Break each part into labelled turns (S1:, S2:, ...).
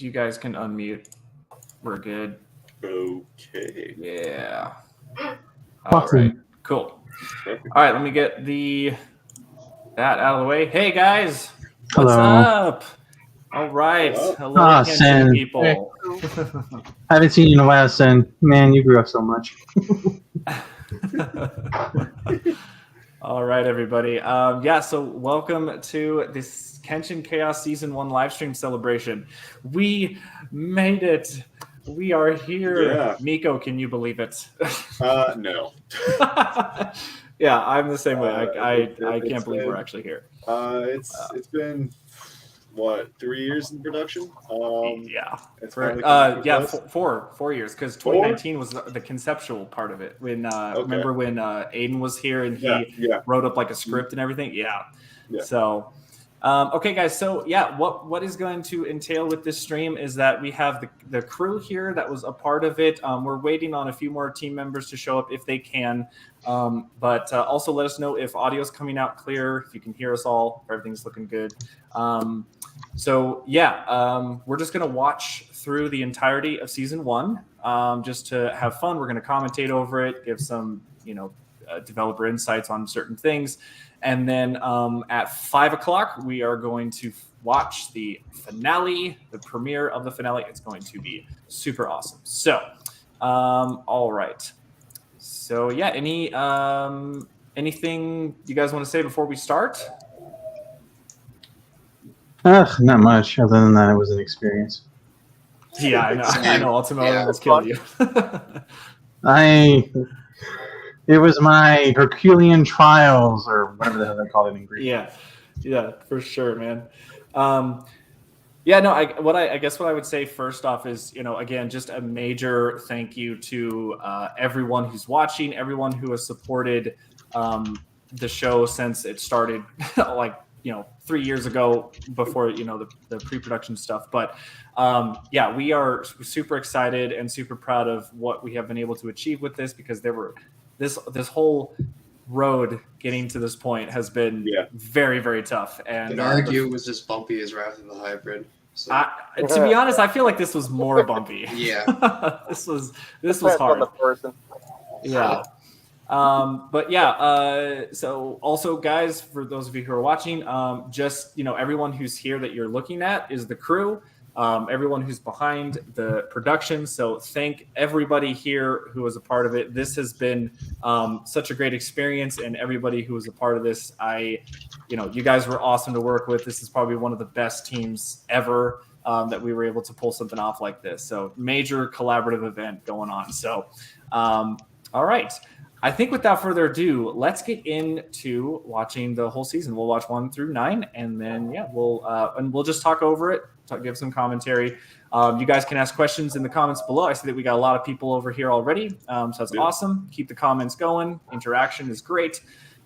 S1: you guys can unmute. We're good.
S2: Okay.
S1: Yeah.
S3: Awesome.
S1: All right. Cool.
S2: Perfect.
S1: All right. Let me get that out of the way. Hey guys, what's
S3: Hello.
S1: up? All right.
S2: Hello.
S1: Hello, Kenshin
S3: Sen.
S1: people.
S3: I haven't seen you in a while, Sen. Man, you grew up so much.
S1: All right, everybody. So welcome to this Kenshin Chaos Season 1 live stream celebration. We made it. We are here.
S2: Yeah.
S1: Miko, can you believe it?
S2: No.
S1: Yeah, I'm the same way. I
S2: It's
S1: can't believe
S2: been-
S1: we're actually here.
S2: It's been what, 3 years in production?
S1: Yeah.
S2: It's
S1: For,
S2: finally come to us.
S1: 4 years, because 2019 was the conceptual part of it. When remember when Aiden was here and he
S2: Yeah.
S1: wrote up like a script and everything? Yeah.
S2: Yeah.
S1: So, okay, guys. So yeah, what is going to entail with this stream is that we have the crew here that was a part of it. We're waiting on a few more team members to show up if they can. But also let us know if audio's coming out clear, if you can hear us all, if everything's looking good. We're just going to watch through the entirety of season 1 just to have fun. We're going to commentate over it, give some, developer insights on certain things. And then at 5 o'clock, we are going to watch the finale, the premiere of the finale. It's going to be super awesome. So, all right. So, yeah, anything you guys want to say before we start?
S3: Not much. Other than that, it was an experience.
S1: Yeah, I know. I know. Ultimately, almost killed you.
S3: It was my Herculean trials, or whatever the hell they call it in Greek.
S1: Yeah, for sure, man. I guess what I would say first off is, again, just a major thank you to everyone who's watching, everyone who has supported the show since it started, 3 years ago before, the pre-production stuff. But we are super excited and super proud of what we have been able to achieve with this, because this whole road getting to this point has been very, very tough. And
S4: I'd argue it was as bumpy as Wrath of the Hybrid. So.
S1: To be honest, I feel like this was more bumpy.
S4: Yeah.
S1: this was hard.
S5: The person.
S1: Yeah. So also, guys, for those of you who are watching, everyone who's here that you're looking at is the crew, everyone who's behind the production. So thank everybody here who was a part of it. This has been such a great experience, and everybody who was a part of this, you guys were awesome to work with. This is probably one of the best teams ever that we were able to pull something off like this. So major collaborative event going on. So, all right. I think without further ado, let's get into watching the whole season. We'll watch 1 through 9, and then we'll just talk over it, give some commentary. You guys can ask questions in the comments below. I see that we got a lot of people over here already, so that's awesome. Keep the comments going. Interaction is great.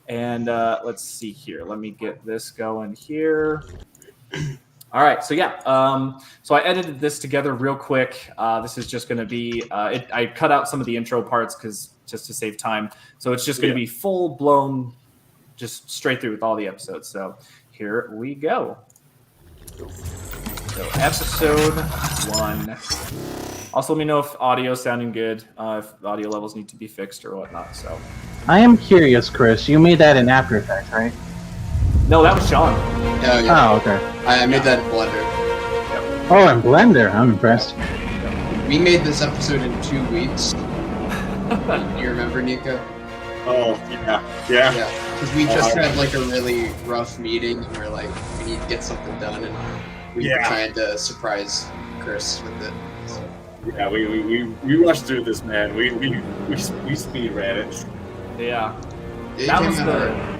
S1: And let's see here. Let me get this going here. All right, so so I edited this together real quick. This is just going to be I cut out some of the intro parts just to save time. So it's just going to be full blown, just straight through with all the episodes. So here we go. So episode 1. Also, let me know if audio is sounding good, if audio levels need to be fixed or whatnot. So
S3: I am curious, Chris. You made that in After Effects, right?
S1: no, that was Sean.
S3: Oh, okay.
S4: I made that in Blender.
S3: Oh, in Blender. I'm impressed.
S4: We made this episode in 2 weeks. You remember, Nico?
S2: Oh, yeah.
S4: Yeah, because we just had like a really rough meeting, and we're like, we need to get something done, and we were trying to surprise Chris with it. So.
S2: Yeah, we rushed through this, man. We speed ran it.
S1: Yeah.
S4: It
S1: That
S4: came
S1: was
S4: out
S1: the-
S4: alright.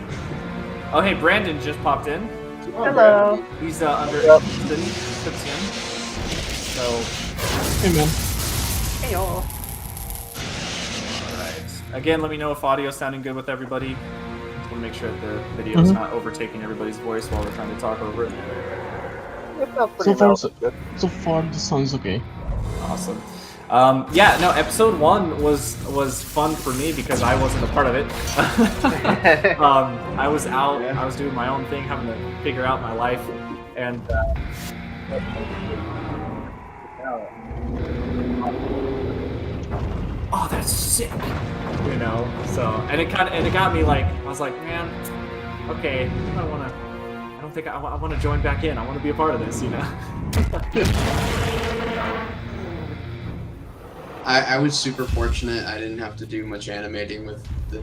S1: Oh, hey, Brandon just popped in.
S5: Hello.
S1: He's under
S5: Yep.
S1: Tips in. So,
S3: Hey, man.
S5: Hey, y'all.
S1: all right. Again, let me know if audio's sounding good with everybody. Just want to make sure that the video's not overtaking everybody's voice while we're trying to talk over it.
S5: It sounds pretty good.
S6: So far, this sounds okay.
S1: Awesome. Episode 1 was fun for me because I wasn't a part of it. I was out. I was doing my own thing, having to figure out my life, and oh, that's sick, you know. So, and it got me like, I was like, man, okay, I don't think I want to join back in. I want to be a part of this, you know.
S4: I was super fortunate. I didn't have to do much animating with the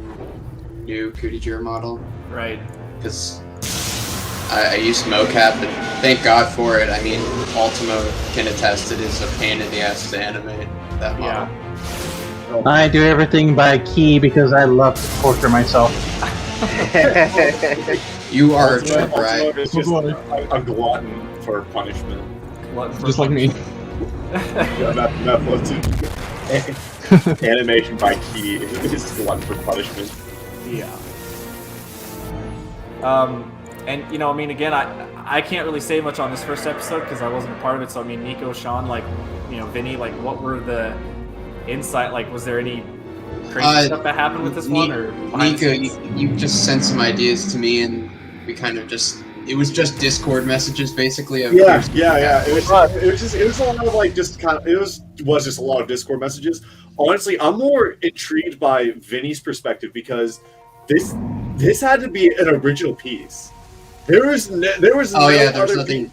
S4: new Kudajira model.
S1: Right.
S4: Because I used mocap, and thank God for it. I mean, Ultimo can attest it is a pain in the ass to animate that model.
S1: Yeah.
S3: I do everything by key because I love to torture myself.
S4: You are
S2: Ultimo
S4: right.
S2: is just a glutton for punishment.
S6: Just like me.
S2: Yeah, that was animation by key is glutton for punishment.
S1: Yeah. And you know, I mean, again, I can't really say much on this first episode because I wasn't a part of it. So I mean, Nico, Sean, like, you know, Vinny, like, what were the insight? Like, was there any crazy stuff that happened with this one? Or
S4: Nico, you just sent some ideas to me, and we kind of it was just Discord messages, basically.
S2: Yeah. It was a lot of like just kind of it was just a lot of Discord messages. Honestly, I'm more intrigued by Vinny's perspective because this had to be an original piece. There's nothing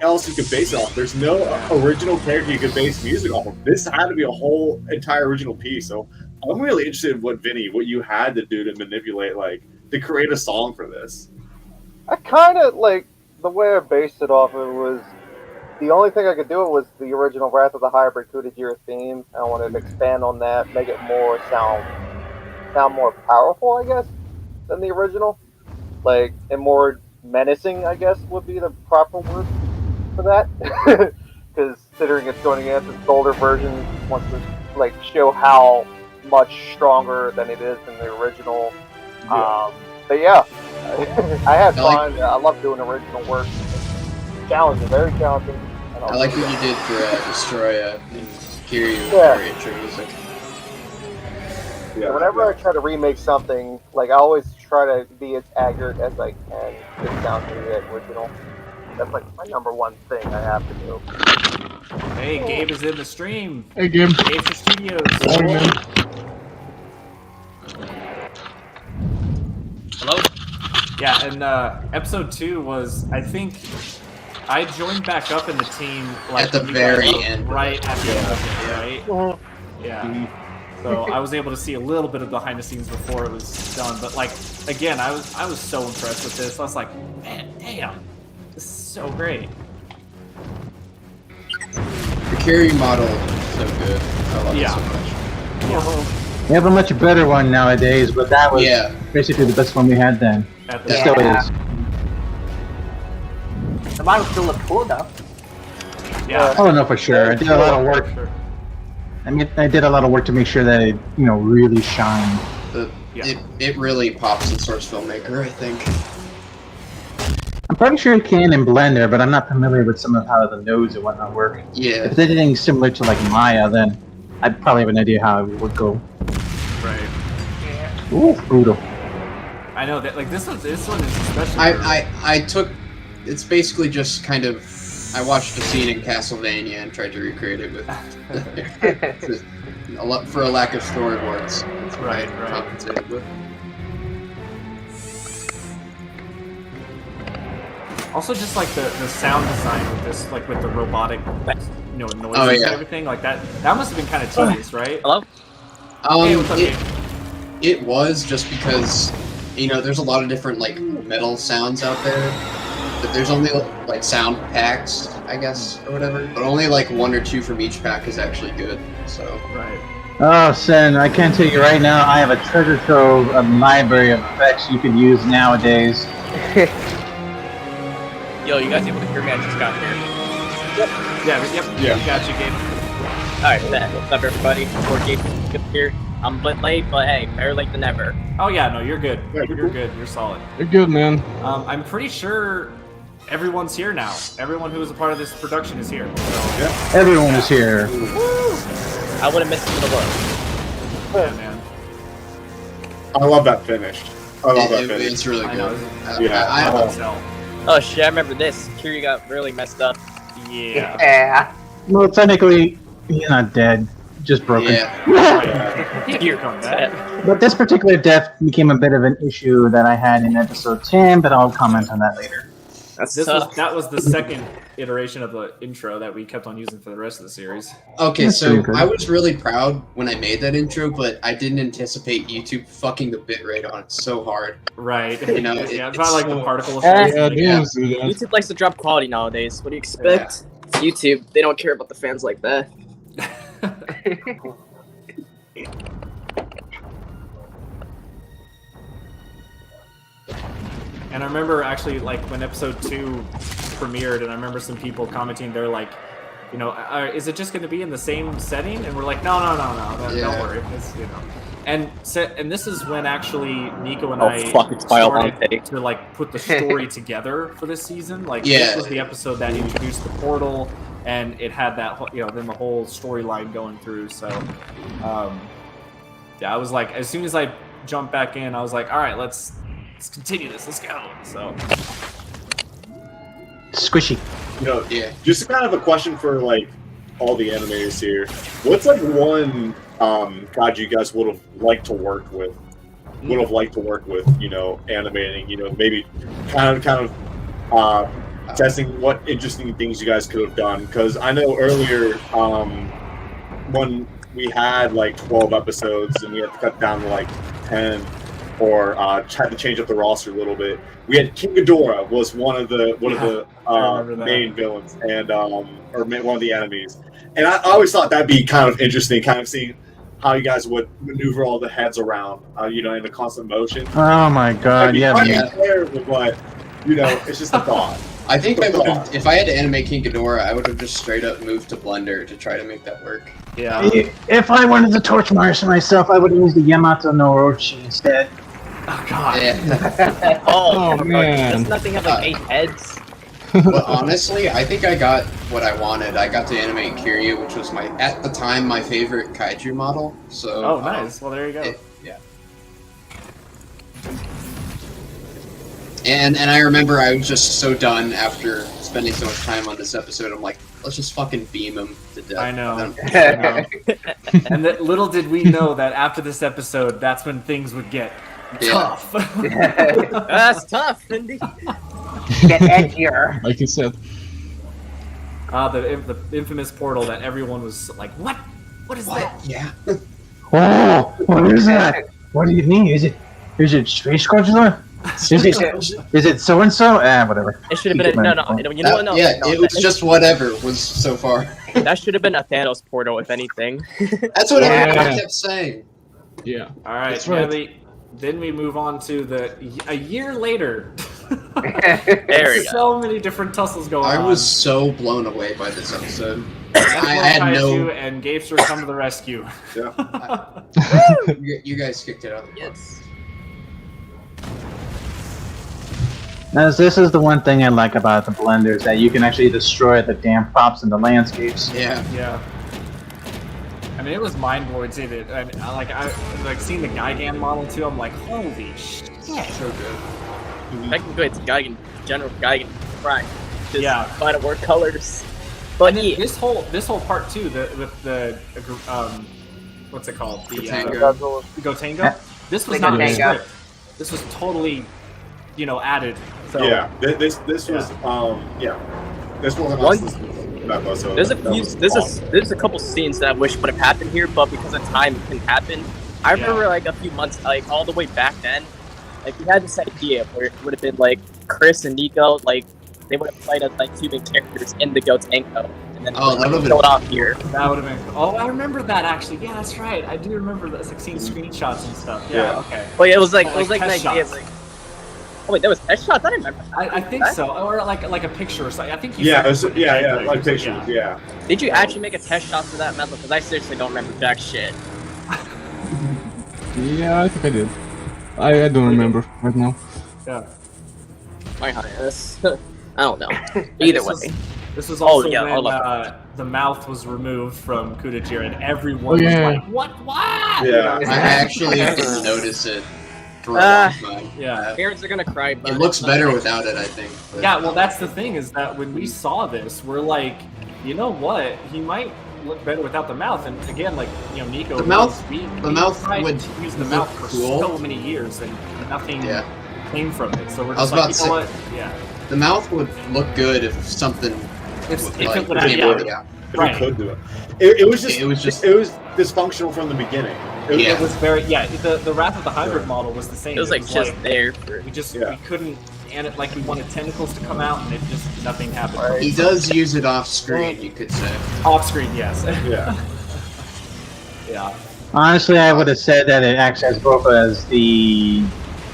S2: else you could base it off. There's no original character you could base music off of. This had to be a whole entire original piece. So I'm really interested in what you had to do to manipulate, like, to create a song for this.
S5: I kind of like the way I based it off of was the only thing I could do it was the original Wrath of the Hybrid Kudajira theme. I wanted to expand on that, make it more sound more powerful, I guess, than the original. Like, and more menacing, I guess, would be the proper word for that. Considering it's going against its older version, wants to like show how much stronger than it is in the original.
S2: Yeah.
S5: But yeah, I had fun. I love doing original work. It's challenging, very challenging.
S4: I like what you did for Destroya and Kiryu for intro music.
S5: Yeah, whenever I try to remake something, like, I always try to be as accurate as I can. It sounds to the original. That's like my #1 thing I have to do.
S1: Hey, Gabe is in the stream.
S6: Hey, Gabe.
S1: Gabe for Studios.
S6: Sorry, man.
S7: Hello?
S1: Yeah, and episode 2 was, I think, I joined back up in the team like
S4: At the very end.
S1: Right at the end of it, right? Yeah.
S2: Mm-hmm.
S1: So I was able to see a little bit of behind the scenes before it was done. But like, again, I was so impressed with this. I was like, man, damn, this is so great.
S4: The Kiryu model is so good. I love it so much.
S3: We have a much better one nowadays, but that was basically the best one we had then.
S1: At
S3: It still is.
S5: The model still looks cool though.
S1: Yeah.
S3: Oh no, for sure. I did a lot of work.
S1: Sure.
S3: I mean, I did a lot of work to make sure that it, you know, really shined.
S4: It really pops in Source Filmmaker, I think.
S3: I'm pretty sure it can in Blender, but I'm not familiar with some of how the nodes and whatnot work.
S4: Yeah.
S3: If it's anything similar to like Maya, then I'd probably have an idea how it would go.
S1: Right.
S3: Ooh, brutal.
S1: I know that, like, this one is especially.
S4: I took. It's basically just kind of. I watched a scene in Castlevania and tried to recreate it with. For a lack of storyboards. That's what I compensated with.
S1: Also, just like the sound design with this, like with the robotic, you know, noises and everything, like that must have been kind of tedious, right?
S7: Hello?
S1: Hey, what's up,
S4: it was just because, you know, there's a lot of different like metal sounds out there, but there's only like sound packs, I guess, or whatever. But only like 1 or 2 from each pack is actually good. So.
S1: Right.
S3: Oh, Sen, I can't tell you right now, I have a treasure trove of library of effects you could use nowadays.
S7: Yo, you guys able to hear me? I just got here.
S1: Yeah. We got you, Gabe.
S7: Alright, what's up, everybody? Before Gabe gets here, I'm a bit late, but hey, better late than never.
S1: Oh yeah, no, you're good.
S2: Yeah,
S1: You're good. You're solid.
S6: You're good, man.
S1: I'm pretty sure everyone's here now. Everyone who was a part of this production is here. So,
S3: Everyone is here.
S7: I wouldn't miss it for the world.
S1: yeah, man.
S2: I love that finish. I love that finish.
S4: It's really
S1: I
S4: good.
S1: know.
S2: Yeah.
S1: I love Cell.
S7: Oh shit, I remember this. Kiryu got really messed up.
S1: Yeah.
S5: Yeah.
S3: Well, technically, he's not dead, just broken.
S4: Yeah.
S1: You're coming back.
S3: But this particular death became a bit of an issue that I had in episode 10, but I'll comment on that later.
S7: That's
S1: That was the second iteration of the intro that we kept on using for the rest of the series.
S4: Okay,
S3: That's
S4: so
S3: pretty good.
S4: I was really proud when I made that intro, but I didn't anticipate YouTube fucking the bitrate on it so hard.
S1: Right.
S4: You know,
S1: yeah, it's
S4: it's
S1: not like the
S4: so-
S1: particle
S7: Yeah,
S1: effect.
S6: Yeah,
S1: like,
S6: games do that.
S7: YouTube likes to drop quality nowadays. What do you expect? It's YouTube. They don't care about the fans like that.
S1: And I remember actually, like, when episode 2 premiered, and I remember some people commenting, they're like, you know, is it just going to be in the same setting? And we're like, no, don't
S4: Yeah.
S1: worry. It's, you know. And this is when actually Nico and
S7: Oh,
S1: I
S7: fuck, it's Final
S1: started
S7: Fantasy.
S1: to, like, put the story together for this season. Like,
S4: Yeah.
S1: this was the episode that introduced the portal, and it had that, you know, then the whole storyline going through. So, yeah, I was like, as soon as I jumped back in, I was like, all right, let's continue this. Let's go. So,
S3: Squishy.
S2: You know,
S4: Yeah.
S2: just kind of a question for like all the animators here. What's like one god you guys would have liked to work with? Would have liked to work with, you know, animating, you know, maybe kind of testing what interesting things you guys could have done. Because I know earlier when we had like 12 episodes and we had to cut down to like 10, or had to change up the roster a little bit. We had King Ghidorah was one of the
S1: I remember that.
S2: main villains and one of the enemies. And I always thought that'd be kind of interesting, kind of seeing how you guys would maneuver all the heads around, you know, in the constant motion.
S3: Oh my god, yeah,
S2: I'd be
S3: man.
S2: terrible, but you know, it's just a thought.
S4: I think I would have, if I had to animate King Ghidorah, I would have just straight up moved to Blender to try to make that work.
S1: yeah.
S3: If I wanted to torch Mars myself, I would use the Yamato no Orochi instead.
S1: Oh, God.
S4: Yeah.
S7: Oh,
S6: man.
S7: Does nothing have like 8 heads?
S4: But honestly, I think I got what I wanted. I got to animate Kiryu, which was at the time, my favorite kaiju model. So.
S1: Oh, nice. Well, there you go.
S4: Yeah. And I remember I was just so done after spending so much time on this episode. I'm like, let's just fucking beam him to death.
S1: I know.
S4: And
S1: I know. And that little did we know that after this episode, that's when things would get
S4: Yeah.
S1: tough.
S7: That's tough, Cindy.
S5: Get edgier.
S6: Like you said.
S1: The infamous portal that everyone was like, what? What is that?
S4: Yeah.
S3: Oh, what is that? What do you mean? Is it Space Godzilla? Is it so and so? Whatever.
S7: It should have been no. You know what? No,
S4: yeah,
S7: no,
S4: it was just whatever was so far.
S7: that should have been a Thanos portal, if anything.
S4: That's what
S6: Yeah.
S4: everyone kept saying.
S6: Yeah.
S1: All right,
S6: That's right.
S1: Gabby, then we move on to a year later.
S7: There we go.
S1: So many different tussles going on.
S4: I was so blown away by this episode.
S1: That's
S4: I
S1: when
S4: had
S1: Kaiju
S4: no.
S1: and Gapester come to the rescue.
S4: You guys kicked it out. Of the park.
S7: Yes.
S3: As this is the one thing I like about the blenders, that you can actually destroy the damn props and the landscapes.
S4: Yeah.
S1: Yeah. I mean, it was mind blowing seeing it. And I seeing the Gigan model too. I'm like, holy shit! So good.
S7: Technically, it's Geigen, General Geigen, right? Just
S1: Yeah.
S7: Final War colors. But yeah,
S1: This whole part too, with the what's it called? The
S4: Gotenga.
S1: Gotenga. This was
S5: The
S1: not in the
S5: Gotenga.
S1: script. This was totally, you know, added. So
S2: Yeah, this was this wasn't
S7: One-
S2: that episode.
S7: there's a
S2: That
S7: few,
S2: was
S7: there's a couple scenes that I wish would have happened here, but because of time, it couldn't happen. I remember like a few months, like all the way back then, like we had this idea where it would have been like Chris and Nico, like they would have played as like 2 main characters in the Gotengo, and then
S4: Oh, that would've been-
S7: show it off here.
S1: that would have been. Oh, I remember that actually. Yeah, that's right. I do remember that. Like seeing screenshots and stuff. Yeah.
S2: Yeah.
S1: Okay.
S7: But it was like
S1: Like
S7: an
S1: test
S7: idea,
S1: shots.
S7: like. Oh wait, that was test shots. I didn't remember.
S1: I think so, or like a picture or something. I think you
S2: Yeah,
S1: said
S2: it was,
S1: something
S2: yeah,
S1: like
S2: like
S1: that.
S2: pictures, yeah.
S7: Did you actually make a test shot for that medal? Because I seriously don't remember jack shit.
S6: Yeah, I think I did. I don't remember right now.
S1: Yeah.
S7: My highness. I don't know. Either way.
S1: This was also
S7: yeah, all
S1: when
S7: of
S1: the mouth was removed from Kudajira, and everyone
S6: Oh, yeah.
S1: was like, "What? What?"
S2: Yeah.
S1: You know,
S4: I actually didn't notice it. for a long time.
S1: Yeah.
S7: Parents are gonna cry. But
S4: It looks better without it, I think. But,
S1: Yeah, well, that's the thing is that when we saw this, we're like, you know what? He might look better without the mouth. And again, like Nico,
S4: The mouth
S1: tried
S4: would
S1: to use the
S4: look
S1: mouth for
S4: cool.
S1: so many years, and nothing came from it. So we're
S4: I was
S1: just like, you know
S4: about
S1: what? Yeah.
S4: The mouth would look good if something.
S1: If
S4: like,
S1: it would
S4: came
S1: have,
S4: out,
S1: yeah.
S2: If
S1: Right.
S2: we could do it. It was just
S4: It
S2: it
S4: was
S2: was dysfunctional from the beginning.
S1: It was very the Wrath of the Hybrid model was the same.
S7: It was like just there. For...
S1: We couldn't and it like we wanted tentacles to come out and it just nothing happened.
S4: He does use it off screen, you could say.
S1: Off screen, yes.
S2: Yeah.
S1: Yeah.
S3: Honestly, I would have said that it acts as both as the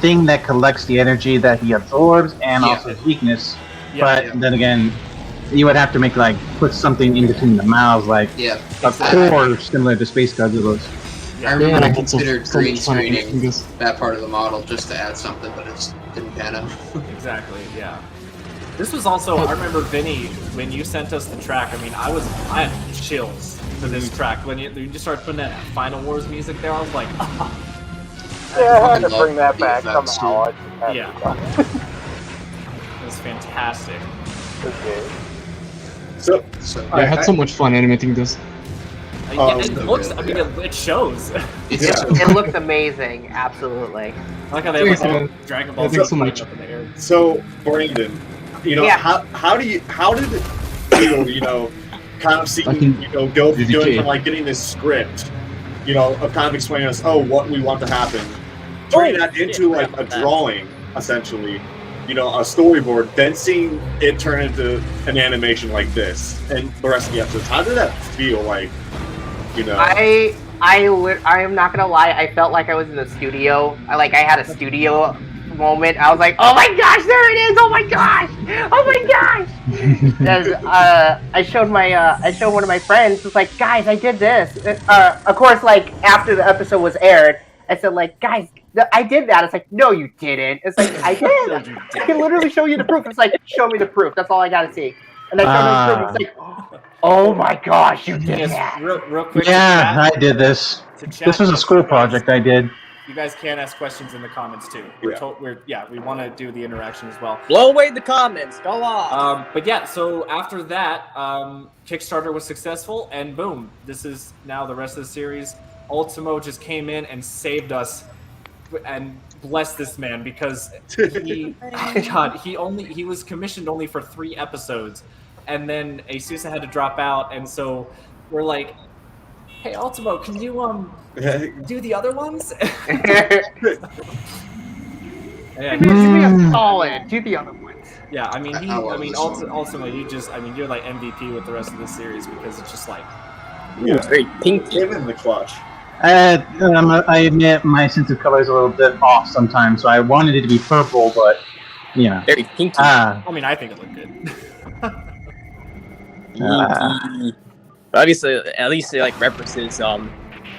S3: thing that collects the energy that he absorbs and also his weakness. But then again, you would have to make put something in between the mouths, like a core similar to Space Godzilla's.
S4: I remember I
S6: Yeah,
S4: considered
S6: so
S4: green
S6: much fun making
S4: screening
S6: this.
S4: that part of the model just to add something, but it just didn't pan out.
S1: Exactly, yeah. This was also, I remember Vinny, when you sent us the track, I had chills for this track. When you just started putting that Final Wars music there, I was like,
S5: Yeah, I had to
S4: love
S5: bring that
S4: the
S5: back
S4: effects,
S5: somehow.
S1: Yeah. It was fantastic.
S5: Okay.
S2: So
S6: I had so much fun animating this.
S1: Yeah, it
S4: so
S1: looks,
S4: good,
S1: I mean, it shows.
S4: It's so
S8: It looks amazing, absolutely.
S1: I like how they have
S6: Thanks,
S1: like,
S6: man.
S1: Dragon Ball
S6: Thanks so
S1: flying
S6: much.
S1: up in the air.
S2: So Brandon,
S8: Yeah.
S2: how did it feel, kind of seeing,
S6: I can
S2: going
S6: dedicate.
S2: from getting this script, of kind of explaining us, what we want to happen, turning that into a drawing, essentially, a storyboard, then seeing it turn into an animation like this, and the rest of the episodes. How did that feel like?
S8: I am not gonna lie. I felt like I was in the studio. I had a studio moment. I was like, "Oh my gosh, there it is! Oh my gosh! Oh my gosh!" As I showed one of my friends. It's like, "Guys, I did this." Of course, after the episode was aired, I said, "Guys, I did that." It's like, "No, you didn't." It's like, "I did. I can literally show you the proof." It's like, "Show me the proof. That's all I gotta see." And I showed him the proof. It's like, "Oh my gosh, you did
S1: Yes,
S8: that!"
S1: real quick.
S3: Yeah, I did this.
S1: to chat,
S3: This was a school project I did.
S1: You guys can ask questions in the comments too. We want to do the interaction as well.
S7: Blow away the comments. Go on.
S1: But yeah, so after that, Kickstarter was successful, and boom, this is now the rest of the series. Ultimo just came in and saved us, and bless this man because he was commissioned only for 3 episodes, and then Asusa had to drop out, and so we're like, "Hey, Ultimo, can you do the other ones?"
S8: Give me a solid. Do the other ones.
S1: Yeah, I mean,
S4: this one.
S1: ultimately, you're like MVP with the rest of the series because it's just like,
S7: It's very pinky.
S2: Give it in the clutch.
S3: I admit my sense of color is a little bit off sometimes, so I wanted it to be purple, but
S7: Very pinky.
S1: I mean, I think it looked good.
S7: Pinky. But obviously, at least it references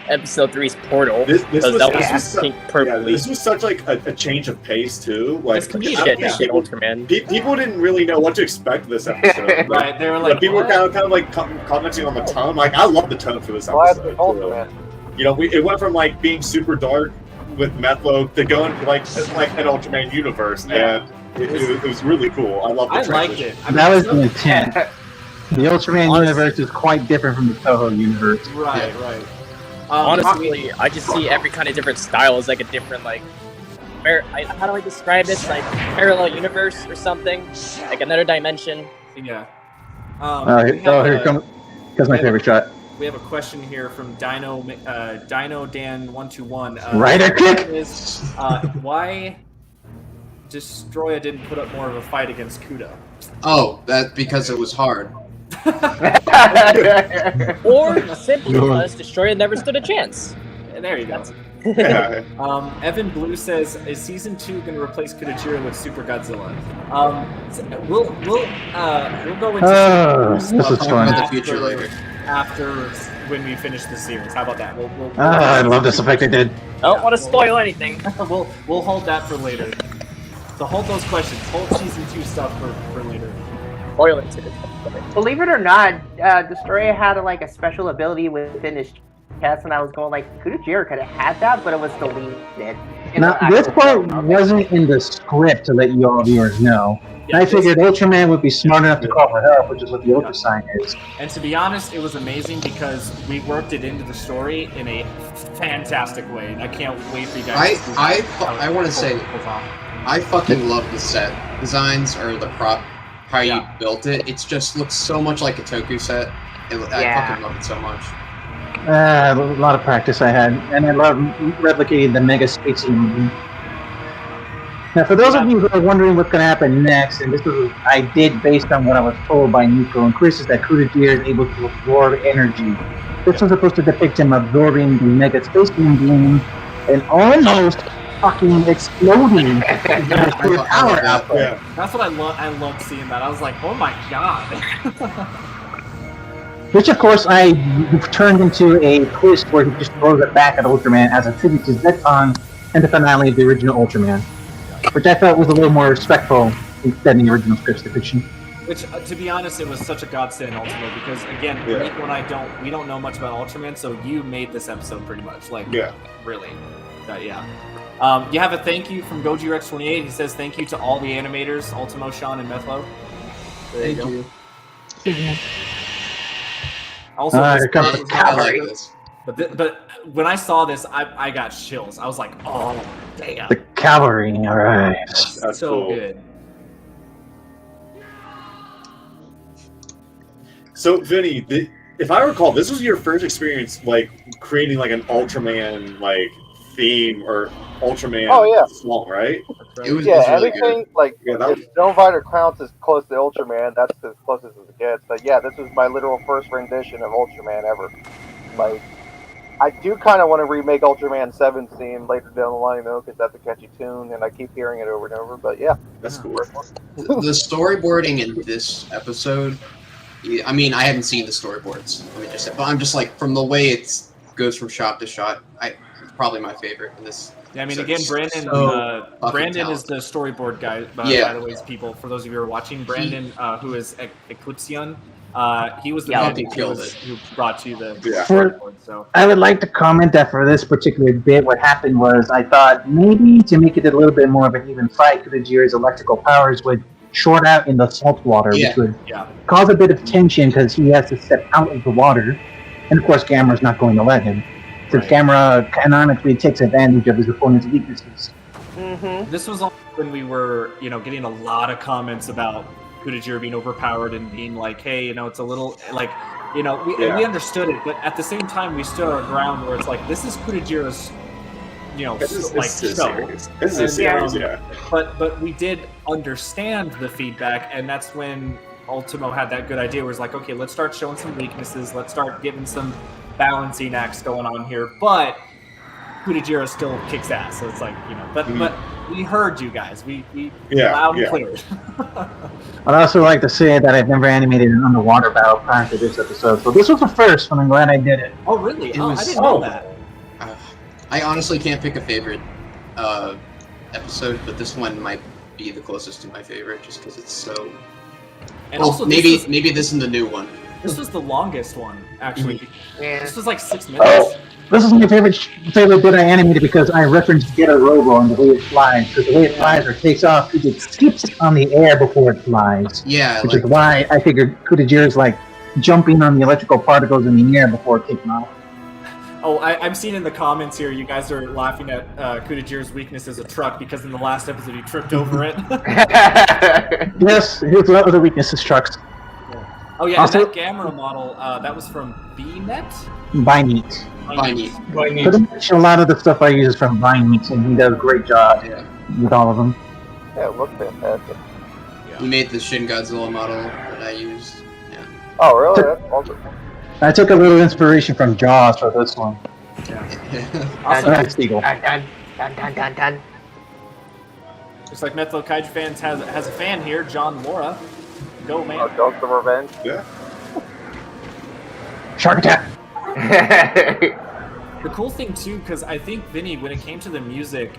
S7: episode 3's portal.
S2: This
S7: because
S2: was,
S7: that
S2: this
S7: was
S2: was su-
S7: pink
S2: yeah,
S7: purpley.
S2: this was such a change of pace too.
S7: This can be shit, Ultraman.
S2: People didn't really know what to expect this episode.
S1: Right? They were like,
S2: People were
S1: "What?"
S2: kind of commenting on the tone. I love the tone for this
S5: Well, that's
S2: episode.
S5: the Ultraman.
S2: It went from being super dark with Methlo to going to an Ultraman universe, and it was really cool. I love the
S1: I liked
S2: transition.
S1: it. I mean,
S3: that was
S1: so-
S3: the intent. The Ultraman universe is quite different from the Toho universe.
S1: Right, right.
S7: Honestly, I just see every kind of different style as a different how do I describe this? Parallel universe or something, another dimension.
S1: Yeah.
S3: Here comes my favorite shot.
S1: We have a question here from Dino Dan 121.
S3: Rider kick!
S1: Is why Destroya didn't put up more of a fight against Kuda?
S4: Oh, that's because it was hard.
S7: Or simply because Destroyer never stood a chance.
S1: There you go.
S2: Yeah.
S1: Evan Blue says, "Is season 2 going to replace Kudajira with Super Godzilla?" We'll go into
S3: This is
S4: Talk
S3: fun.
S4: about the future later.
S1: after when we finish the series. How about that?
S3: I love this effect I did.
S7: I don't want to spoil anything.
S1: we'll hold that for later. So hold those questions. Hold season 2 stuff for later.
S7: Spoil it.
S8: Believe it or not, Destroyer had a special ability within his chest, and I was going Kudajira could have had that, but it was deleted.
S3: Now, this part wasn't in the script to let you all viewers know.
S1: Yeah,
S3: I figured Ultraman would be smart enough to call for help, which is what the Ultra sign is.
S1: And to be honest, it was amazing because we worked it into the story in a fantastic way, and I can't wait for you guys.
S4: I want to say, I fucking love the set designs or the prop, how you built it. It just looks so much like a Toku set. I fucking love it so much.
S3: A lot of practice I had, and I love replicating the Mega Spacey movie. Now, for those of you who are wondering what's going to happen next, and this is I did based on what I was told by Nico and Chris, is that Kudajira is able to absorb energy. This was supposed to depict him absorbing the Mega Space Beam and almost fucking exploding his power output.
S1: Yeah. That's what I love. I loved seeing that. I was like, oh my god.
S3: Which, of course, I turned into a twist where he just throws it back at Ultraman as a tribute to Zeton and the finale of the original Ultraman. Which I felt was a little more respectful than the original script's depiction.
S1: Which, to be honest, it was such a godsend, Ultima, because again, Nico and I don't know much about Ultraman, so you made this episode pretty much, like, really, you have a thank you from GojiRex28. He says thank you to all the animators, Ultimo, Sean, and Methlo. There you go. Also,
S3: here comes the
S1: cavalry. But when I saw this, I got chills. I was like, oh, damn.
S3: The cavalry, all right.
S1: That's so cool. Good.
S2: So, Vinny, if I recall, this was your first experience, like, creating, like, an Ultraman, like, theme or Ultraman song, right?
S4: It was really
S5: anything,
S4: good.
S5: like, if Stone Fighter counts as close to Ultraman, that's as closest as it gets. But yeah, this was my literal first rendition of Ultraman ever. Like, I do kind of want to remake Ultraman 7's theme later down the line, though, because that's a catchy tune, and I keep hearing it over and over. But yeah,
S2: that's cool.
S4: The storyboarding in this episode, I mean, I haven't seen the storyboards, let me just say, but I'm just like, from the way it goes from shot to shot, it's probably my favorite in this.
S1: Yeah, I mean, again, Brandon is the storyboard guy, by the way, people. For those of you who are watching, Brandon, who is Eclipsion, he was the man who brought you the storyboard. So
S3: I would like to comment that for this particular bit, what happened was I thought maybe to make it a little bit more of an even fight, Kudajira's electrical powers would short out in the salt water, which would cause a bit of tension because he has to step out of the water. And of course, Gamera's not going to let him. Since Gamera canonically takes advantage of his opponent's weaknesses.
S5: Mm-hmm.
S1: This was when we were, getting a lot of comments about Kudajira being overpowered and being like, hey, it's a little, like, we understood it, but at the same time, we stood our ground where it's like, this is Kudajira's, show.
S2: This is a series,
S1: But we did understand the feedback, and that's when Ultimo had that good idea where it's like, okay, let's start showing some weaknesses, let's start giving some balancing acts going on here, but Kudajira still kicks ass, so it's like, but we heard you guys, we loud and clear.
S3: I'd also like to say that I've never animated an underwater battle prior to this episode, so this was the first, and I'm glad I did it.
S1: Oh, really? I didn't know that.
S4: I honestly can't pick a favorite episode, but this one might be the closest to my favorite, just because it's so...
S1: And also,
S4: maybe this is the new one.
S1: This was the longest one, actually.
S8: Yeah.
S1: This was like 6 minutes.
S3: This is my favorite bit I animated because I referenced Get a Robo and the way it flies. Because the way it flies or takes off, it skips on the air before it flies.
S4: Yeah.
S3: Which is why I figured Kudajira's like jumping on the electrical particles in the air before taking off.
S1: Oh, I'm seeing in the comments here, you guys are laughing at Kudajira's weakness as a truck because in the last episode he tripped over it.
S3: Yes, his other weakness is trucks.
S1: Oh yeah, also, that Gamera model, that was from BNet?
S3: Vineet.
S4: Vineet.
S3: Pretty much a lot of the stuff I use is from Vineet, and he does a great job with all of them.
S5: Yeah, it looks fantastic.
S4: He made the Shin Godzilla model that I used. Yeah.
S5: Oh, really? That's awesome.
S3: I took a little inspiration from Jaws for this one.
S1: Also,
S8: Dun.
S1: just like Metho Kaiju Fans has a fan here, John Laura. Go, man.
S5: Dogs of Revenge.
S2: Yeah.
S3: Shark attack!
S1: The cool thing, too, because I think, Vinny, when it came to the music,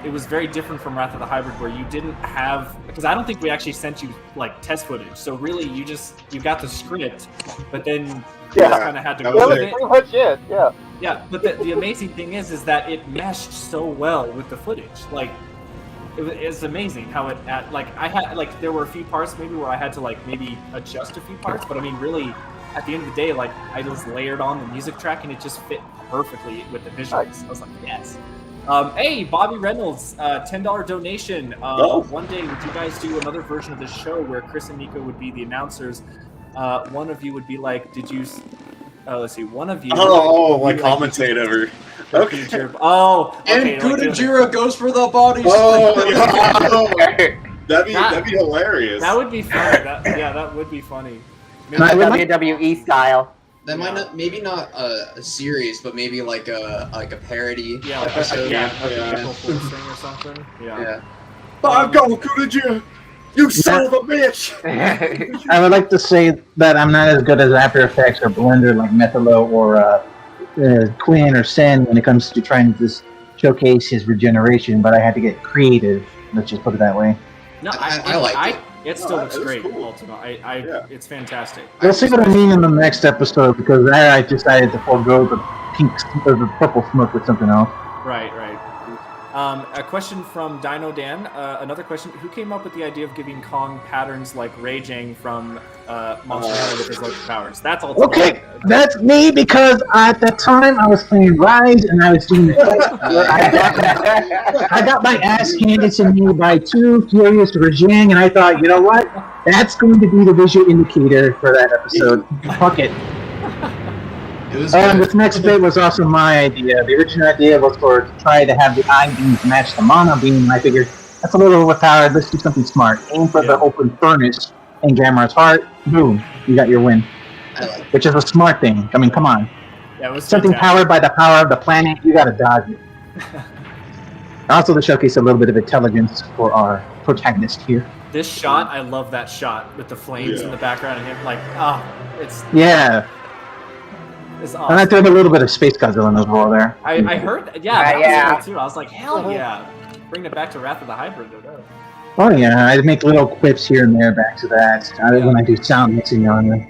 S1: it was very different from Wrath of the Hybrid, where you didn't have... Because I don't think we actually sent you, like, test footage. So really, you got the script, but then you kind of had to go with it.
S5: Pretty much it,
S1: Yeah, but the amazing thing is that it meshed so well with the footage. Like, it's amazing how it I had like there were a few parts maybe where I had to like maybe adjust a few parts, but I mean really at the end of the day, like I just layered on the music track and it just fit perfectly with the visuals. I was like, yes. Hey, Bobby Reynolds, $10 donation. One day, would you guys do another version of the show where Chris and Nico would be the announcers? One of you would be like, did you... let's see, one of you...
S2: like commentator. Okay.
S1: Oh, okay.
S4: And Kudajira goes for the body
S2: That'd be hilarious.
S1: That would be funny. That would be funny.
S8: WWE style.
S4: That might not, maybe not a series, but maybe like a parody
S1: episode.
S4: April
S1: Fool's thing or something. Yeah.
S2: I'm going Kudajira. You son of a bitch!
S3: I would like to say that I'm not as good as After Effects or Blender like Methalo or Quinn or Sen when it comes to trying to just showcase his regeneration, but I had to get creative. Let's just put it that way.
S1: No, I like it. It still looks great, cool. Ultima. It's fantastic.
S3: We'll see what I mean in the next episode because I decided to forego the the purple smoke with something else.
S1: Right. A question from Dino Dan. Another question: who came up with the idea of giving Kong patterns like raging from Monster Hunter with his local powers? That's all.
S3: Okay, that's me because at that time I was playing Rise and I was doing the I got my ass handed to me by two furious Rajang, and I thought, you know what? That's going to be the visual indicator for that episode. Fuck it. This next bit was also my idea. The original idea was to try to have the eye beams match the mana beam, and I figured that's a little overpowered. Let's do something smart. Aim for the open furnace in Gamera's heart. Boom, you got your win. Which is a smart thing. I mean, come on.
S1: Yeah, it was
S3: something powered by the power of the planet. You got to dodge it. Also, to showcase a little bit of intelligence for our protagonist here.
S1: This shot, I love that shot with the flames in the background and him like, it's It's awesome.
S3: And I threw a little bit of Space Godzilla as well there.
S1: I heard, that was cool too. I was like, hell yeah. Bring it back to Wrath of the Hybrid.
S3: Oh yeah, I make little quips here and there back to that when I do sound mixing on them.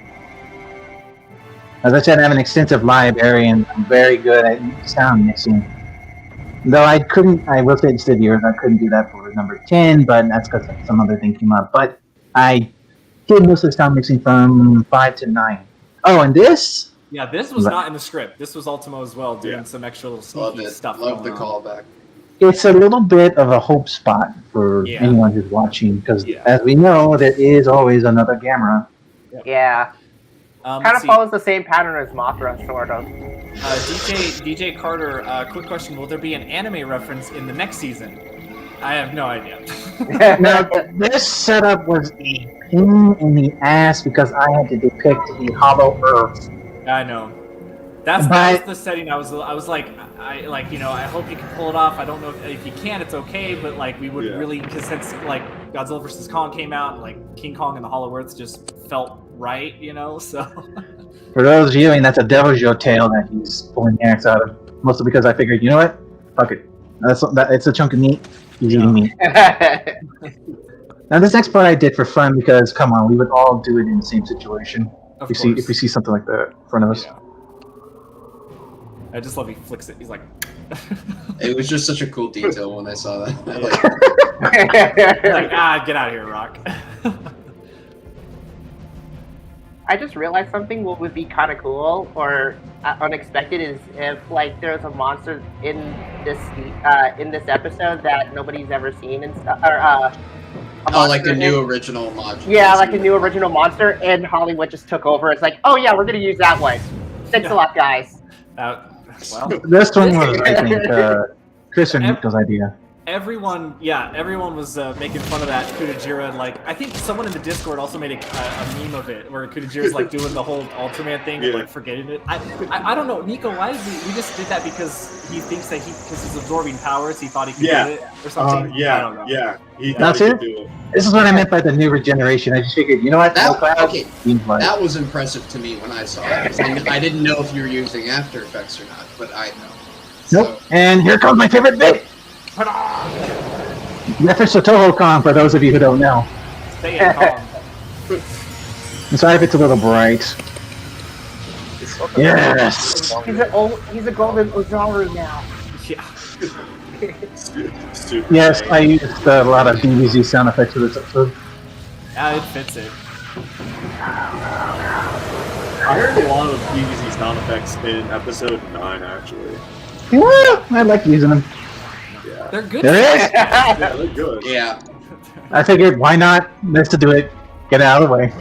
S3: As I said, I have an extensive library and I'm very good at sound mixing. Though I will say it's viewers, I couldn't do that for number 10, but that's because some other thing came up. But I did most of the sound mixing from 5 to 9. Oh, and this?
S1: Yeah, this was not in the script. This was Ultimo as well, doing some extra little sneaky stuff.
S4: Love the callback.
S3: It's a little bit of a hope spot for anyone who's watching, because as we know, there is always another Gamera.
S8: Yeah. Kind of follows the same pattern as Mothra, sort of.
S1: DJ Carter, quick question. Will there be an anime reference in the next season? I have no idea.
S3: Now, this setup was a pain in the ass because I had to depict the Hollow Earth.
S1: I know. That was the setting. I was like, I hope you can pull it off. I don't know if you can. It's okay, but like we would really, because since like Godzilla vs. Kong came out, and like King Kong and the Hollow Earth just felt right, So
S3: for those viewing, that's a Devil's tail that he's pulling the axe out of. Mostly because I figured, you know what? Fuck it. It's a chunk of meat. He's eating meat. Now this next part I did for fun because come on, we would all do it in the same situation. If we see something like that in front of us.
S1: Yeah. I just love he flicks it. He's like.
S4: It was just such a cool detail when I saw that.
S1: Get out of here, Rock.
S8: I just realized something. What would be kind of cool or unexpected is if like there's a monster in this episode that nobody's ever seen and stuff, or
S4: like a new original monster.
S8: Yeah, like a new original monster, and Hollywood just took over. It's like, oh yeah, we're gonna use that one. Thanks a lot, guys.
S3: This one was, I think, Chris and Nico's idea.
S1: Everyone was making fun of that Kudajira, and like I think someone in the Discord also made a meme of it where Kudajira's like doing the whole Ultraman thing and like forgetting it. I don't know, Nico. Why did we just did that because he thinks that because he's absorbing powers, he thought he could do it or something. I don't know.
S3: That's it. This is what I meant by the new regeneration. I just figured, you know what?
S4: That was impressive to me when I saw it. I didn't know if you were using After Effects or not, but I know.
S3: Nope. And here comes my favorite bit. That's a Toho Kong for those of you who don't know.
S1: Stay in Kong.
S3: I'm sorry if it's a little bright. Yes.
S8: He's a golden Ozaru now.
S1: Yeah.
S2: Super
S3: Yes,
S2: great.
S3: I used a lot of DBZ sound effects for this episode.
S1: Yeah, it fits it.
S2: I heard a lot of DBZ sound effects in episode 9, actually.
S3: Yeah, I like using them.
S2: Yeah.
S1: They're good.
S3: There is.
S2: Yeah, they're good.
S4: Yeah.
S3: I figured, why not? Let's do it. Get it out of the way.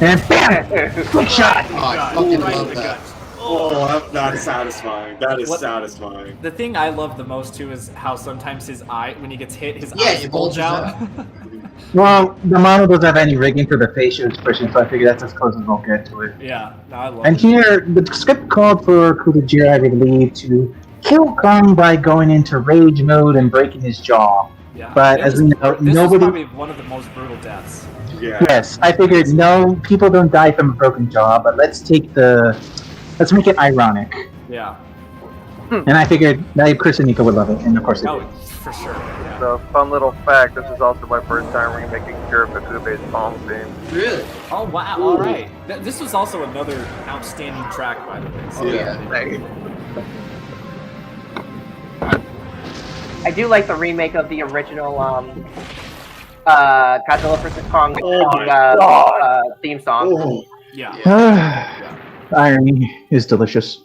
S3: And bam! Quick shot!
S4: Oh, I
S1: God,
S4: fucking
S1: right in
S4: love
S1: the
S4: that.
S1: gut.
S2: Oh, that's satisfying. That is
S1: What-
S2: satisfying.
S1: The thing I love the most too is how sometimes his eye, when he gets hit, his
S4: Yeah,
S1: eyes
S4: he
S1: bulge
S4: bulges
S1: out.
S3: Well, the model doesn't have any rigging for the facial expression, so I figure that's as close as we'll get to it.
S1: Yeah, no, I love
S3: And
S1: it.
S3: here, the script called for Kudajira, I believe, to kill Kong by going into rage mode and breaking his jaw.
S1: Yeah.
S3: But
S1: It
S3: as
S1: was-
S3: we know,
S1: this
S3: nobody.
S1: is probably one of the most brutal deaths.
S2: Yeah.
S3: Yes, I figured no, people don't die from a broken jaw, but let's make it ironic.
S1: Yeah.
S3: And I figured that Chris and Nico would love it, and of course they
S1: Oh,
S3: did.
S1: for sure. Yeah.
S5: So, fun little fact, this is also my first time remaking Kurakube's palm theme.
S4: Really?
S1: Oh wow! All right. This was also another outstanding track, by the way. So
S4: Yeah.
S8: I do like the remake of the original Godzilla vs. Kong
S2: Oh my
S8: theme song.
S2: Oh,
S1: Yeah.
S3: Irony is delicious.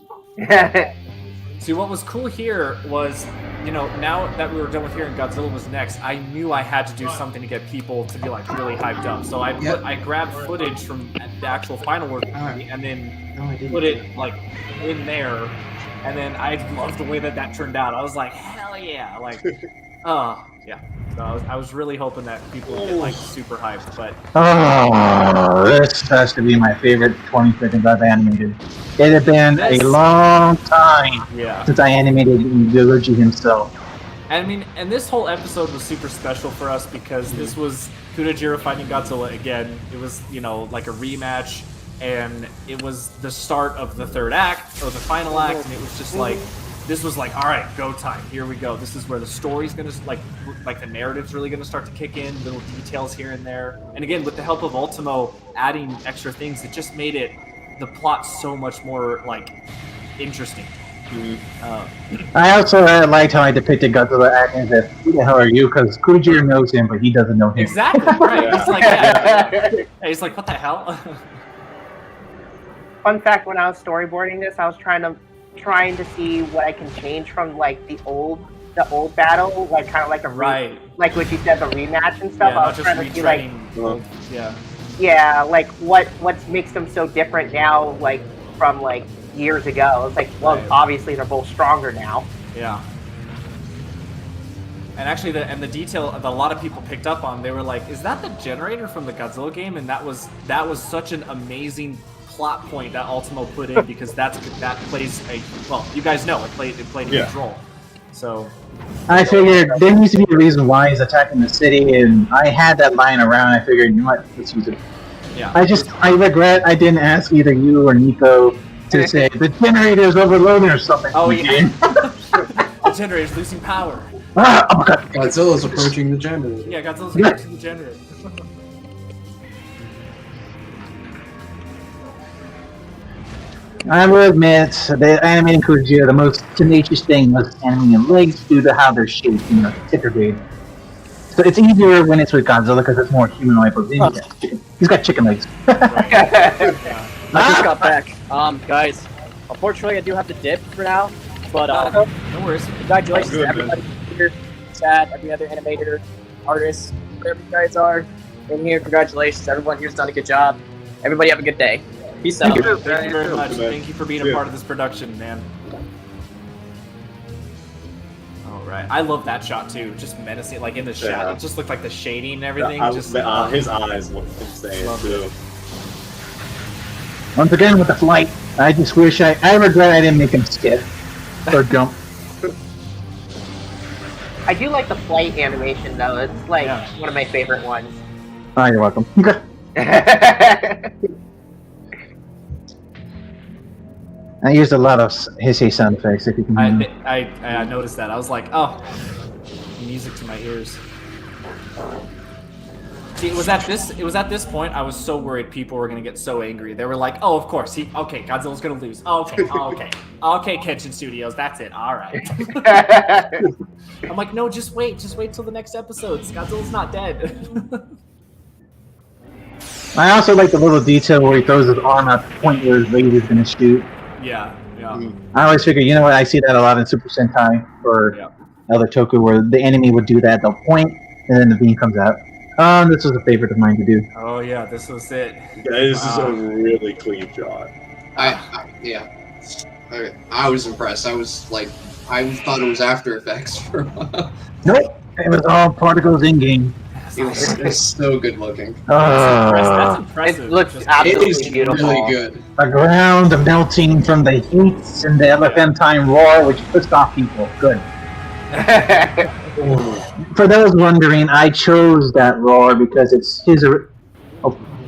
S1: See, what was cool here was, you know, now that we were done with hearing Godzilla was next, I knew I had to do something to get people to be like really hyped up. So I grabbed footage from the actual final work and then
S4: No, I didn't.
S1: put it like in there, and then I loved the way that turned out. I was like, hell yeah, like, yeah. So I was really hoping that people would get like super hyped, but
S3: Oh, this has to be my favorite 20 seconds I've animated. It had been a
S1: This-
S3: long time
S1: yeah.
S3: since I animated Yuji himself.
S1: I mean, and this whole episode was super special for us because this was Kudajira fighting Godzilla again. It was, you know, like a rematch, and it was the start of the third act, or the final act, and it was just like, this was like, all right, go time, here we go. This is where the story's gonna, like the narrative's really gonna start to kick in, little details here and there. And again, with the help of Ultimo adding extra things, it just made the plot so much more, like, interesting.
S3: I also liked how I depicted Godzilla acting as if, who the hell are you? Because Kudajira knows him, but he doesn't know him.
S1: Exactly, right. He's like, yeah. He's like, what the hell?
S8: Fun fact: when I was storyboarding this, I was trying to see what I can change from like the old battle, like kind of like a
S1: Right.
S8: like what you said, the rematch and
S1: Yeah,
S8: stuff. I
S1: not
S8: was
S1: just
S8: trying to see like,
S1: retreading. Yeah.
S8: yeah, like what makes them so different now, like from like years ago. It's like, well,
S1: Right.
S8: obviously they're both stronger now.
S1: Yeah. And actually, the detail that a lot of people picked up on, they were like, "Is that the generator from the Godzilla game?" And that was such an amazing plot point that Ultimo put in because that plays a, well, you guys know it played a huge role. So
S3: I figured there needs to be a reason why he's attacking the city, and I had that lying around. I figured, you know what, let's use it.
S1: yeah,
S3: I regret I didn't ask either you or Nico to say the generator is overloading or something.
S1: Oh,
S3: We
S1: yeah.
S3: did.
S1: the generator's losing power.
S3: Ah, oh my god.
S4: Godzilla's approaching the generator.
S1: Yeah, Godzilla's approaching the generator.
S3: I will admit, the animating Kudajira, the most tenacious thing was animating legs due to how they're shaped, you know, ticker So it's easier when it's with Godzilla because it's more humanoid, but he's got chicken legs.
S1: Yeah.
S7: I just got back. Guys, unfortunately I do have to dip for now, but
S1: No worries.
S7: congratulations
S2: Good,
S7: to everybody here, Sad, every other animator, artist, wherever you guys are in here. Congratulations, everyone here's done a good job. Everybody have a good day. Peace out.
S1: Thank you very much.
S2: man.
S1: Thank you for being a part of this production, man. All right, I love that shot too. Just menacing, like in the shadow.
S2: Yeah.
S1: It just looked like the shading and everything. Just
S2: his eyes look insane
S1: Love
S2: too.
S3: Once again with the flight, I just wish I regret I didn't make him skip or jump.
S8: I do like the flight animation though. It's like
S1: Yeah.
S8: one of my favorite ones.
S3: Oh, you're welcome. I used a lot of hissy sound effects, if you can hear them.
S1: I noticed that. I was like, oh, music to my ears. See, it was at this point I was so worried people were gonna get so angry. They were like, "Oh, of course, okay, Godzilla's gonna lose. Okay, Kenshin Studios, that's it. All right." I'm like, "No, just wait till the next episode. Godzilla's not dead."
S3: I also like the little detail where he throws his arm out the point where his laser's gonna shoot.
S1: Yeah.
S3: I always figure, you know what? I see that a lot in Super Sentai or other Toku, where the enemy would do that. They'll point, and then the beam comes out. This was a favorite of mine to do.
S1: Oh yeah, this was it.
S2: This is a really clean shot.
S4: I was impressed. I was like, I thought it was After Effects for a while.
S3: Nope, it was all particles in game.
S4: It was so good looking.
S1: That's impressive.
S8: It looks
S4: It
S8: absolutely
S4: is
S8: beautiful.
S4: really good.
S3: The ground melting from the heat and the elephantine roar, which pissed off people. Good. For those wondering, I chose that roar because it's his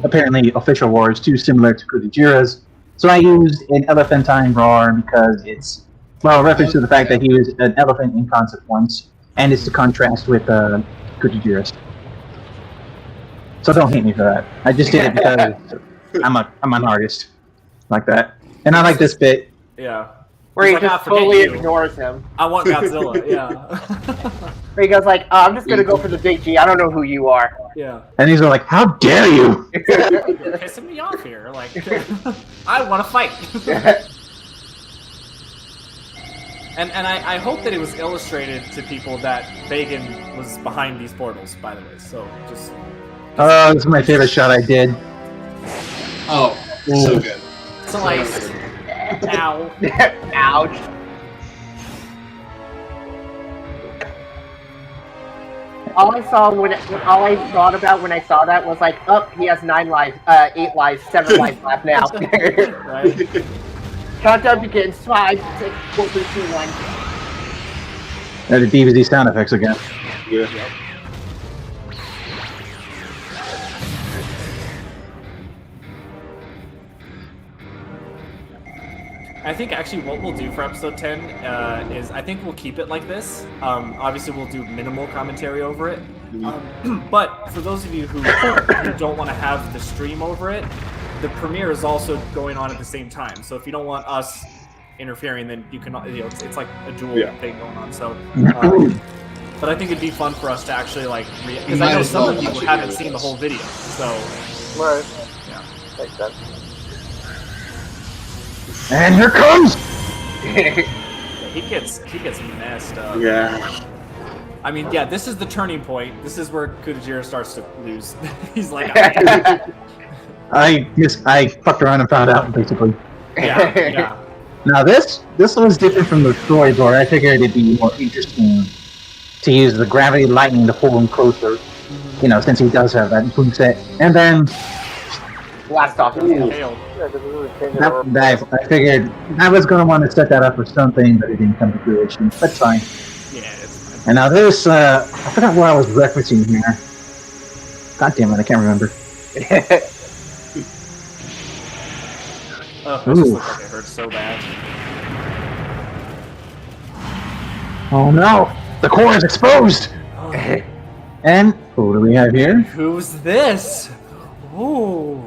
S3: apparently official roar is too similar to Kudajira's. So I used an elephantine roar because it's, well, a reference to the fact that he was an elephant in concept once, and it's the contrast with Kudajira's. So don't hate me for that. I just did it because I'm an artist like that, and I like this bit.
S1: Yeah.
S8: Where he
S1: He's like,
S8: just
S1: "Ah, forget
S8: totally
S1: you.
S8: ignores him.
S1: I want Godzilla. Yeah.
S8: Where he goes like, I'm just gonna go for the big G. I don't know who you are.
S1: Yeah.
S3: And he's like, "How dare you!"
S1: You're pissing me off here. Like, I want to fight. And I hope that it was illustrated to people that Bagan was behind these portals, by the way. So just.
S3: Oh, this is my favorite shot I did.
S4: Oh, so good.
S1: Slice. Ow.
S8: Ouch. All I thought about when I saw that was like, oh, he has 9 lives, 8 lives, 7 lives left now.
S1: Right?
S8: Countdown begins. 5, 6, 4, 3, 2, 1.
S3: And the DBZ sound effects again.
S2: Yeah.
S1: I think actually what we'll do for episode 10 is I think we'll keep it like this. Obviously, we'll do minimal commentary over it. But for those of you who don't want to have the stream over it, the premiere is also going on at the same time. So if you don't want us interfering, then you can. It's like a dual thing going on. So, but I think it'd be fun for us to actually like because I know some of you haven't seen the whole video. So,
S5: Right.
S1: yeah,
S5: Makes sense.
S3: And here comes.
S1: he gets messed up.
S2: Yeah.
S1: I mean, yeah, this is the turning point. This is where Kudajira starts to lose. He's like,
S3: I fucked around and found out, basically.
S1: yeah.
S3: Now this was different from the storyboard. I figured it'd be more interesting to use the gravity lightning to pull him closer. You know, since he does have that moveset. And then
S8: Blast off his tail.
S1: Hail.
S5: Yeah, because this is changing
S3: I figured I was going to want to set that up for something, but it didn't come to fruition. That's fine.
S1: Yeah, it's fine.
S3: And now this, I forgot what I was referencing here. God damn it, I can't remember.
S1: Oh, it just looked like it hurt so bad.
S3: Oh no, the core is exposed! And who do we have here?
S1: Who's this? Ooh.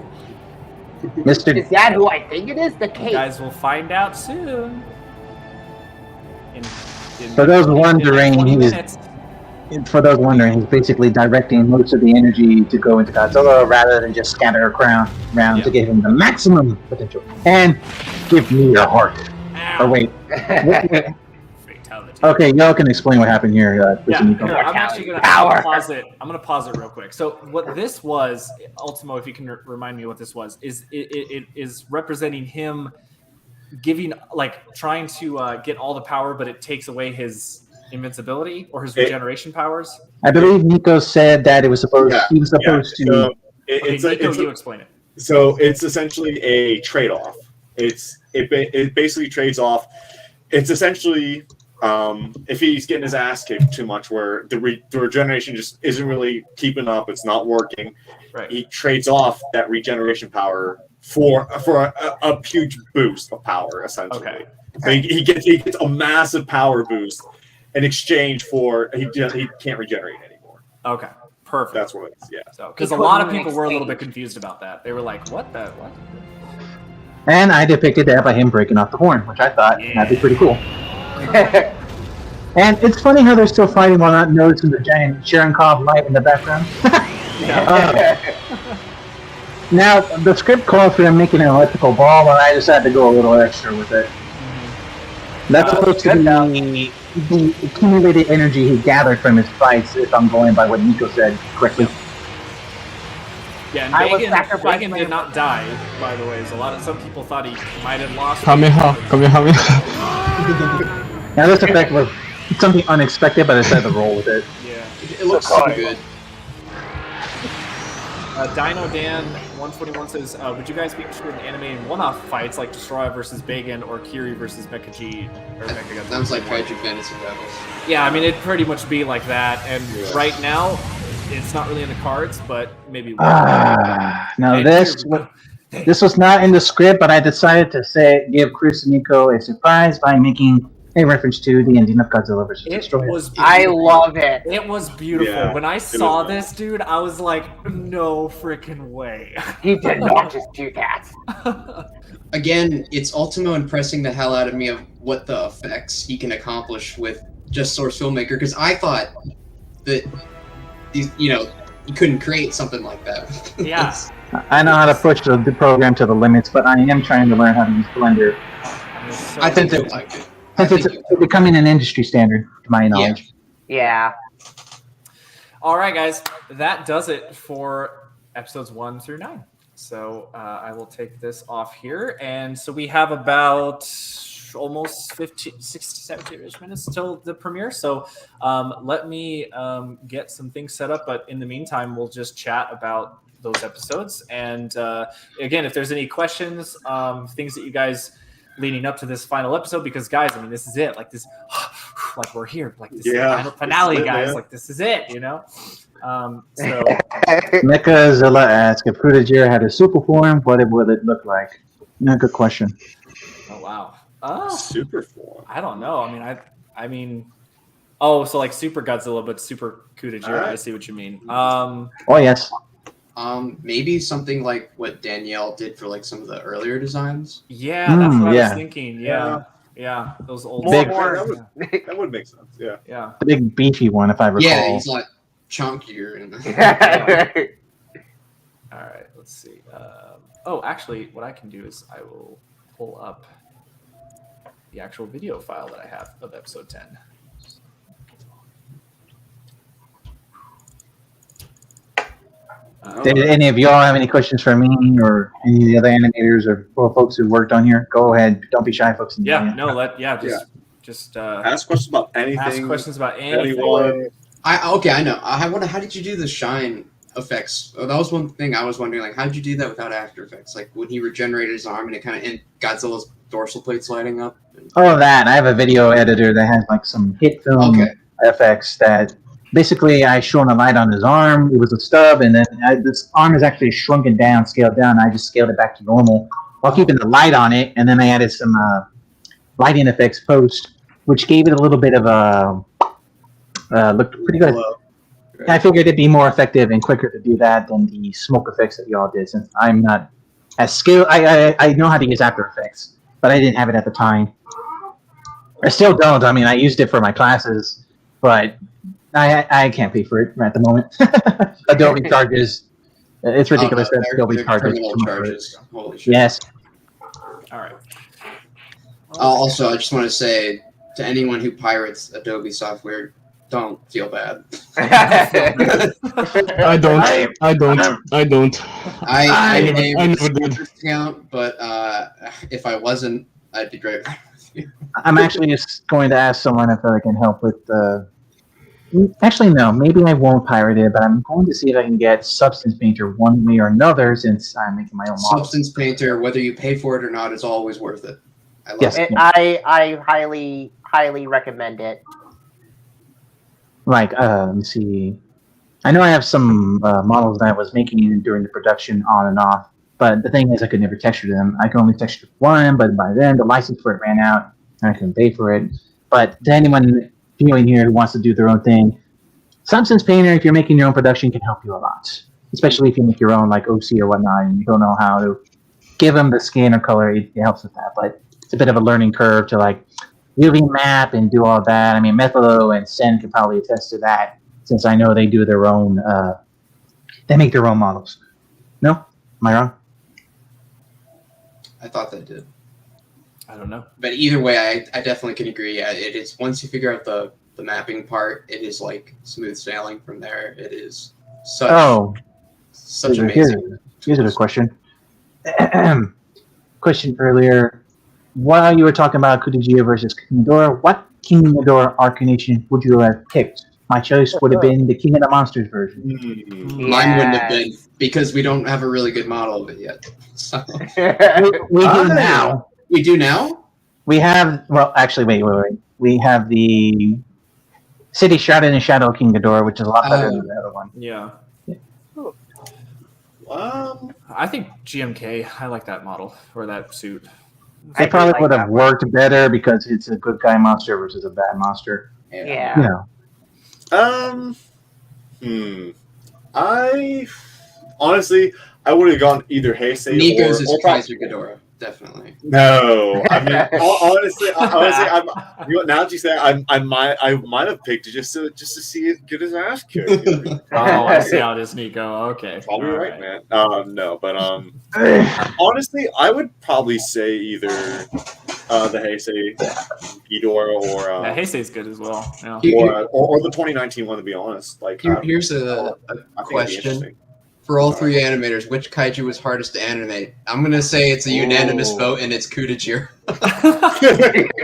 S3: Mr.
S8: Is that who I think it is? The
S1: You
S8: cake.
S1: guys will find out soon.
S3: For those wondering,
S1: 20
S3: he was-
S1: minutes.
S3: For those wondering, he's basically directing most of the energy to go into Godzilla rather than just scatter around to give him the maximum potential. And give me your heart.
S1: Ow.
S3: Oh wait.
S1: Fatality.
S3: Okay, y'all can explain what happened here.
S1: Yeah,
S3: Nico.
S1: here, I'm actually gonna
S8: Power.
S1: pause it. I'm gonna pause it real quick. So what this was, Ultimo, if you can remind me what this was, is it is representing him giving, like, trying to get all the power, but it takes away his invincibility or his regeneration powers.
S3: I believe Nico said that it was supposed. He was supposed to.
S2: So
S1: Okay, Nico, you explain it.
S2: So it's essentially a trade-off. It basically trades off. It's essentially if he's getting his ass kicked too much, where the regeneration just isn't really keeping up, it's not working.
S1: Right.
S2: He trades off that regeneration power for a huge boost of power, essentially.
S1: Okay.
S2: So he gets a massive power boost in exchange for he can't regenerate anymore.
S1: Okay. Perfect.
S2: That's what it is. Yeah.
S1: So, because a lot of people were a little bit confused about that. They were like, "What the what?"
S3: And I depicted that by him breaking off the horn, which I thought that'd be pretty cool. And it's funny how they're still fighting while not noticing the giant Cherenkov light in the background. Now, the script calls for them making an electrical ball, and I just had to go a little extra with it. That's supposed to be the accumulated energy he gathered from his fights, if I'm going by what Nico said correctly.
S1: Yeah, and Bagan did not die, by the way. Some people thought he might have lost.
S6: Kamehameha.
S3: Now, this effect was something unexpected, but I decided to roll with it.
S1: Yeah.
S4: It looks so good.
S1: Dino Dan 121 says, would you guys be interested in animating one-off fights like Destroya versus Bagan or Kiri versus Mecha G? Or Mecha Gun?
S4: Sounds like Kaiju Fantasy Rebels.
S1: Yeah, I mean, it'd pretty much be like that. And right now, it's not really in the cards, but maybe.
S3: Now this was not in the script, but I decided to give Chris and Nico a surprise by making a reference to the ending of Godzilla vs. Destroyer.
S8: I love it.
S1: It was beautiful.
S2: Yeah,
S1: when I saw this, dude, I was like, no freaking way.
S8: He did not just do that.
S4: Again, it's Ultimo impressing the hell out of me of what the effects he can accomplish with just Source Filmmaker, because I thought that you couldn't create something like that.
S1: Yeah.
S3: I know how to push the program to the limits, but I am trying to learn how to use Blender.
S4: I think they like it.
S3: Since it's becoming an industry standard, to my knowledge.
S8: Yeah.
S1: All right, guys. That does it for episodes 1 through 9. So I will take this off here. And so we have about almost 60, 70 minutes till the premiere. So let me get some things set up. But in the meantime, we'll just chat about those episodes. And again, if there's any questions, things that you guys leading up to this final episode, because guys, I mean, this is it. Like this, like we're here. Like this is the final finale, guys. Like this is it. So
S3: Mechazilla asked if Kudajira had a super form, what would it look like? Good question.
S1: Oh wow.
S2: Super form.
S1: I don't know. I mean, oh, so like Super Godzilla, but Super Kudajira. I see what you mean.
S3: Oh yes.
S4: Maybe something like what Danielle did for like some of the earlier designs.
S1: Yeah, that's what I was thinking. Yeah, those old.
S2: That would make sense. Yeah.
S3: The big beefy one, if I recall.
S4: Yeah, he's like chunkier.
S1: All right, let's see. Oh, actually, what I can do is I will pull up the actual video file that I have of episode 10.
S3: Did any of y'all have any questions for me or any of the other animators or folks who worked on here? Go ahead. Don't be shy, folks.
S1: Just
S2: ask questions about anything.
S1: Ask questions about anything.
S2: Anyone.
S4: I know. I wonder, how did you do the shine effects? Oh, that was one thing I was wondering. Like, how did you do that without After Effects? Like, when he regenerated his arm and it kind of and Godzilla's dorsal plates lighting up.
S3: Oh, that. I have a video editor that has like some hit film effects that. Basically, I shone a light on his arm. It was a stub, and then this arm is actually shrunken down, scaled down. I just scaled it back to normal while keeping the light on it, and then I added some lighting effects post, which gave it a little bit of a looked pretty good. I figured it'd be more effective and quicker to do that than the smoke effects that y'all did, since I'm not as skilled. I know how to use After Effects, but I didn't have it at the time. I still don't. I mean, I used it for my classes, but I can't pay for it at the moment. Adobe charges. It's ridiculous that Adobe charges.
S4: Holy shit.
S3: Yes.
S1: All right.
S4: Also, I just want to say to anyone who pirates Adobe software, don't feel bad.
S6: I don't.
S4: I
S6: never did.
S4: Discount, but if I wasn't, I'd be great.
S3: I'm actually just going to ask someone if I can help with the. Actually, no. Maybe I won't pirate it, but I'm going to see if I can get Substance Painter one way or another, since I'm making my own model.
S4: Substance Painter, whether you pay for it or not, is always worth it. I love
S3: Yes.
S4: it.
S8: I highly recommend it.
S3: Like, let me see. I know I have some models that I was making during the production on and off, but the thing is I could never texture them. I could only texture one, but by then the license for it ran out, and I couldn't pay for it. But to anyone viewing here who wants to do their own thing, Substance Painter, if you're making your own production, can help you a lot. Especially if you make your own, like OC or whatnot, and you don't know how to give them the skin or color, it helps with that. But it's a bit of a learning curve to like UV map and do all that. I mean, Methilo and Sen could probably attest to that, since I know they do their own, they make their own models. No? Am I wrong?
S4: I thought they did.
S1: I don't know.
S4: But either way, I definitely can agree. Yeah, it is, once you figure out the mapping part, it is like smooth sailing from there. It is such amazing.
S3: Here's a question. Question earlier. While you were talking about Kudajira versus King Ghidorah, what King Ghidorah Arcanation would you have picked? My choice would have been the King of the Monsters version.
S4: Mine wouldn't have been, because we don't have a really good model of it yet. So.
S3: We do now.
S4: We do now?
S3: We have, well, actually, wait. We have the City Shrouded in Shadow King Ghidorah, which is a lot better than the other one.
S1: Yeah. I think GMK. I like that model or that suit.
S3: It probably would have worked better because it's a good guy monster versus a bad monster.
S8: Yeah.
S3: You know.
S2: I honestly, I would have gone either Heisei
S4: Nico's
S2: or
S4: is Kaiser Ghidorah, definitely.
S2: No, I mean honestly, I'm. You know, now that you say, I might have picked it just to see it get his ass kicked.
S1: Oh, I see how it is, Nico. Okay,
S2: probably right, man. No, but honestly, I would probably say either the Heisei Ghidorah or
S1: Heisei's good as well. Yeah.
S2: Or the 2019 one. To be honest, like
S4: here's a question. For all three animators, which kaiju was hardest to animate? I'm gonna say it's a unanimous vote, and it's Kudajira.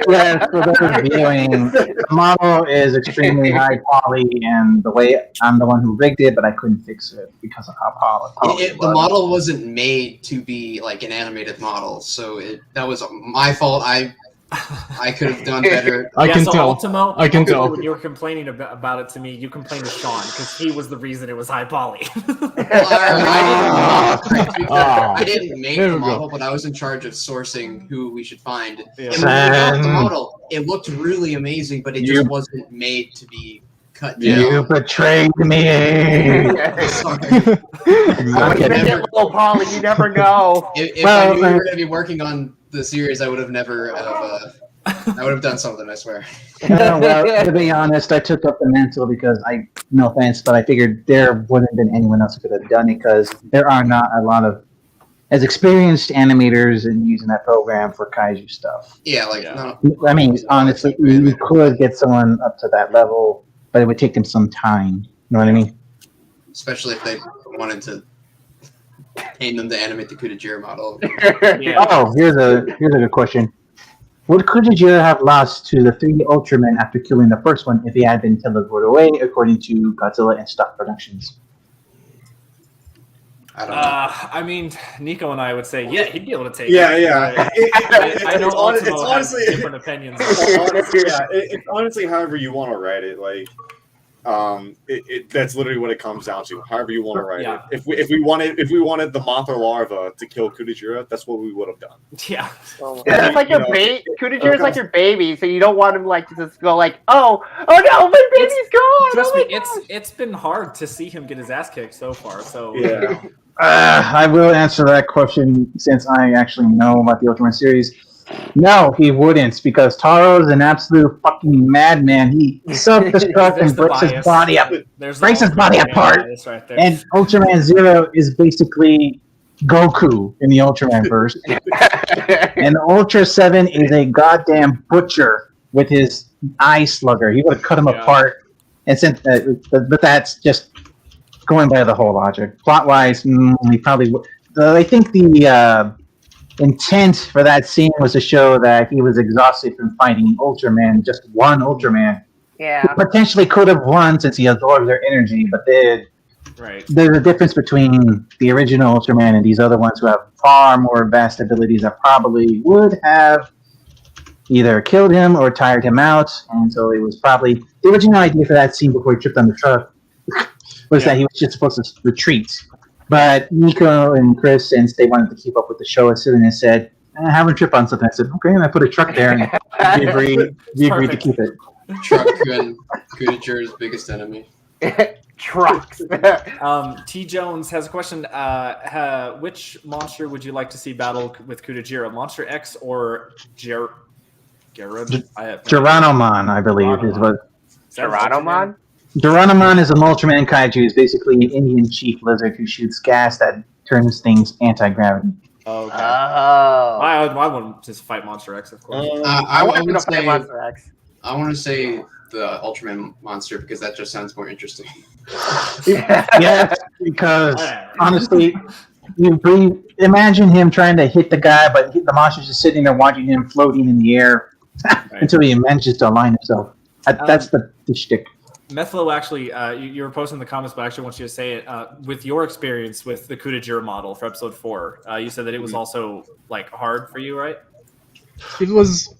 S3: Yeah, for those viewing, the model is extremely high poly, and the way I'm the one who rigged it, but I couldn't fix it because of how poly it was.
S4: The model wasn't made to be like an animated model, so that was my fault. I could have done better.
S6: I can tell.
S1: Ultimo,
S6: I can tell.
S1: When you were complaining about it to me, you complained to Sean because he was the reason it was high poly.
S4: I didn't make the model, but I was in charge of sourcing who we should find. Yeah. And when we got the model, it looked really amazing, but it just wasn't made to be cut down.
S3: You betrayed me.
S4: Sorry.
S8: Little Polly, you never know.
S4: If I knew we were going to be working on the series, I would have never I would have done something, I swear.
S3: Well, to be honest, I took up the mantle because no offense, but I figured there wouldn't have been anyone else who could have done it because there are not a lot of as experienced animators in using that program for kaiju stuff.
S4: Yeah,
S3: I mean, honestly, we could get someone up to that level, but it would take them some time. You know what I mean?
S4: Especially if they wanted to pay them to animate the Kudajira model.
S3: Yeah. Oh, here's a good question. Would Kudajira have lost to the 3 Ultramen after killing the first one if he had been teleported away, according to Godzilla and Stock Productions?
S4: I don't know.
S1: I mean, Nico and I would say, yeah, he'd be able to take
S2: it.
S1: Yeah. I know
S2: it's honestly
S1: different opinions.
S2: It's honestly however you want to write it. Like, that's literally what it comes down to. However you want to write it. If we wanted the Mothra larva to kill Kudajira, that's what we would have done.
S1: Yeah.
S8: It's like your baby. Kudajira is like your baby, so you don't want him like to just go like, oh no, my baby's gone.
S1: Trust me, it's been hard to see him get his ass kicked so far. So
S2: yeah.
S3: I will answer that question since I actually know about the Ultraman series. No, he wouldn't, because Taro's an absolute fucking madman. He self-destructs and breaks his body up. Breaks his body apart.
S1: Right there.
S3: And Ultraman Zero is basically Goku in the Ultraman verse. And Ultra 7 is a goddamn butcher with his eye slugger. He would have cut him apart. And since, but that's just going by the whole logic. Plot-wise, he probably would. I think the intent for that scene was to show that he was exhausted from fighting Ultraman, just one Ultraman.
S8: Yeah.
S3: He potentially could have won since he absorbed their energy, but there's a difference between the original Ultraman and these other ones who have far more vast abilities that probably would have either killed him or tired him out. And so it was probably the original idea for that scene before he tripped on the truck was that he was just supposed to retreat. But Nico and Chris, since they wanted to keep up with the show, as soon as said, have him trip on something. I said, okay, and I put a truck there, and we agreed to keep it.
S4: Truck and Kudajira's biggest enemy.
S8: Trucks.
S1: T Jones has a question. Which monster would you like to see battle with Kudajira? Monster X or Geronimon,
S3: I believe, is what.
S8: Geronimon?
S3: Geronimon is a Ultraman kaiju. Is basically an Indian chief lizard who shoots gas that turns things anti-gravity.
S1: Oh, okay.
S8: Oh.
S1: I wouldn't just fight Monster X, of course.
S4: I
S8: want to
S4: would
S8: fight
S4: say
S8: Monster X.
S4: I want to say the Ultraman monster because that just sounds more interesting.
S3: Yes, because honestly, imagine him trying to hit the guy, but the monster's just sitting there watching him floating in the air until he manages to align himself. That's the shtick.
S1: Methlo, actually, you were posting in the comments, but I actually want you to say it. With your experience with the Kudajira model for episode 4, you said that it was also like hard for you, right?
S6: It was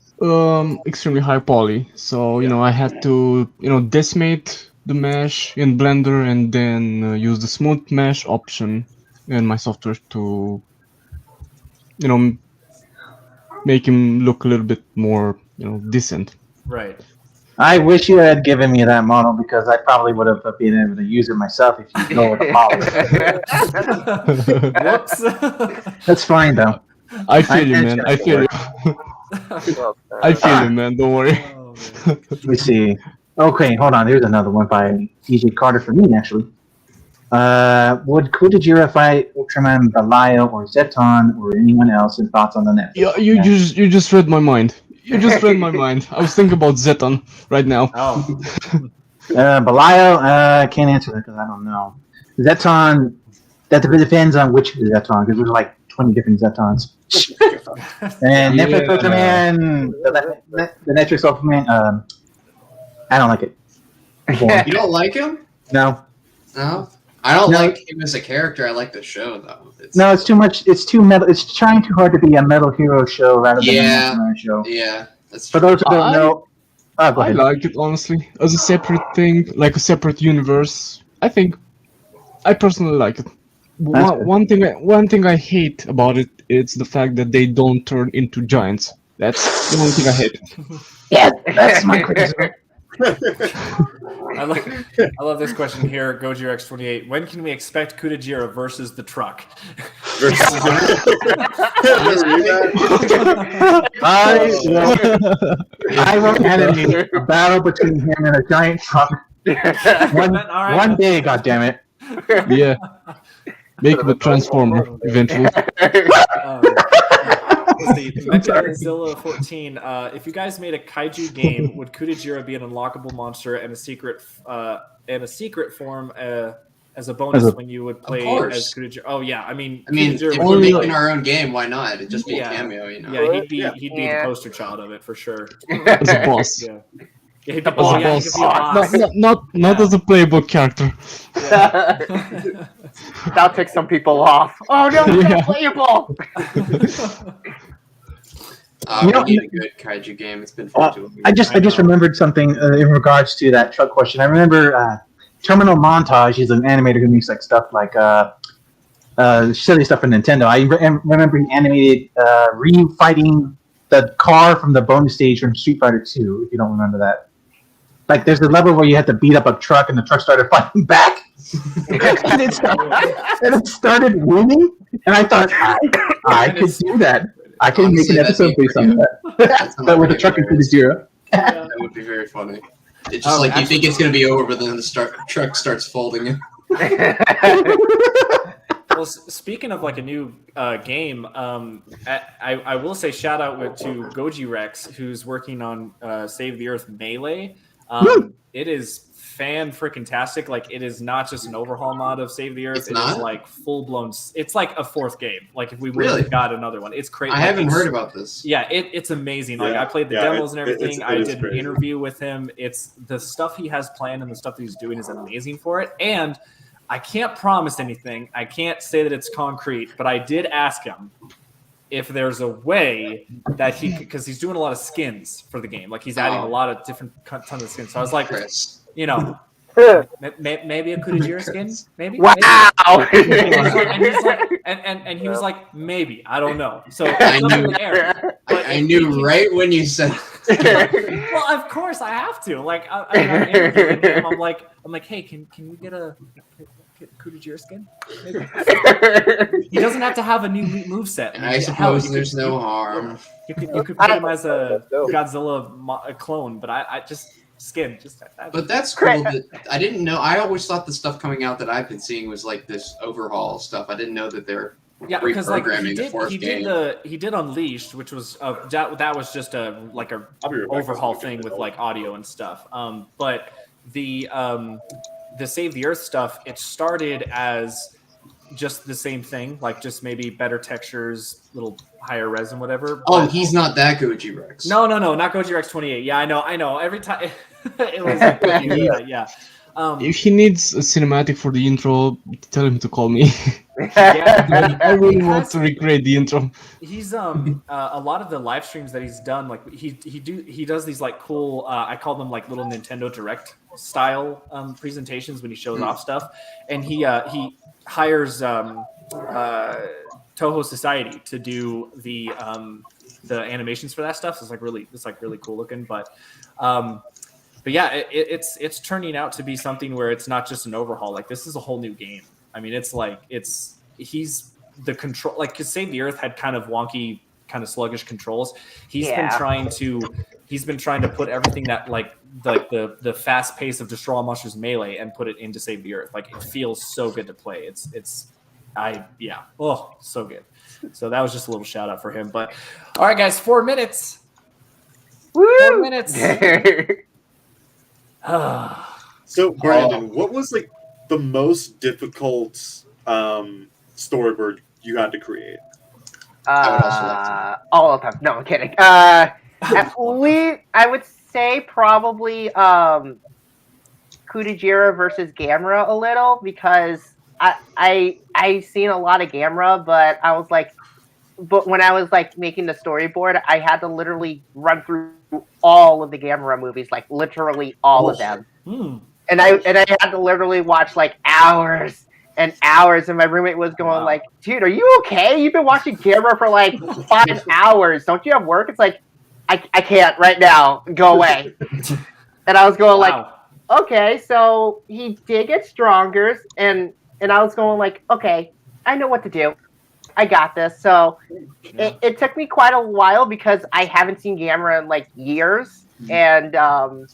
S6: extremely high poly, so I had to decimate the mesh in Blender and then use the smooth mesh option in my software to make him look a little bit more decent.
S1: Right.
S3: I wish you had given me that model because I probably would have been able to use it myself if you know what the model is.
S1: Whoops.
S3: That's fine though.
S6: I feel you, man. I feel you. I feel you, man. Don't worry.
S1: Oh,
S3: Let me see. Okay, hold on. There's another one by DJ Carter for me, actually. Would Kudajira fight Ultraman Belial or Zeton or anyone else? And thoughts on the net?
S6: Yeah, you just read my mind. You just read my mind. I was thinking about Zeton right now.
S1: Oh.
S3: Belial, I can't answer that because I don't know. Zeton, that depends on which Zeton, because there's like 20 different Zetons. And Netflix Ultraman, the Netflix Ultraman, I don't like it.
S4: You don't like him?
S3: No.
S4: No? I don't like him as a character. I like the show, though.
S3: It's too much. It's too metal. It's trying too hard to be a Metal Hero show rather than a Ultraman show.
S4: Yeah, that's
S3: For those who don't know, go
S6: I
S3: ahead.
S6: like it, honestly. As a separate thing, like a separate universe, I personally like it. One thing I hate about it is the fact that they don't turn into giants. That's the only thing I hate.
S3: Yeah, that's my criticism.
S1: I love this question here, GoJRX28. When can we expect Kudajira versus the truck?
S3: I will animate a battle between him and a giant truck. One day, goddammit.
S6: Yeah. Make him a transformer eventually.
S1: Let's see. Godzilla 14. If you guys made a kaiju game, would Kudajira be an unlockable monster and a secret form as a bonus when you would play as Kudajira? Oh yeah, I mean,
S4: if we're making our own game, why not? It'd just be a cameo,
S1: Yeah, he'd be the poster child of it for sure.
S6: As a boss.
S1: Yeah. Yeah, he'd be boss.
S6: Not as a playable character.
S1: Yeah.
S8: That'll tick some people off. Oh no, it's not playable!
S4: We need a good kaiju game. It's been fun too long.
S3: I just remembered something in regards to that truck question. I remember Terminal Montage. He's an animator who makes like stuff like silly stuff for Nintendo. I remember he animated re-fighting the car from the bonus stage from Street Fighter 2. If you don't remember that. Like, there's a level where you had to beat up a truck, and the truck started fighting back, and it started winning. And I thought, I could do that. I can make an episode based on that. But with the truck and Kudajira.
S4: That would be very funny. It's just like you think it's gonna be over, but then the truck starts folding.
S1: Well, speaking of like a new game, I will say shout out to Goji Rex, who's working on Save the Earth Melee. It is fan-freaking-tastic. Like, it is not just an overhaul mod of Save the Earth. It is like full-blown. It's like a fourth game. Like, if we really got another one, it's crazy.
S4: I haven't heard about this.
S1: Yeah, it's amazing. Like, I played the demos and everything. I did an interview with him. It's the stuff he has planned and the stuff that he's doing is amazing for it. And I can't promise anything. I can't say that it's concrete, but I did ask him if there's a way that he, because he's doing a lot of skins for the game, like he's adding a lot of different tons of skins. So I was like, maybe a Kudajira skin, maybe.
S8: Wow.
S1: And he was like, maybe, I don't know. So
S4: I knew right when you said
S1: Well, of course I have to. Like, I'm interviewing him. I'm like, hey, can we get a Kudajira skin? He doesn't have to have a new moveset.
S4: I suppose there's no harm.
S1: You could put him as a Godzilla clone, but I just skin.
S4: But that's cool. I didn't know. I always thought the stuff coming out that I've been seeing was like this overhaul stuff. I didn't know that they're
S1: because like
S4: he
S1: did Unleashed, which was that was just a overhaul thing with like audio and stuff. But the Save the Earth stuff, it started as just the same thing, like just maybe better textures, little higher res and whatever.
S4: Oh, he's not that Goji Rex.
S1: No, not Goji Rex 28. Yeah, I know. Every time it was like, yeah.
S6: If he needs a cinematic for the intro, tell him to call me.
S1: Yeah,
S6: I really want to recreate the intro.
S1: He's a lot of the live streams that he's done, like he does these like cool I call them like little Nintendo Direct style presentations when he shows off stuff, and he hires Toho Society to do the animations for that stuff. So it's really cool looking, but yeah, it's turning out to be something where it's not just an overhaul. Like, this is a whole new game. I mean, he's the control, like, because Save the Earth had kind of wonky, kind of sluggish controls. He's been trying to put everything that like the fast pace of Destroy All Monsters Melee and put it into Save the Earth. Like, it feels so good to play. So good. So that was just a little shout out for him. But all right, guys, 4 minutes.
S8: Woo!
S1: 4 minutes.
S2: So Brandon, what was like the most difficult storyboard you had to create?
S8: All of them. No, I'm kidding. At least I would say probably Kudajira versus Gamera a little, because I seen a lot of Gamera, but when I was like making the storyboard, I had to literally run through all of the Gamera movies, like literally all of them. And I had to literally watch like hours and hours, and my roommate was going like, dude, are you okay? You've been watching Gamera for like 5 hours. Don't you have work? It's like, I can't right now. Go away. And I was going like, okay, so he did get stronger, and I was going like, okay, I know what to do. I got this. So it took me quite a while because I haven't seen Gamera in like years, and I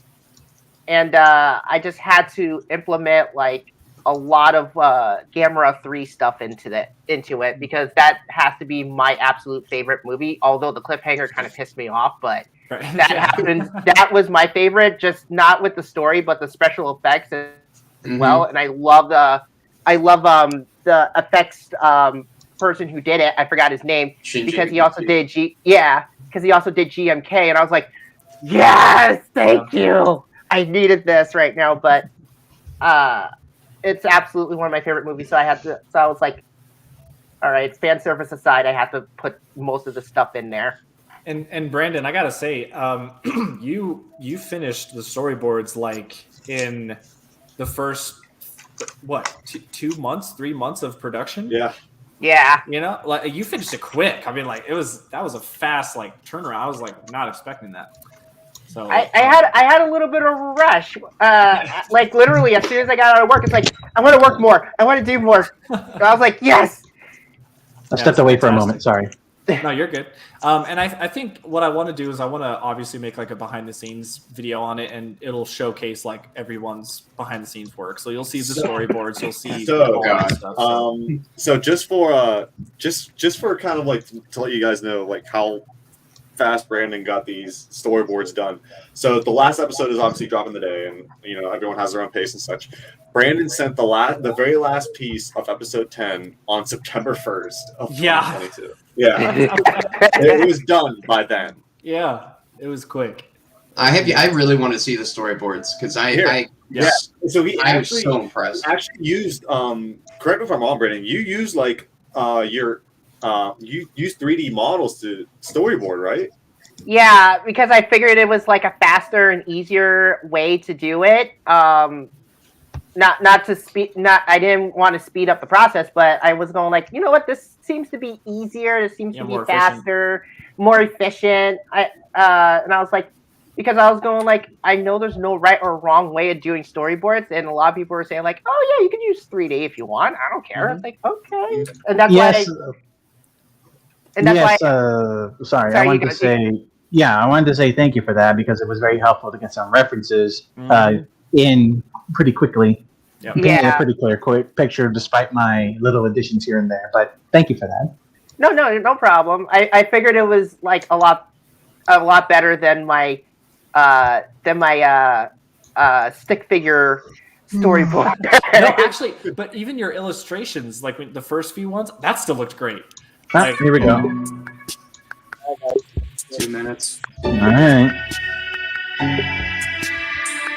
S8: just had to implement like a lot of Gamera 3 stuff into it, because that has to be my absolute favorite movie. Although the cliffhanger kind of pissed me off, but that happened. That was my favorite, just not with the story, but the special effects as well. And I love the effects person who did it. I forgot his name, because he also did GMK, and I was like, yes, thank you. I needed this right now, but it's absolutely one of my favorite movies. So I was like, all right, fan service aside, I have to put most of the stuff in there.
S1: And Brandon, I gotta say, you finished the storyboards like in the first 2 months, 3 months of production.
S8: Yeah.
S1: You know, like, you finished it quick. I mean, like, that was a fast like turnaround. I was like not expecting that. So
S8: I had a little bit of a rush. Like, literally, as soon as I got out of work, it's like, I want to work more. I want to do more. So I was like, yes.
S3: I stepped away for a moment. Sorry.
S1: No, you're good. And I think what I want to do is I want to obviously make like a behind the scenes video on it, and it'll showcase like everyone's behind the scenes work. So you'll see the storyboards, you'll see all that stuff.
S2: So just for kind of like to let you guys know like how fast Brandon got these storyboards done. So the last episode is obviously dropping the day, and you know everyone has their own pace and such. Brandon sent the very last piece of episode 10 on September 1st of 2022. Yeah. It was done by then.
S1: Yeah, it was quick.
S4: I really want to see the storyboards, because
S2: So I was
S4: so impressed.
S2: Actually used correct me if I'm wrong, Brandon. You use like you use 3D models to storyboard, right?
S8: Yeah, because I figured it was like a faster and easier way to do it. not to speed. I didn't want to speed up the process, but I was going like, you know what? This seems to be easier. This seems to be faster, more efficient. And I was like, because I was going like, I know there's no right or wrong way of doing storyboards, and a lot of people were saying like, oh yeah, you can use 3D if you want. I don't care. It's like okay, and that's why.
S3: Sorry, I wanted to say. Yeah, I wanted to say thank you for that because it was very helpful to get some references in pretty quickly.
S1: Yep.
S3: Painting a pretty clear picture despite my little additions here and there. But thank you for that.
S8: No problem. I figured it was like a lot better than my stick figure storyboard.
S1: No, actually, but even your illustrations, like the first few ones, that still looked great.
S3: Here we go.
S9: 2 minutes.
S3: All right.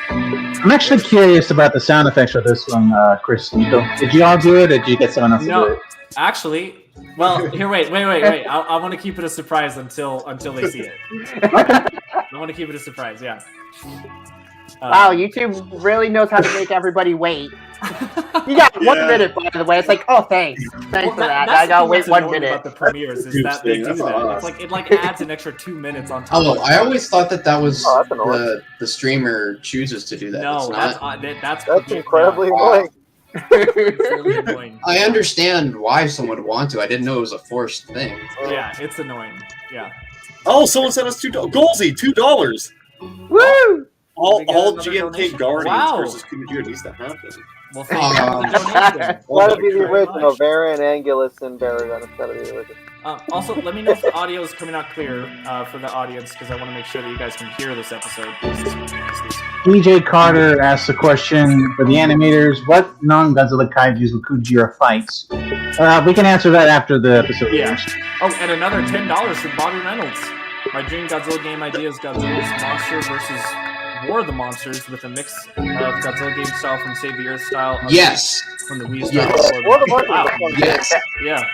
S3: I'm actually curious about the sound effects for this one, Chris. Nico. Did you all do it, or did you get someone else to do it?
S1: Actually, well, here, wait. I want to keep it a surprise until they see it. I want to keep it a surprise. Yeah.
S8: Wow, YouTube really knows how to make everybody wait. You got 1 minute, by the way. It's like, oh, thanks for that. I gotta wait 1 minute.
S1: About the premieres is that they do that. It's like it adds an extra 2 minutes on top.
S4: Oh, I always thought that was the streamer chooses to do that.
S1: No,
S5: that's incredibly annoying.
S1: It's really annoying.
S4: I understand why someone would want to. I didn't know it was a forced thing.
S1: Yeah, it's annoying. Yeah.
S2: Oh, someone sent us $2. $2.
S8: Woo!
S2: All GMK Guardians versus Kudajira needs to happen.
S1: Well, thank you for the donation.
S5: That'll be the original. Varian, Angulus, and Baragon. That'll be the original.
S1: Also, let me know if the audio is coming out clear for the audience, because I want to make sure that you guys can hear this episode.
S3: DJ Carter asks a question for the animators. What non-Godzilla kaijus will Kudajira fights? We can answer that after the episode.
S1: Yeah. Oh, and another $10 from Bobby Reynolds. My dream Godzilla game idea is Godzilla's monster versus War of the Monsters with a mix of Godzilla game style from Save the Earth style.
S4: Yes.
S1: From the Wii style.
S4: Yes.
S5: War of the Monsters.
S1: Wow.
S4: Yes.
S1: Yeah.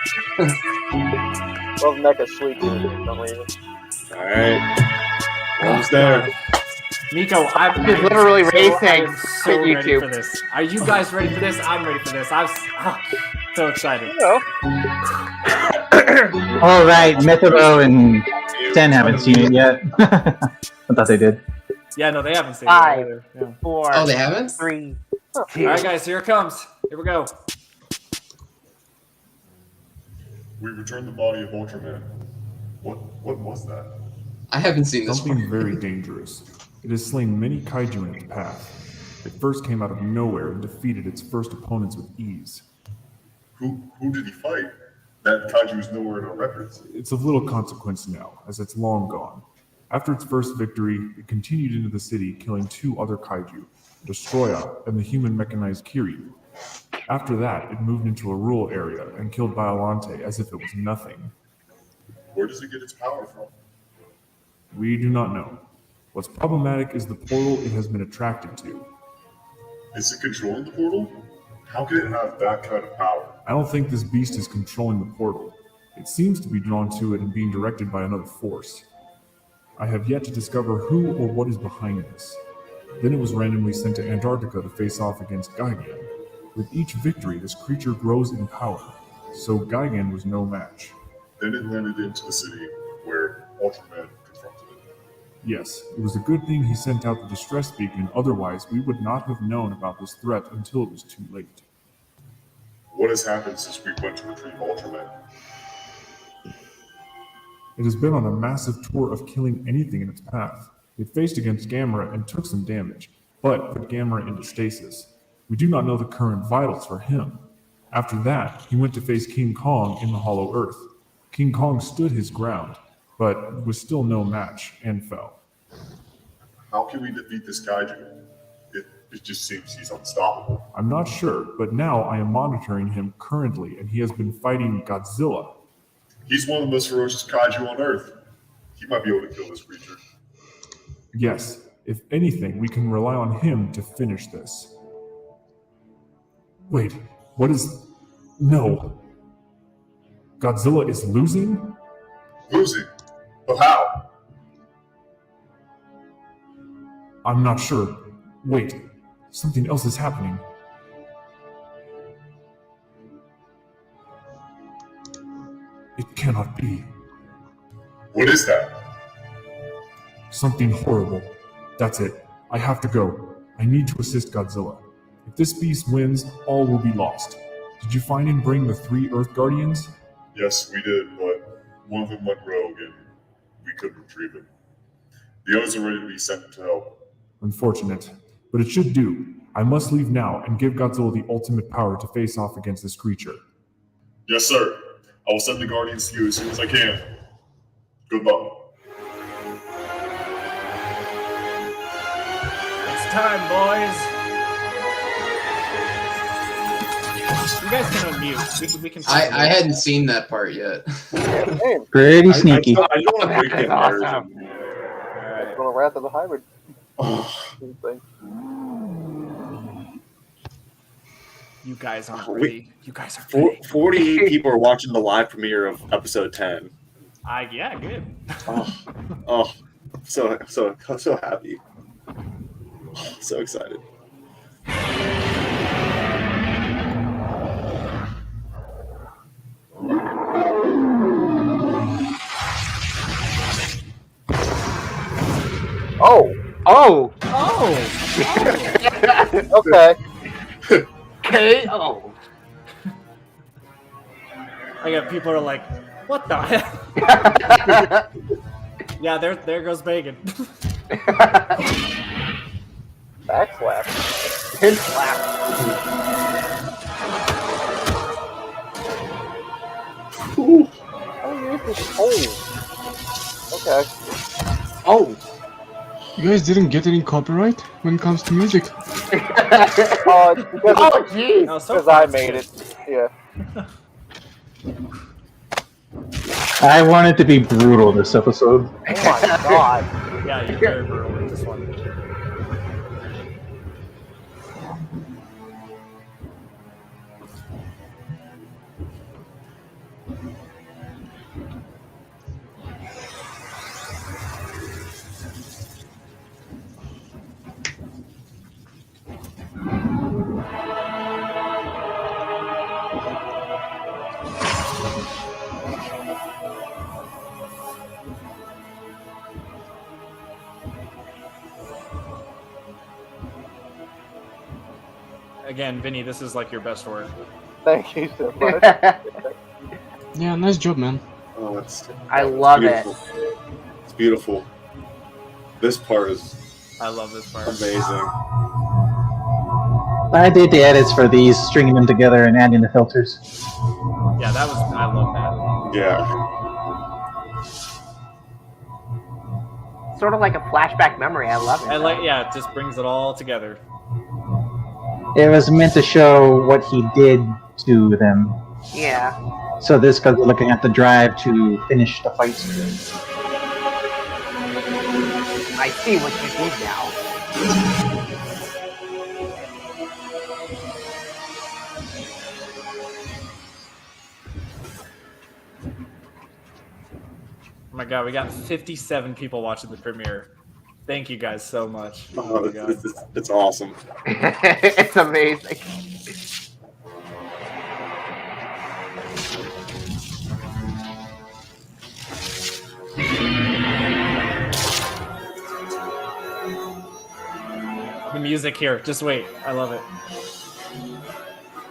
S5: Love Mecha Sweet for some reason.
S2: Alright. Almost there.
S8: Nico, I'm literally racing
S1: so
S8: for
S1: ready
S8: YouTube.
S1: for this. Are you guys ready for this? I'm ready for this. I'm so excited.
S3: All right, Methero and Ten haven't seen it yet. I thought they did.
S1: Yeah, no, they haven't seen
S8: 5,
S1: it either. Yeah.
S8: 4.
S4: Oh, they haven't?
S8: 3.
S1: All right, guys, here it comes. Here we go.
S10: We returned the body of Ultraman. What was that?
S4: I haven't seen this
S10: Something
S4: one.
S10: very dangerous. It has slain many kaiju in its path. It first came out of nowhere and defeated its first opponents with ease.
S11: Who did he fight? That kaiju is nowhere in our records.
S10: It's of little consequence now, as it's long gone. After its first victory, it continued into the city, killing 2 other kaiju, Destroya and the human mechanized Kiryu. After that, it moved into a rural area and killed Biolante as if it was nothing.
S11: Where does it get its power from?
S10: We do not know. What's problematic is the portal it has been attracted to.
S11: Is it controlling the portal? How can it have that kind of power?
S10: I don't think this beast is controlling the portal. It seems to be drawn to it and being directed by another force. I have yet to discover who or what is behind this. Then it was randomly sent to Antarctica to face off against Gigan. With each victory, this creature grows in power, so Gigan was no match.
S11: Then it landed into the city, where Ultraman confronted it.
S10: Yes, it was a good thing he sent out the distress beacon, otherwise we would not have known about this threat until it was too late.
S11: What has happened since we went to retrieve Ultraman?
S10: It has been on a massive tour of killing anything in its path. It faced against Gamera and took some damage, but put Gamera into stasis. We do not know the current vitals for him. After that, he went to face King Kong in the Hollow Earth. King Kong stood his ground, but was still no match and fell.
S11: How can we defeat this kaiju? It just seems he's unstoppable.
S10: I'm not sure, but now I am monitoring him currently, and he has been fighting Godzilla.
S11: He's one of the most ferocious kaiju on Earth. He might be able to kill this creature.
S10: Yes, if anything, we can rely on him to finish this. Wait, what is... No. Godzilla is losing?
S11: Losing? But how?
S10: I'm not sure. Wait, something else is happening. It cannot be.
S11: What is that?
S10: Something horrible. That's it. I have to go. I need to assist Godzilla. If this beast wins, all will be lost. Did you find and bring the 3 Earth Guardians?
S11: Yes, we did, but one of them went rogue and we couldn't retrieve him. The others are ready to be sent to help.
S10: Unfortunate, but it should do. I must leave now and give Godzilla the ultimate power to face off against this creature.
S11: Yes, sir. I will send the Guardians to you as soon as I can. Good luck.
S1: It's time, boys. You guys can unmute. We can.
S4: I hadn't seen that part yet.
S3: Pretty sneaky.
S2: I don't want to break the immersion.
S5: It's gonna Wrath of the Hybrid. Thing.
S1: You guys aren't ready. You guys are ready.
S2: 48 people are watching the live premiere of episode 10.
S1: Yeah, good.
S2: So happy. So excited.
S8: Oh!
S5: Okay.
S8: KO.
S1: I got people are like, what the hell? Yeah, there goes Megan.
S5: Backslap.
S8: Pin slap.
S5: Oh, this is old. Okay.
S8: Oh.
S6: You guys didn't get any copyright when it comes to music.
S5: Because
S8: Oh, jeez.
S1: No, so
S5: because
S1: far
S5: I
S1: it's
S5: made
S1: good.
S5: it. Yeah.
S3: I want it to be brutal this episode.
S5: Oh my god.
S1: Yeah, you're very brutal with this one. Again, Vinny, this is like your best work.
S5: Thank you so much.
S6: Yeah, nice job, man.
S2: Oh, it's
S8: I love
S2: beautiful.
S8: it.
S2: It's beautiful. This part is
S1: I love this part.
S2: amazing.
S3: I did the edits for these, stringing them together and adding the filters.
S1: Yeah, I love that.
S2: Yeah.
S8: Sort of like a flashback memory. I love it.
S1: Yeah, it just brings it all together.
S3: It was meant to show what he did to them.
S8: Yeah.
S3: So this because we're looking at the drive to finish the fight.
S8: I see what you did now.
S1: Oh my god, we got 57 people watching the premiere. Thank you guys so much.
S2: Oh,
S1: my God.
S2: it's awesome.
S8: It's amazing.
S1: The music here, just wait. I love it.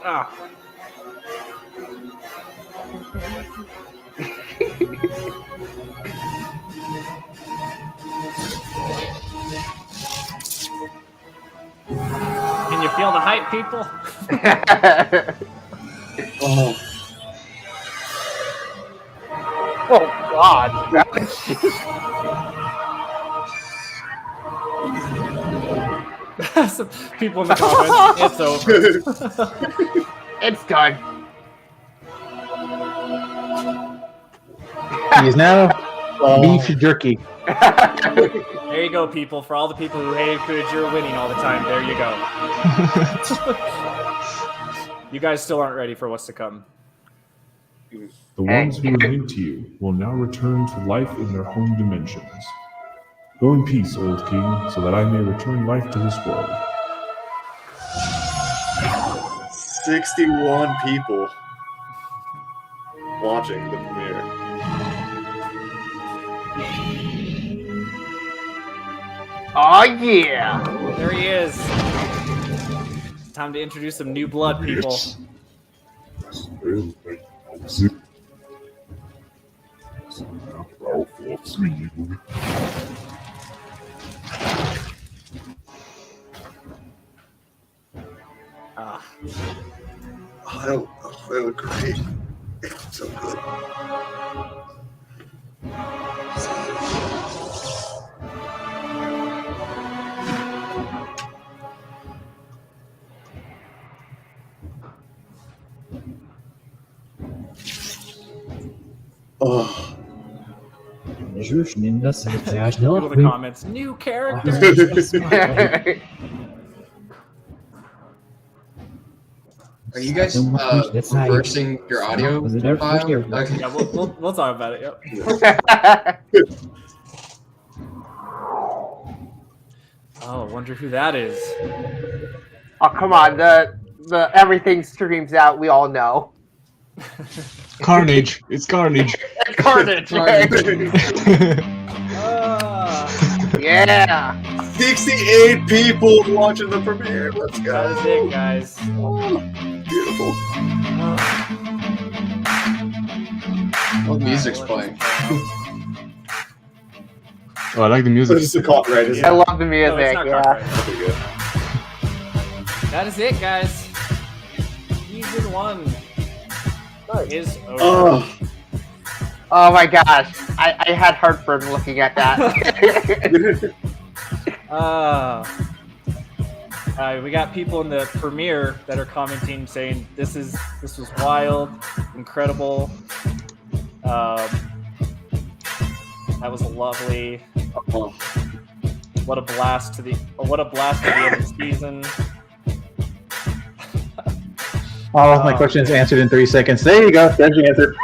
S1: Ah. Can you feel the hype, people?
S2: Oh.
S5: Oh god.
S1: Some people in the comments, it's over.
S8: It's done.
S3: He is now beef jerky.
S1: There you go, people. For all the people who hated Kudajira winning all the time, there you go. You guys still aren't ready for what's to come.
S10: The ones who remain to you will now return to life in their home dimensions. Go in peace, old king, so that I may return life to this world.
S2: 61 people. watching the premiere.
S8: Oh yeah!
S1: There he is. Time to introduce some new blood, people.
S2: Oh, they look great. It's so good. Oh.
S1: Go to the comments. New characters.
S4: Are you guys reversing your audio file? Okay.
S1: Yeah, we'll talk about it. Yep. Oh, I wonder who that is.
S8: Oh come on, the everything streams out. We all know.
S6: Carnage. It's Carnage.
S8: Carnage. Yeah.
S2: 68 people watching the premiere. Let's go.
S1: That is it, guys.
S2: Beautiful.
S4: What music's playing?
S6: Oh, I like the music.
S2: This is a copyright, isn't
S8: I
S2: it?
S8: love the
S1: No,
S8: music.
S1: it's not
S8: Yeah.
S1: copyrighted.
S2: Pretty good.
S1: That is it, guys. Season 1 is over.
S2: Oh,
S8: Oh my gosh, I had heartburn looking at that.
S1: We got people in the premiere that are commenting saying this was wild, incredible. That was lovely. What a blast to the end of the season.
S3: All of my questions answered in 3 seconds. There you go. There's the answer.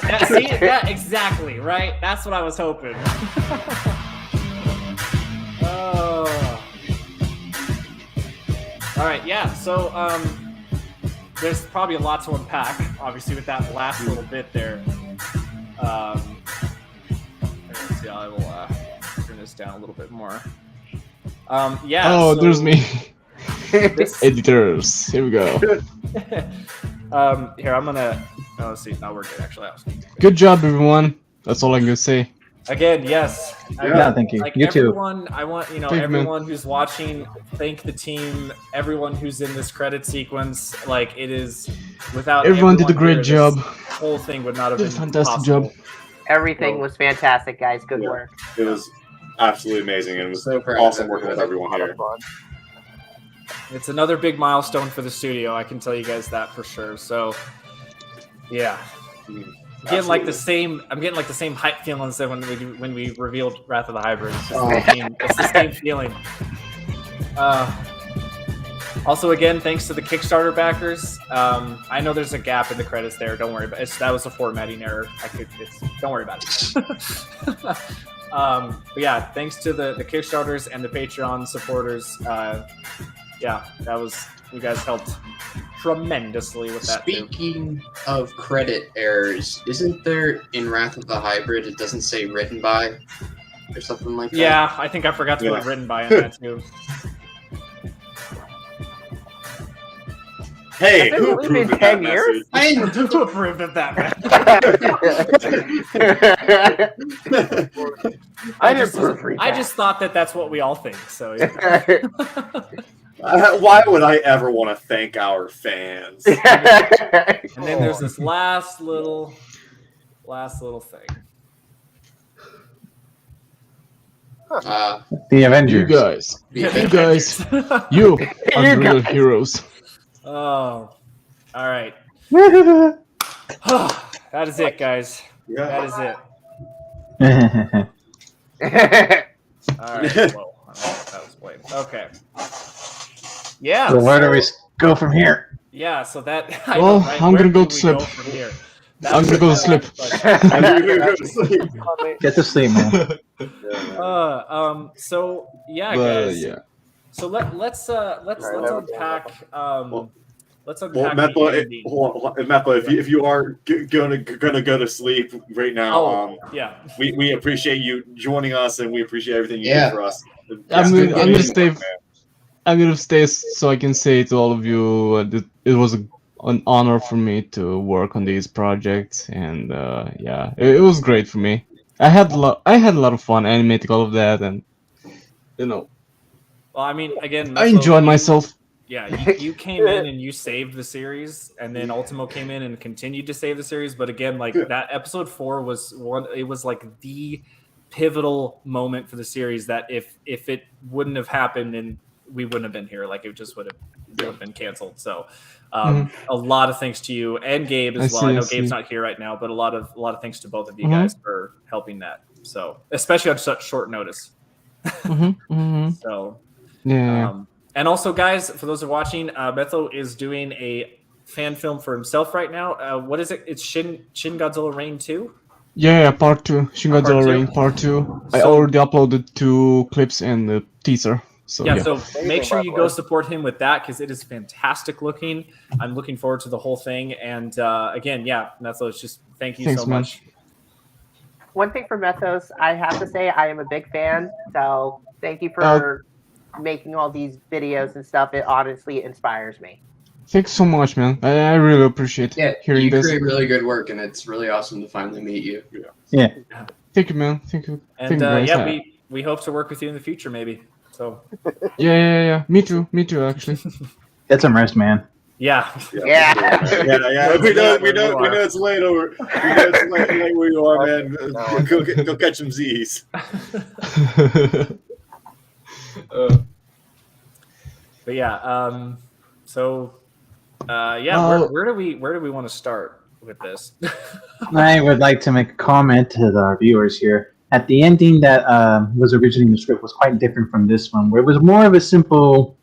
S1: Yeah, see, yeah, exactly, right? That's what I was hoping. Oh. All right, yeah. So, there's probably a lot to unpack, obviously, with that last little bit there. Let's see. I will turn this down a little bit more. Yeah.
S6: Oh,
S1: so
S6: there's me.
S1: this-
S6: Editors. Here we go.
S1: Here, I'm gonna. Oh, let's see. No, we're good. Actually,
S6: Good job, everyone. That's all I'm gonna say.
S1: again, yes.
S3: Yeah, thank you.
S1: Like
S3: You too.
S1: everyone, I want
S6: Thank you,
S1: everyone who's watching. Thank the team. Everyone who's in this credit sequence. Like it is, without
S6: Everyone did a great
S1: here,
S6: job.
S1: This whole thing would not have
S6: Did
S1: been
S6: a fantastic
S1: possible.
S6: job.
S8: Everything was fantastic, guys. Good
S2: Yeah.
S8: work.
S2: it was absolutely amazing, and it was
S4: So proud
S2: awesome
S4: of
S2: working with everyone here.
S1: It's another big milestone for the studio. I can tell you guys that for sure. So, yeah. I'm getting like the same hype feelings that when we revealed Wrath of the Hybrid. It's just it's the same feeling. Also, again, thanks to the Kickstarter backers. I know there's a gap in the credits there. Don't worry about it. That was a formatting error. Don't worry about it. But yeah, thanks to the Kickstarters and the Patreon supporters. Yeah, you guys helped tremendously with that.
S4: Speaking of credit errors, isn't there in Wrath of the Hybrid it doesn't say written by or something like that?
S1: Yeah, I think I forgot to put written by in that too.
S2: Hey,
S8: Has it
S2: who
S8: really been
S2: approved
S8: 10
S2: that
S8: years?
S2: message?
S1: Who approved of that, man?
S8: I
S1: just thought that's what we all think. So yeah.
S2: Why would I ever want to thank our fans?
S1: And then there's this last little thing.
S3: The Avengers.
S6: You guys.
S4: The
S6: You are the real heroes.
S1: Oh, all right. That is it, guys.
S2: Yeah.
S1: That is it. All right. Whoa, that was lame. Okay. Yeah.
S3: So where do we go from here?
S1: Yeah. So that.
S6: Well, I'm
S1: Where
S6: gonna go
S1: do
S6: to
S1: we
S6: sleep.
S1: from here?
S6: I'm gonna go to sleep.
S3: Get to sleep, man.
S1: So yeah,
S6: But
S1: guys.
S6: yeah.
S1: So let's unpack let's unpack
S2: Well,
S1: the
S2: Meppa,
S1: ending.
S2: Meppa, if you are gonna go to sleep right now,
S1: yeah,
S2: we appreciate you joining us, and we appreciate everything you
S4: Yeah.
S2: did for us.
S6: I'm
S2: Yeah.
S6: gonna stay. I'm gonna stay so I can say to all of you that it was an honor for me to work on these projects, and yeah, it was great for me. I had a lot of fun animating all of that, and you know,
S1: well, I mean, again,
S6: I
S1: Mepho,
S6: enjoyed myself.
S1: Yeah, you came in and you saved the series, and then Ultimo came in and continued to save the series. But again, like that episode 4 was one. It was like the pivotal moment for the series. That if it wouldn't have happened, and we wouldn't have been here, like it just would have been canceled. So, a lot of thanks to you and Gabe as well. I know Gabe's not here right now, but a lot of thanks to both of you guys for helping that. So, especially on such short notice. So,
S6: yeah.
S1: And also, guys, for those who are watching, Betho is doing a fan film for himself right now. What is it? It's Shin Godzilla Reign 2?
S6: Yeah, part 2. Shin Godzilla
S1: Part 2?
S6: Reign Part 2. I already uploaded 2 clips and the teaser. So yeah.
S1: So make sure you go support him with that because it is fantastic looking. I'm looking forward to the whole thing. And again, yeah, Methos, just thank you so much.
S8: One thing for Methos, I have to say I am a big fan. So thank you for making all these videos and stuff. It honestly inspires me.
S6: Thanks so much, man. I really appreciate hearing this.
S4: You create really good work, and it's really awesome to finally meet you.
S3: Yeah.
S6: Thank you, man. Thank you.
S1: And yeah, we hope to work with you in the future, maybe. So.
S6: Yeah. Me too, actually.
S3: Get some rest, man.
S1: Yeah.
S2: We know it's late over. We know it's late where you are, man. Go catch some Z's.
S1: But yeah, where do we want to start with this?
S3: I would like to make a comment to our viewers here. At the ending that was originally in the script was quite different from this one, where it was more of a simple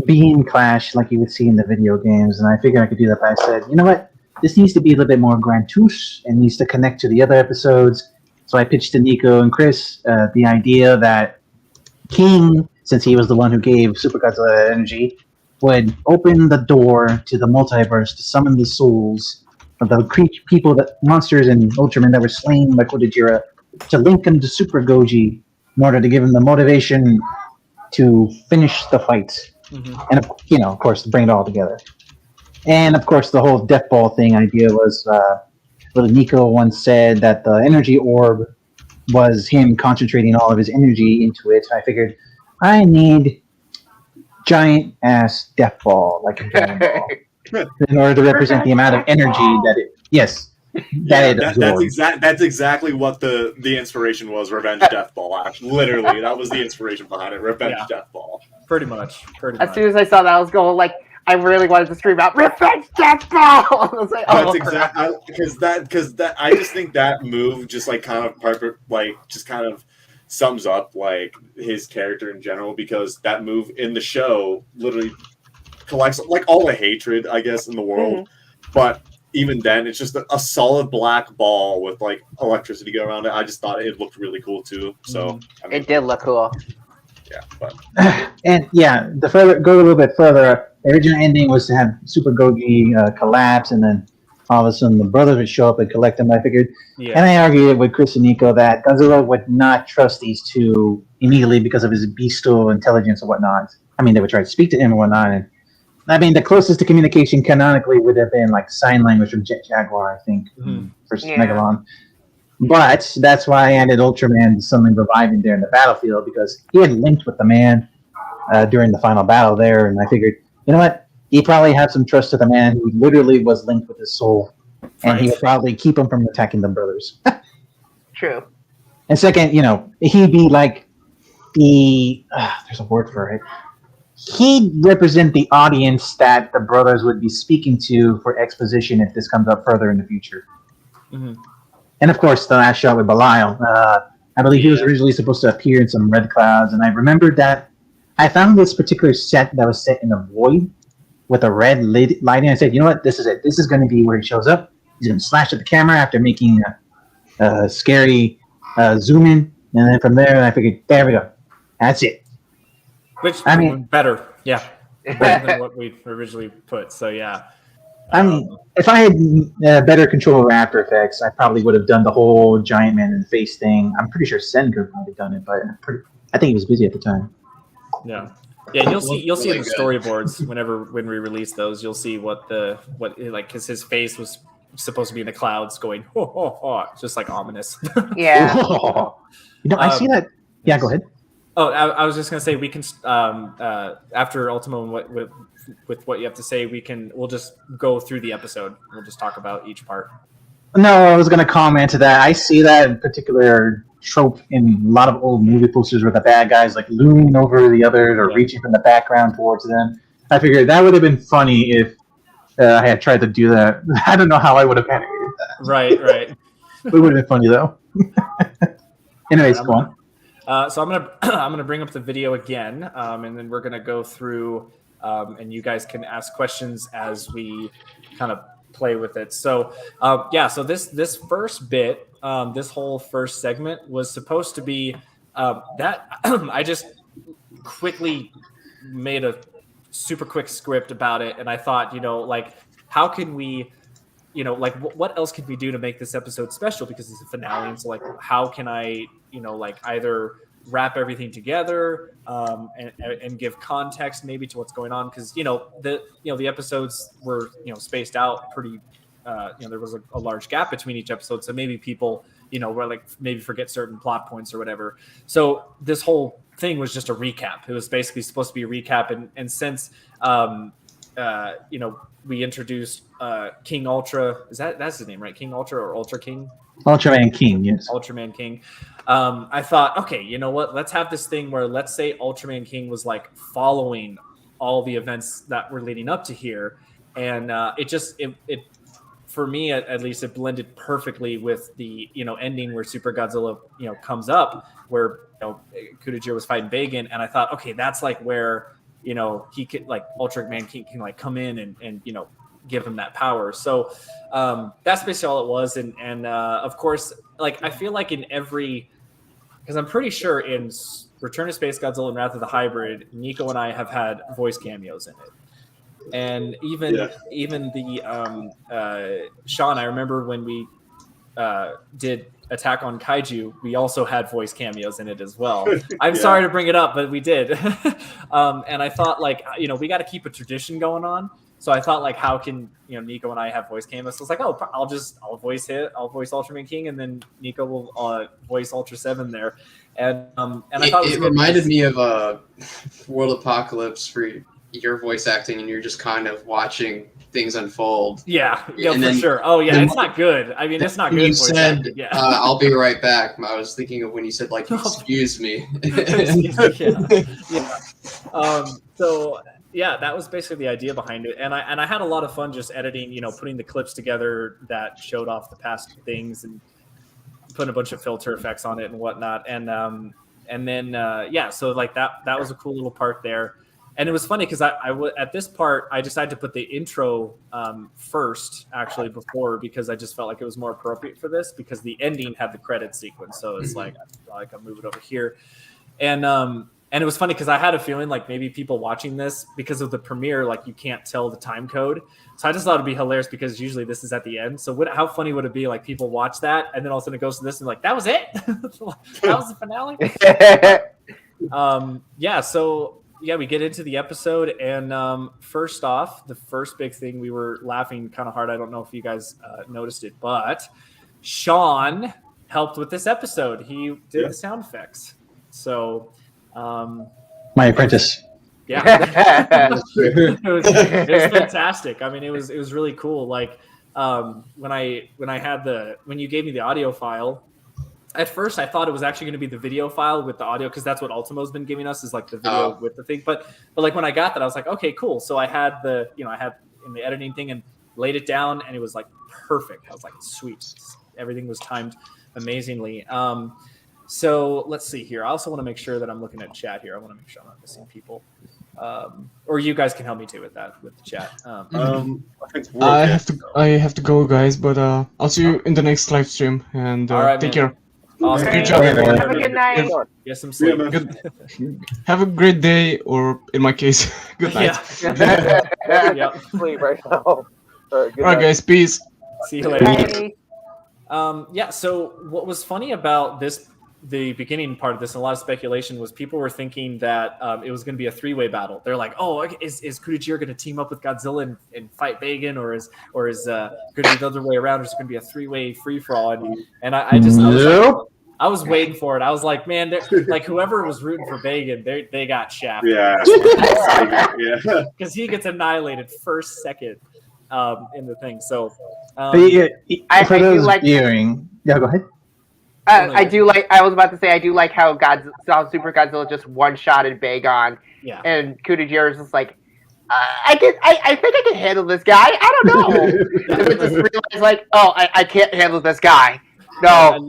S3: beam clash like you would see in the video games, and I figured I could do that, but I said, you know what? This needs to be a little bit more grandiose and needs to connect to the other episodes. So I pitched to Nico and Chris the idea that King, since he was the one who gave Super Godzilla energy, would open the door to the multiverse to summon the souls of the people, monsters and Ultramen that were slain by Kudajira, to link them to Super Goji in order to give him the motivation to finish the fight. And, of course, to bring it all together. And, of course, the whole Death Ball thing idea was what Nico once said, that the energy orb was him concentrating all of his energy into it. I figured, I need giant-ass Death Ball, like a Dragon Ball, in order to represent the amount of energy that it... Yes.
S2: That's exactly what the inspiration was. Revenge Death Ball. Actually, literally, that was the inspiration behind it. Revenge Death Ball.
S1: Pretty much.
S8: As soon as I saw that, I was going like, I really wanted to scream out Revenge Death Ball. I was like,
S2: that's exactly because that I just think that move just like kind of sums up like his character in general, because that move in the show literally collects like all the hatred, I guess, in the world, but even then, it's just a solid black ball with like electricity go around it. I just thought it looked really cool too. So I mean,
S8: it did look cool.
S2: Yeah, but
S3: and yeah, go a little bit further. The original ending was to have Super Goji collapse, and then all of a sudden the brothers would show up and collect them. I figured, and I argued with Chris and Nico that Godzilla would not trust these two immediately because of his bestial intelligence and whatnot. I mean, they would try to speak to him and whatnot, and I mean, the closest to communication canonically would have been like sign language from Jet Jaguar, I think, for Megalon. But that's why I added Ultraman suddenly reviving there in the battlefield, because he had linked with the man during the final battle there, and I figured, you know what? He probably had some trust to the man who literally was linked with his soul, and he would probably keep him from attacking the brothers.
S8: True.
S3: And second, he'd be like there's a word for it. He'd represent the audience that the brothers would be speaking to for exposition if this comes up further in the future. And of course, the last shot with Belial. I believe he was originally supposed to appear in some red clouds, and I remembered that I found this particular set that was set in a void with a red lighting. I said, you know what? This is it. This is going to be where he shows up. He's going to slash at the camera after making a scary zoom in, and then from there, I figured, there we go. That's it.
S1: Which, I mean, better. Yeah. than what we originally put. So yeah.
S3: If I had better control of After Effects, I probably would have done the whole giant man in the face thing. I'm pretty sure Sen could have probably done it, but I think he was busy at the time.
S1: Yeah, and you'll see in the storyboards when we release those, you'll see what because his face was supposed to be in the clouds, going ho ho ho, just like ominous.
S8: Yeah.
S3: I see that. Yeah, go ahead.
S1: Oh, I was just gonna say we can after Ultimo and with what you have to say, we'll just go through the episode. We'll just talk about each part.
S3: No, I was going to comment to that. I see that in particular trope in a lot of old movie posters where the bad guys like looming over the others or reaching from the background towards them. I figured that would have been funny if I had tried to do that. I don't know how I would have animated that.
S1: Right.
S3: It would have been funny though. Anyways, go on.
S1: So I'm gonna bring up the video again, and then we're gonna go through, and you guys can ask questions as we kind of play with it. So so this first bit, this whole first segment was supposed to be that I just quickly made a super quick script about it, and I thought, how can we, what else could we do to make this episode special, because it's a finale, and so how can I either wrap everything together and give context maybe to what's going on, because the episodes were spaced out pretty there was a large gap between each episode, so maybe people were maybe forget certain plot points or whatever. So this whole thing was just a recap. It was basically supposed to be a recap, and since we introduced King Ultra, that's his name, right? King Ultra or Ultra King?
S3: Ultraman King, yes.
S1: Ultraman King. I thought, okay, you know what? Let's have this thing where, let's say Ultraman King was following all the events that were leading up to here, and it for me at least, it blended perfectly with the ending where Super Godzilla comes up, where Kudajira was fighting Bagan, and I thought, okay, that's where he could Ultraman King can come in and give him that power. So that's basically all it was, and of course, I feel like in every, because I'm pretty sure in Return to Space Godzilla and Wrath of the Hybrid, Nico and I have had voice cameos in it. And even the Sean, I remember when we did Attack on Kaiju, we also had voice cameos in it as well. I'm sorry to bring it up, but we did. And I thought we got to keep a tradition going on. So I thought how can Nico and I have voice cameos? So it's I'll voice Ultraman King, and then Nico will voice Ultra 7 there. And I thought it
S4: reminded me of World Apocalypse for your voice acting, and you're just kind of watching things unfold.
S1: Yeah, for sure. Oh yeah, it's not good. I mean, it's not good.
S4: You said, "I'll be right back." I was thinking of when you said "excuse me."
S1: So yeah, that was basically the idea behind it, and I had a lot of fun just editing, putting the clips together that showed off the past things and putting a bunch of filter effects on it and whatnot, and then so that was a cool little part there. And it was funny because at this part, I decided to put the intro first, actually, before, because I just felt like it was more appropriate for this, because the ending had the credit sequence. So it's I'll move it over here. And it was funny because I had a feeling maybe people watching this, because of the premiere, you can't tell the time code. So I just thought it'd be hilarious, because usually this is at the end. So how funny would it be people watch that, and then all of a sudden it goes to this and that was it? That was the finale? So we get into the episode, and first off, the first big thing, we were laughing kind of hard. I don't know if you guys noticed it, but Sean helped with this episode. He did the sound effects. So
S3: my apprentice.
S1: Yeah. it was fantastic. I mean, it was really cool. When you gave me the audio file, at first I thought it was actually going to be the video file with the audio, because that's what Ultimo's been giving us, is the video with the thing. But when I got that, I was okay, cool. So I had I had in the editing thing and laid it down, and it was perfect. I was sweet. Everything was timed amazingly. So let's see here. I also want to make sure that I'm looking at chat here. I want to make sure I'm not missing people. Or you guys can help me too with that, with the chat.
S6: I have to go, guys, but I'll see you in the next live stream, and
S1: all right,
S6: take
S1: man.
S6: care.
S1: Awesome.
S6: Good job,
S3: everyone.
S8: Have a good night.
S1: Get some sleep.
S2: man.
S6: Good. Have a great day, or in my case, good night.
S1: Yep.
S5: Sleep right now. All right, good
S6: All right,
S5: night.
S6: guys. Peace.
S1: See you later.
S8: Bye.
S1: Yeah. So what was funny about the beginning part of this, and a lot of speculation, was people were thinking that it was going to be a three-way battle. They're like, "Oh, is Kudajira going to team up with Godzilla and fight Bagan, or is going to be the other way around? Or is it going to be a three-way free-for-all?" And I was waiting for it. I was like, man, like whoever was rooting for Bagan, they got shafted.
S2: Yeah.
S1: Because he gets annihilated first second in the thing. So
S3: For those viewing, yeah, go ahead.
S8: I do like. I was about to say I do like how Super Godzilla just one-shotted Bagon, and Kudajira is just like, I think I can handle this guy. I don't know. And then just realized like, oh, I can't handle this guy. No.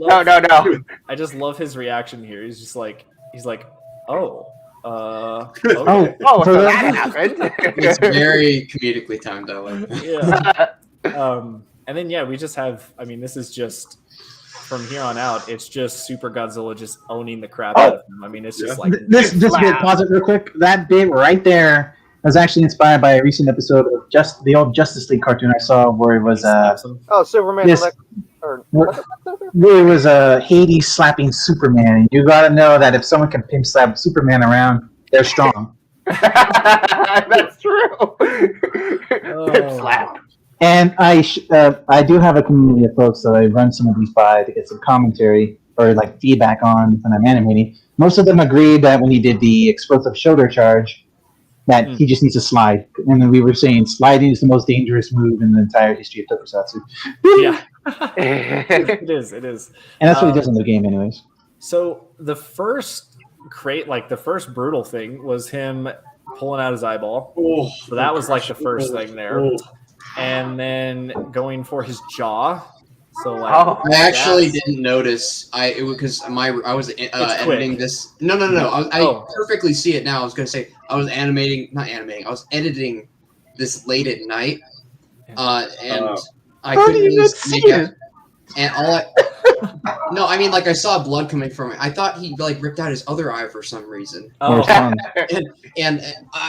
S1: I just love his reaction here. He's like, oh.
S3: Okay.
S8: So that happened.
S4: It's very comedically timed, I like.
S1: And then we just have. I mean, this is just from here on out. It's just Super Godzilla just owning the crap out of him. I mean, it's just like
S3: this. Just pause it real quick. That bit right there was actually inspired by a recent episode of the old Justice League cartoon I saw, where it was
S5: Superman.
S3: Yes. It was Hades slapping Superman. You got to know that if someone can pimp slap Superman around, they're strong.
S8: That's true. Pimp slap.
S3: And I do have a community of folks that I run some of these by to get some commentary or like feedback on when I'm animating. Most of them agreed that when he did the explosive shoulder charge, that he just needs to slide. And then we were saying sliding is the most dangerous move in the entire history of Tokusatsu.
S1: Yeah. It is.
S3: And that's what he does in the game anyways.
S1: So the first brutal thing was him pulling out his eyeball.
S2: Oh,
S1: so that was like the first thing there. And then going for his jaw. So like,
S4: I actually didn't notice. It was because I was editing this. No. I perfectly see it now. I was gonna say I was I was editing this late at night, and I couldn't really make it. And no, I mean, like I saw blood coming from it. I thought he like ripped out his other eye for some reason. And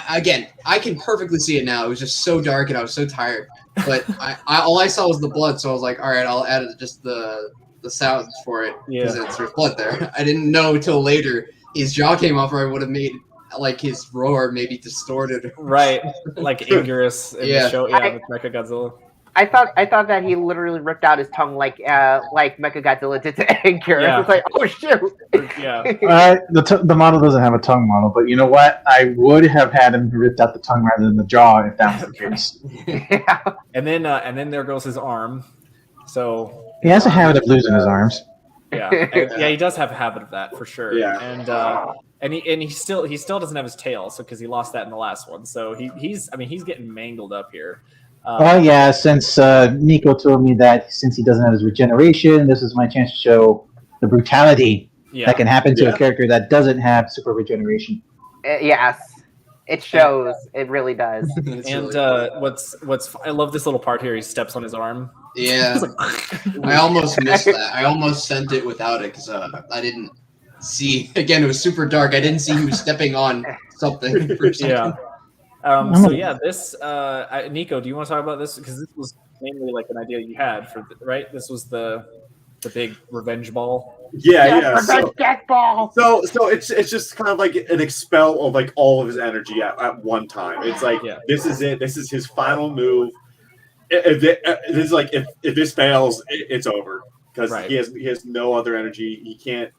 S4: again, I can perfectly see it now. It was just so dark and I was so tired. But all I saw was the blood, so I was like, all right, I'll add just the sounds for it because there's blood there. I didn't know till later his jaw came off, or I would have made like his roar maybe distorted.
S1: Right, like Anguirus in the show, with Mechagodzilla.
S8: I thought that he literally ripped out his tongue like Mechagodzilla did to Anguirus.
S1: Yeah.
S8: It's like, oh shoot.
S1: Yeah.
S3: The model doesn't have a tongue model, but you know what? I would have had him ripped out the tongue rather than the jaw if that was the case.
S1: And then there goes his arm. So
S3: he has a habit of losing his arms.
S1: Yeah, he does have a habit of that for sure.
S2: Yeah.
S1: And he still doesn't have his tail, so because he lost that in the last one. So he's getting mangled up here.
S3: Since Nico told me that since he doesn't have his regeneration, this is my chance to show the brutality that can happen to a character that doesn't have super regeneration.
S8: Yes, it shows. It really does.
S1: And what's I love this little part here. He steps on his arm.
S4: Yeah, I almost missed that. I almost sent it without it because I didn't see. Again, it was super dark. I didn't see he was stepping on something for a second.
S1: This Nico, do you want to talk about this? Because this was mainly like an idea you had right? This was the big revenge ball.
S8: Revenge death ball.
S2: So it's just kind of like an expel of like all of his energy at one time. It's like this is it. This is his final move. If this fails, it's over because he has no other energy. He can't,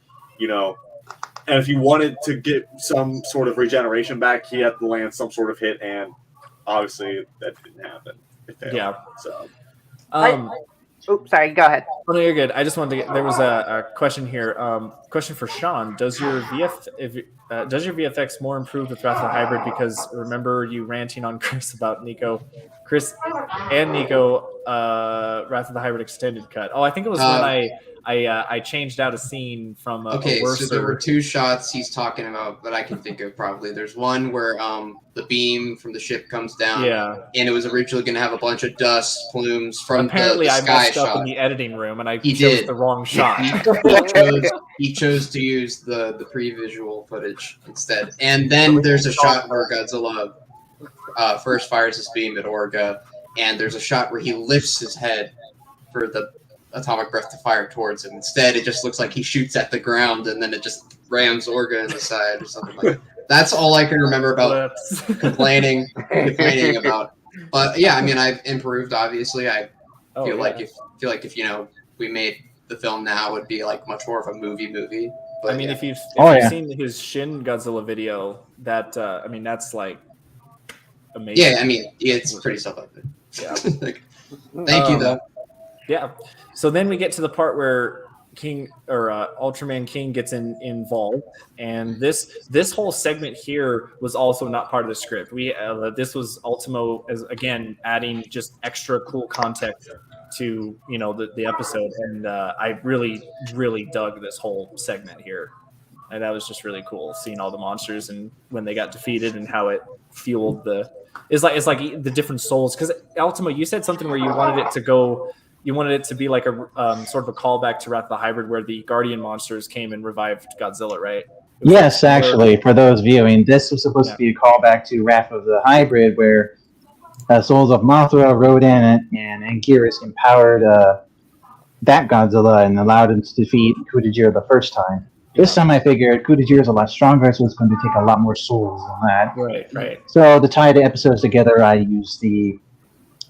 S2: And if he wanted to get some sort of regeneration back, he had to land some sort of hit, and obviously that didn't happen. It failed.
S1: Yeah.
S2: So.
S8: Oops, sorry. Go ahead.
S1: Oh, no, you're good. I just wanted to get. There was a question here. Question for Sean: Does your VFX more improve with Wrath of the Hybrid? Because remember you ranting on Chris about Nico. Chris and Nico Wrath of the Hybrid extended cut? Oh, I think it was when I changed out a scene from a worser.
S4: So there were 2 shots he's talking about that I can think of probably. There's one where the beam from the ship comes down, and it was originally going to have a bunch of dust plumes from
S1: Apparently,
S4: the
S1: I
S4: sky
S1: messed
S4: shot.
S1: up in the editing room, and I chose the wrong shot.
S4: He chose to use the pre-visual footage instead. And then there's a shot where Godzilla first fires his beam at Orga, and there's a shot where he lifts his head for the atomic breath to fire towards him. Instead, it just looks like he shoots at the ground, and then it just rams Orga in the side or something like that. That's all I can remember about complaining about. But yeah, I mean, I've improved. Obviously, I feel like if we made the film now, it would be like much more of a movie. But
S1: I mean, if you've seen his Shin Godzilla video, that's like amazing.
S4: Yeah, I mean, it's pretty self-evident. Yeah. Thank you, though.
S1: Yeah. So then we get to the part where Ultraman King gets involved, and this whole segment here was also not part of the script. This was Ultimo as again adding just extra cool context to the episode, and I really dug this whole segment here. And that was just really cool, seeing all the monsters and when they got defeated and how it fueled it's like the different souls. Because Ultimo, you said something where you wanted it to be like a sort of a callback to Wrath of the Hybrid, where the Guardian monsters came and revived Godzilla, right?
S3: Yes, actually, for those viewing, this was supposed to be a callback to Wrath of the Hybrid, where souls of Mothra, Rodan, and Anguirus empowered that Godzilla and allowed him to defeat Kudajira the first time. This time I figured Kudajira is a lot stronger, so it's going to take a lot more souls than that.
S1: Right.
S3: So to tie the episodes together, I used the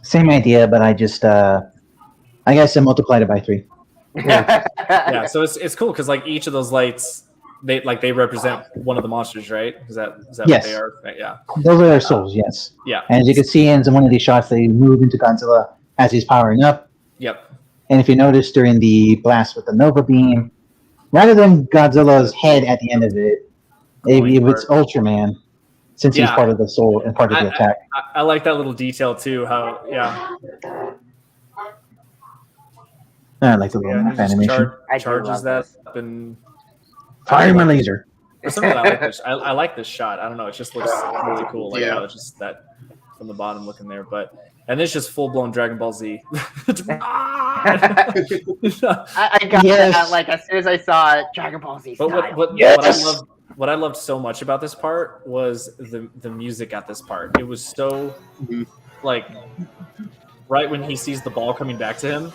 S3: same idea, but I just, I guess I multiplied it by 3.
S1: Yeah, so it's cool because like each of those lights, they represent one of the monsters, right? Is that
S3: Yes.
S1: what they are? Right, yeah.
S3: Those are their souls, yes.
S1: Yeah.
S3: And as you can see in one of these shots, they move into Godzilla as he's powering up.
S1: Yep.
S3: And if you notice during the blast with the Nova Beam, rather than Godzilla's head at the end of it, it's Ultraman, since he's part of the soul and part of the attack.
S1: I like that little detail too. How
S3: I like the little animation.
S1: Charges that up and
S3: fire my laser.
S1: For some reason, I like this shot. I don't know. It just looks really cool. Like how it's just that from the bottom looking there, and it's just full blown Dragon Ball Z.
S8: I got that like as soon as I saw Dragon Ball Z style.
S1: What I loved so much about this part was the music at this part. It was so like right when he sees the ball coming back to him.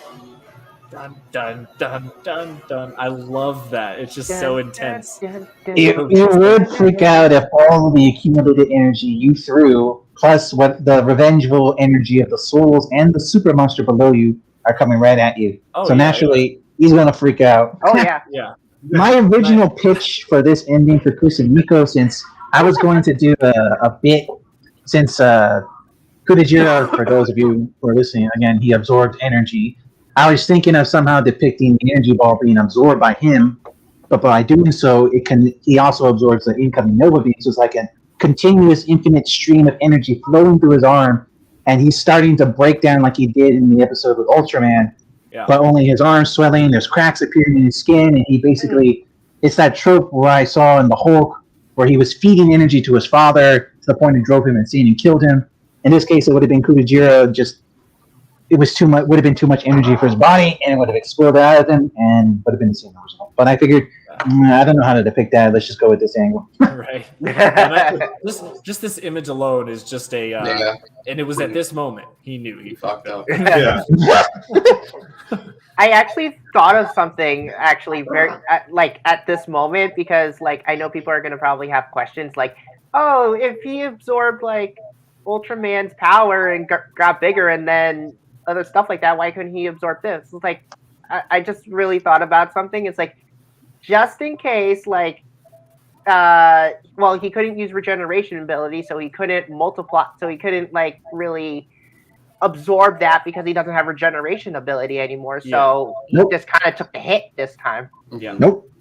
S1: Dun dun dun dun dun. I love that. It's just so intense.
S3: You would freak out if all the accumulated energy you threw, plus what the revengeful energy of the souls and the super monster below you, are coming right at you. Naturally, he's gonna freak out.
S8: Oh yeah.
S1: Yeah.
S3: My original pitch for this ending for Kusaniko, since I was going to do a bit, since Kudajira, for those of you who are listening, again, he absorbed energy. I was thinking of somehow depicting the energy ball being absorbed by him, but by doing so, he also absorbs the incoming Nova Beam. So it's like a continuous, infinite stream of energy flowing through his arm, and he's starting to break down like he did in the episode with Ultraman.
S1: Yeah.
S3: But only his arm's swelling, there's cracks appearing in his skin, and he basically, it's that trope where I saw in the Hulk, where he was feeding energy to his father to the point it drove him insane and killed him. In this case, it would have been Kudajira it was too much. Would have been too much energy for his body, and it would have exploded out of him, and would have been the same result. But I figured, I don't know how to depict that. Let's just go with this angle.
S1: Right. Just this image alone is just and it was at this moment he knew he fucked up.
S2: Yeah.
S8: I actually thought of something very at this moment, because like I know people are gonna probably have questions like, oh, if he absorbed like Ultraman's power and got bigger and then other stuff like that, why couldn't he absorb this? It's like I just really thought about something. It's like, just in case, like he couldn't use regeneration ability, so he couldn't multiply, so he couldn't like really absorb that because he doesn't have regeneration ability anymore. So he just kind of took the hit this time.
S1: Yeah.
S3: Nope.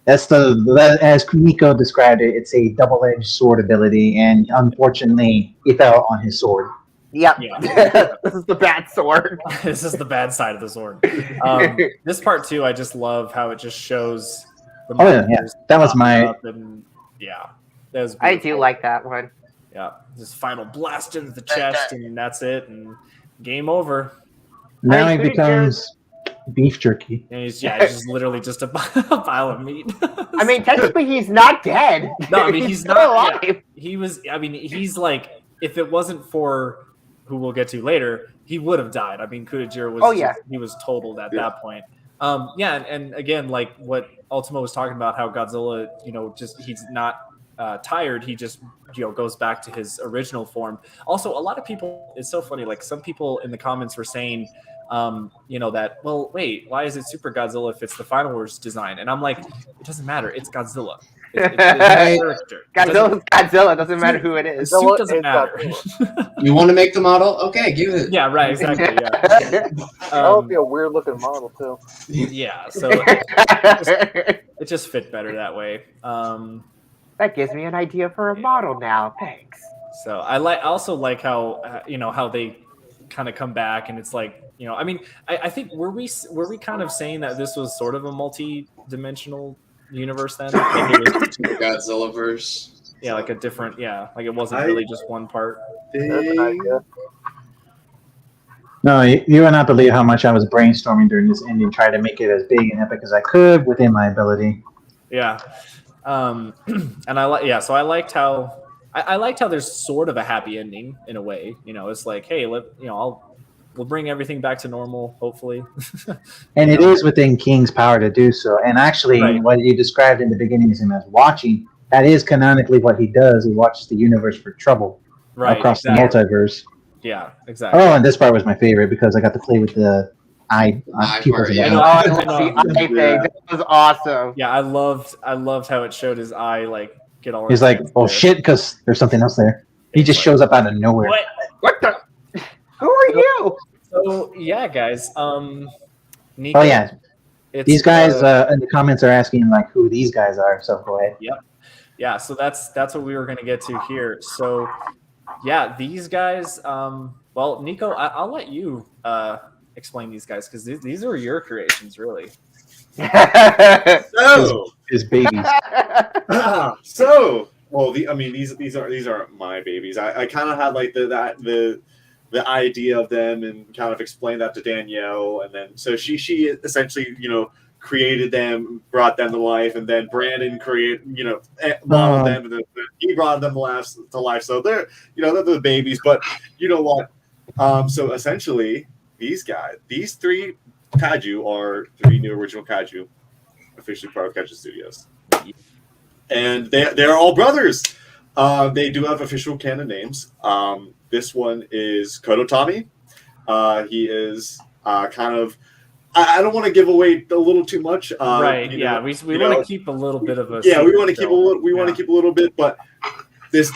S3: That's as Kumiko described it, it's a double-edged sword ability, and unfortunately, he fell on his sword.
S8: Yep.
S1: Yeah.
S8: This is the bad sword.
S1: This is the bad side of the sword. This part too, I just love how it just shows the monsters
S3: that was my.
S1: up and yeah, that was
S8: I
S1: beautiful.
S8: do like that one.
S1: Yeah, this final blast into the chest, and that's it, and game over.
S3: Now he becomes beef jerky.
S1: And he's just literally just a pile of meat.
S8: I mean, technically, he's not dead.
S1: No, I mean he's
S8: still
S1: not
S8: alive.
S1: Yeah, he was. I mean, he's like, if it wasn't for who we'll get to later, he would have died. I mean, Kudajira was. He was totaled at that point. And again, like what Ultima was talking about, how Godzilla, just he's not tired. He just goes back to his original form. Also, a lot of people, it's so funny. Like some people in the comments were saying, that, well, wait, why is it Super Godzilla if it's the Final Wars design? And I'm like, it doesn't matter. It's Godzilla. It's a character.
S8: Godzilla's Godzilla. Doesn't matter who it is.
S1: The suit doesn't matter.
S4: You want to make the model? Okay, give it.
S1: Yeah, right. Exactly. Yeah.
S5: That would be a weird looking model too.
S1: Yeah. So it just fit better that way.
S8: That gives me an idea for a model now. Thanks.
S1: So I also like how how they kind of come back, and it's like I mean I think were we kind of saying that this was sort of a multi-dimensional universe then? Like it was
S4: Godzilla verse.
S1: Yeah, like a different like it wasn't really just one part.
S3: No, you would not believe how much I was brainstorming during this ending, trying to make it as big and epic as I could within my ability.
S1: Yeah. And so I liked how there's sort of a happy ending in a way. It's like, hey, we'll bring everything back to normal, hopefully.
S3: And it is within King's power to do so. And actually, what you described in the beginning as him as watching, that is canonically what he does. He watches the universe for trouble across the multiverse.
S1: Yeah, exactly.
S3: Oh, and this part was my favorite because I got to play with the eye pupils.
S8: I love the eye thing. That was awesome.
S1: Yeah, I loved how it showed his eye get all.
S3: He's like, oh shit, because there's something else there. He just shows up out of nowhere.
S8: What the? Who are you?
S1: So yeah, guys. Nico,
S3: oh yeah, these guys in the comments are asking who these guys are. So go ahead.
S1: Yep. Yeah. So that's what we were gonna get to here. So yeah, these guys. Well, Nico, I'll let you explain these guys because these are your creations, really.
S3: His babies.
S2: These aren't my babies. I kind of had the idea of them and kind of explained that to Danielle, and then so she essentially created them, brought them to life, and then Brandon modeled them, and then he brought them to life. So they're they're the babies, but you know what? So essentially, these three kaiju are three new original kaiju, officially part of Kenshin Studios, and they're all brothers. They do have official canon names. This one is Kodotami. He is kind of. I don't want to give away a little too much.
S1: Right. Yeah. We want to keep a little bit of a.
S2: Yeah, we want to keep a little. We want to keep a little bit, but this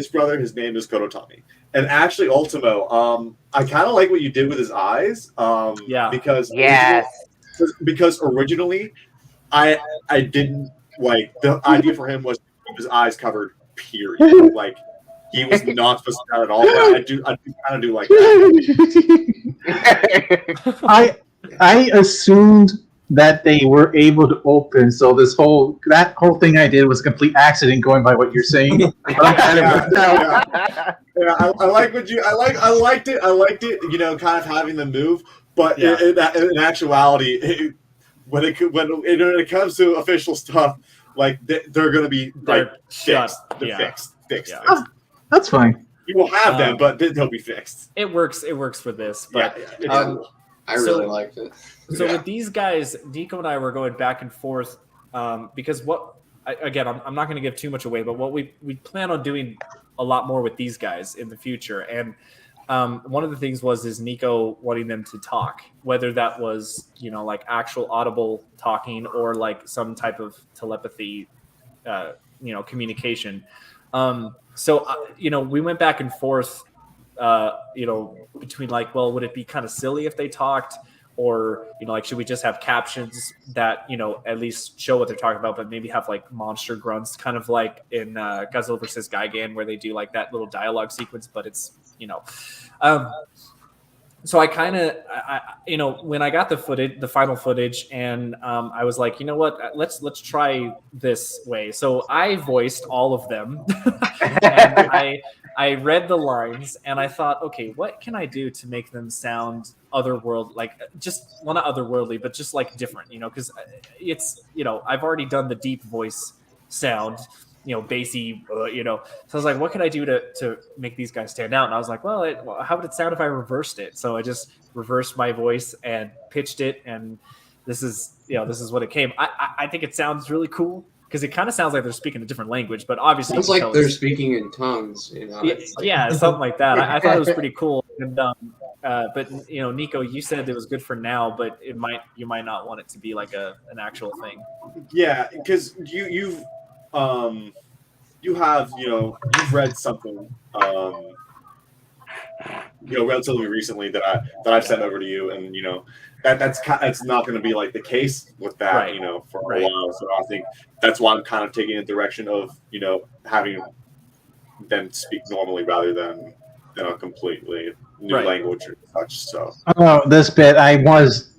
S2: brother, his name is Kodotami, and actually Ultimo. I kind of like what you did with his eyes. Because originally, I didn't like the idea for him was his eyes covered. Period. Like. He was not supposed to at all. But I do kind of do like that.
S3: I assumed that they were able to open, so that whole thing I did was a complete accident going by what you're saying.
S2: I like what you. I liked it. Kind of having them move, but in actuality, when it comes to official stuff, they're going to be fixed. Fixed.
S3: Yeah. That's fine.
S2: You will have them, but they'll be fixed.
S1: It works for this, but
S4: I really liked it.
S1: So with these guys, Nico and I were going back and forth because I'm not going to give too much away, but what we plan on doing a lot more with these guys in the future, and one of the things is Nico wanting them to talk, whether that was actual audible talking or some type of telepathy, communication. So we went back and forth, between would it be kind of silly if they talked, or like should we just have captions that at least show what they're talking about, but maybe have like monster grunts, kind of like in Godzilla vs. Gigan, where they do like that little dialogue sequence, but it's so I kind of, when I got the footage, the final footage, and I was like, you know what, let's try this way. So I voiced all of them, and I read the lines, and I thought, okay, what can I do to make them sound otherworldly, like just not otherworldly, but just like different, because it's I've already done the deep voice sound. Bassy, So I was like, what can I do to make these guys stand out? And I was like, well, how would it sound if I reversed it? So I just reversed my voice and pitched it, and this is what it came. I think it sounds really cool because it kind of sounds like they're speaking a different language, but obviously
S4: it's like they're speaking in tongues.
S1: Yeah, something like that. I thought it was pretty cool. And, but Nico, you said it was good for now, but you might not want it to be like an actual thing.
S2: Yeah, because you've you've read something relatively recently that I've sent over to you, and that's not going to be like the case with that,
S1: right.
S2: For a while. So I think that's why I'm kind of taking a direction of having them speak normally rather than a completely new language or such. So
S3: this bit I was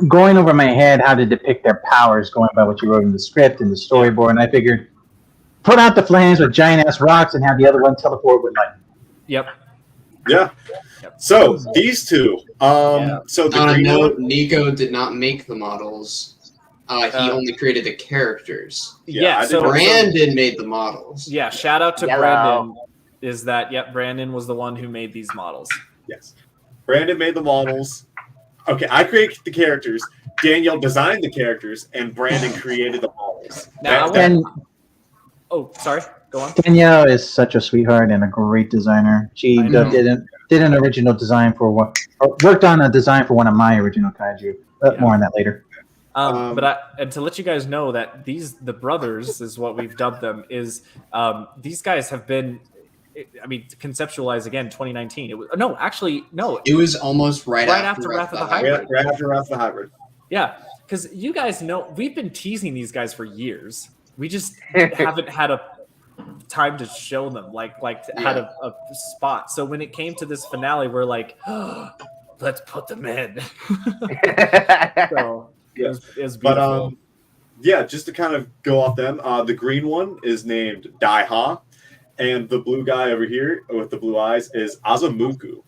S3: going over my head how to depict their powers, going by what you wrote in the script and the storyboard, and I figured put out the flames with giant ass rocks and have the other one teleport with lightning.
S1: Yep.
S2: Yeah. So these two. So the
S4: Nico did not make the models. He only created the characters.
S1: So
S4: Brandon made the models.
S1: Yeah. Shout out to Brandon. Is that Brandon was the one who made these models.
S2: Yes. Brandon made the models. Okay, I created the characters. Danielle designed the characters, and Brandon created the models.
S1: Oh, sorry. Go on.
S3: Danielle is such a sweetheart and a great designer. She did an original design worked on a design for one of my original kaiju. More on that later.
S1: And to let you guys know that the brothers is what we've dubbed them, is these guys have been, to conceptualize again 2019. It was
S4: almost right
S1: after Wrath of the Hybrid.
S2: Right after Wrath of the Hybrid.
S1: Yeah, because you guys know we've been teasing these guys for years. We just haven't had a time to show them, had a spot. So when it came to this finale, we're like, let's put them in. So it was beautiful.
S2: But just to kind of go off them, the green one is named Daiha, and the blue guy over here with the blue eyes is Azamuku.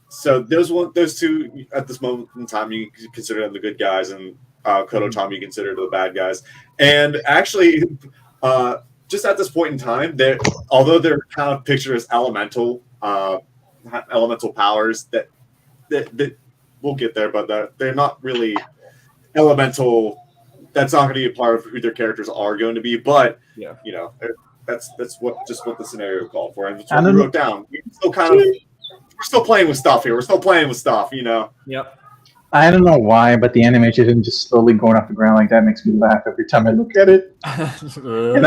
S2: So those two at this moment in time, you can consider them the good guys, and Koto-chan you consider the bad guys. And actually, just at this point in time, although they're kind of pictured as elemental powers, that we'll get there, but they're not really elemental. That's not going to be a part of who their characters are going to be. But that's what the scenario called for, and that's what we wrote down. We're still playing with stuff here. We're still playing with stuff,
S1: Yep.
S3: I don't know why, but the animation is just slowly going off the ground like that makes me laugh every time I look at it. And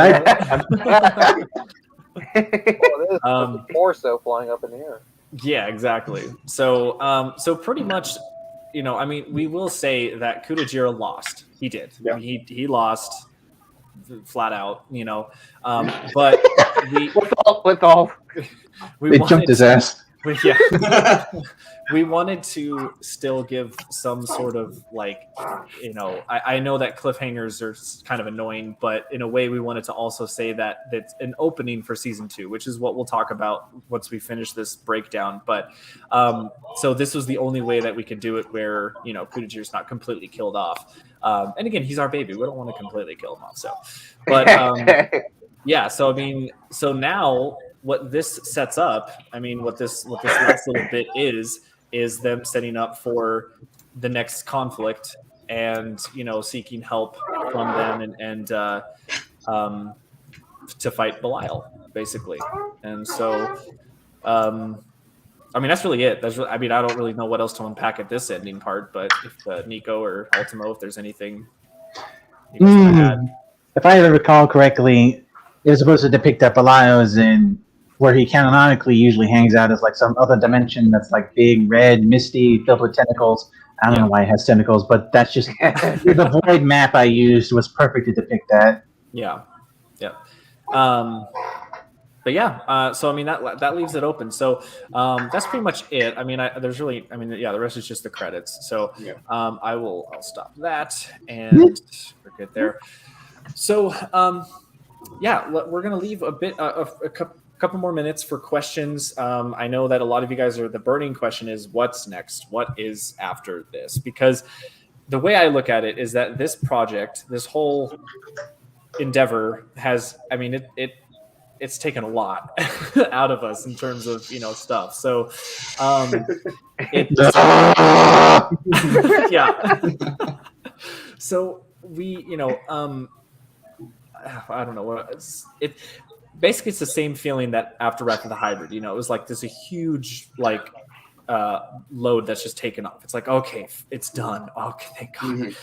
S5: the torso flying up in the air.
S1: Yeah, exactly. So, pretty much, we will say that Kudajira lost. He did.
S2: Yeah.
S1: He lost flat out. But
S8: with all,
S3: they jumped his ass.
S1: We wanted to still give some sort of I know that cliffhangers are kind of annoying, but in a way we wanted to also say that it's an opening for season 2, which is what we'll talk about once we finish this breakdown. But so this was the only way that we could do it where Kudajira's not completely killed off. And again, he's our baby. We don't want to completely kill him off. So, but so now what this sets up, what this last little bit is them setting up for the next conflict and seeking help from them and to fight Belial basically. And so that's really it. I don't really know what else to unpack at this ending part, but if Nico or Ultimo, if there's anything you guys want to add.
S3: If I recall correctly, it was supposed to depict that Belial is in where he canonically usually hangs out as like some other dimension that's like big, red, misty, filled with tentacles. I don't know why it has tentacles, but that's just the void map I used was perfect to depict that.
S1: Yeah. But yeah, so I mean that leaves it open. So that's pretty much it. I mean, the rest is just the credits. So I'll stop that, and we're good there. So we're gonna leave a bit a couple more minutes for questions. I know that a lot of you guys the burning question is what's next? What is after this? Because the way I look at it is that this project, this whole endeavor has, I mean, it's taken a lot out of us in terms of stuff. So so we I don't know what it basically it's the same feeling that after Wrath of the Hybrid, it was like this a huge load that's just taken off. It's like, okay, it's done. Okay, thank God.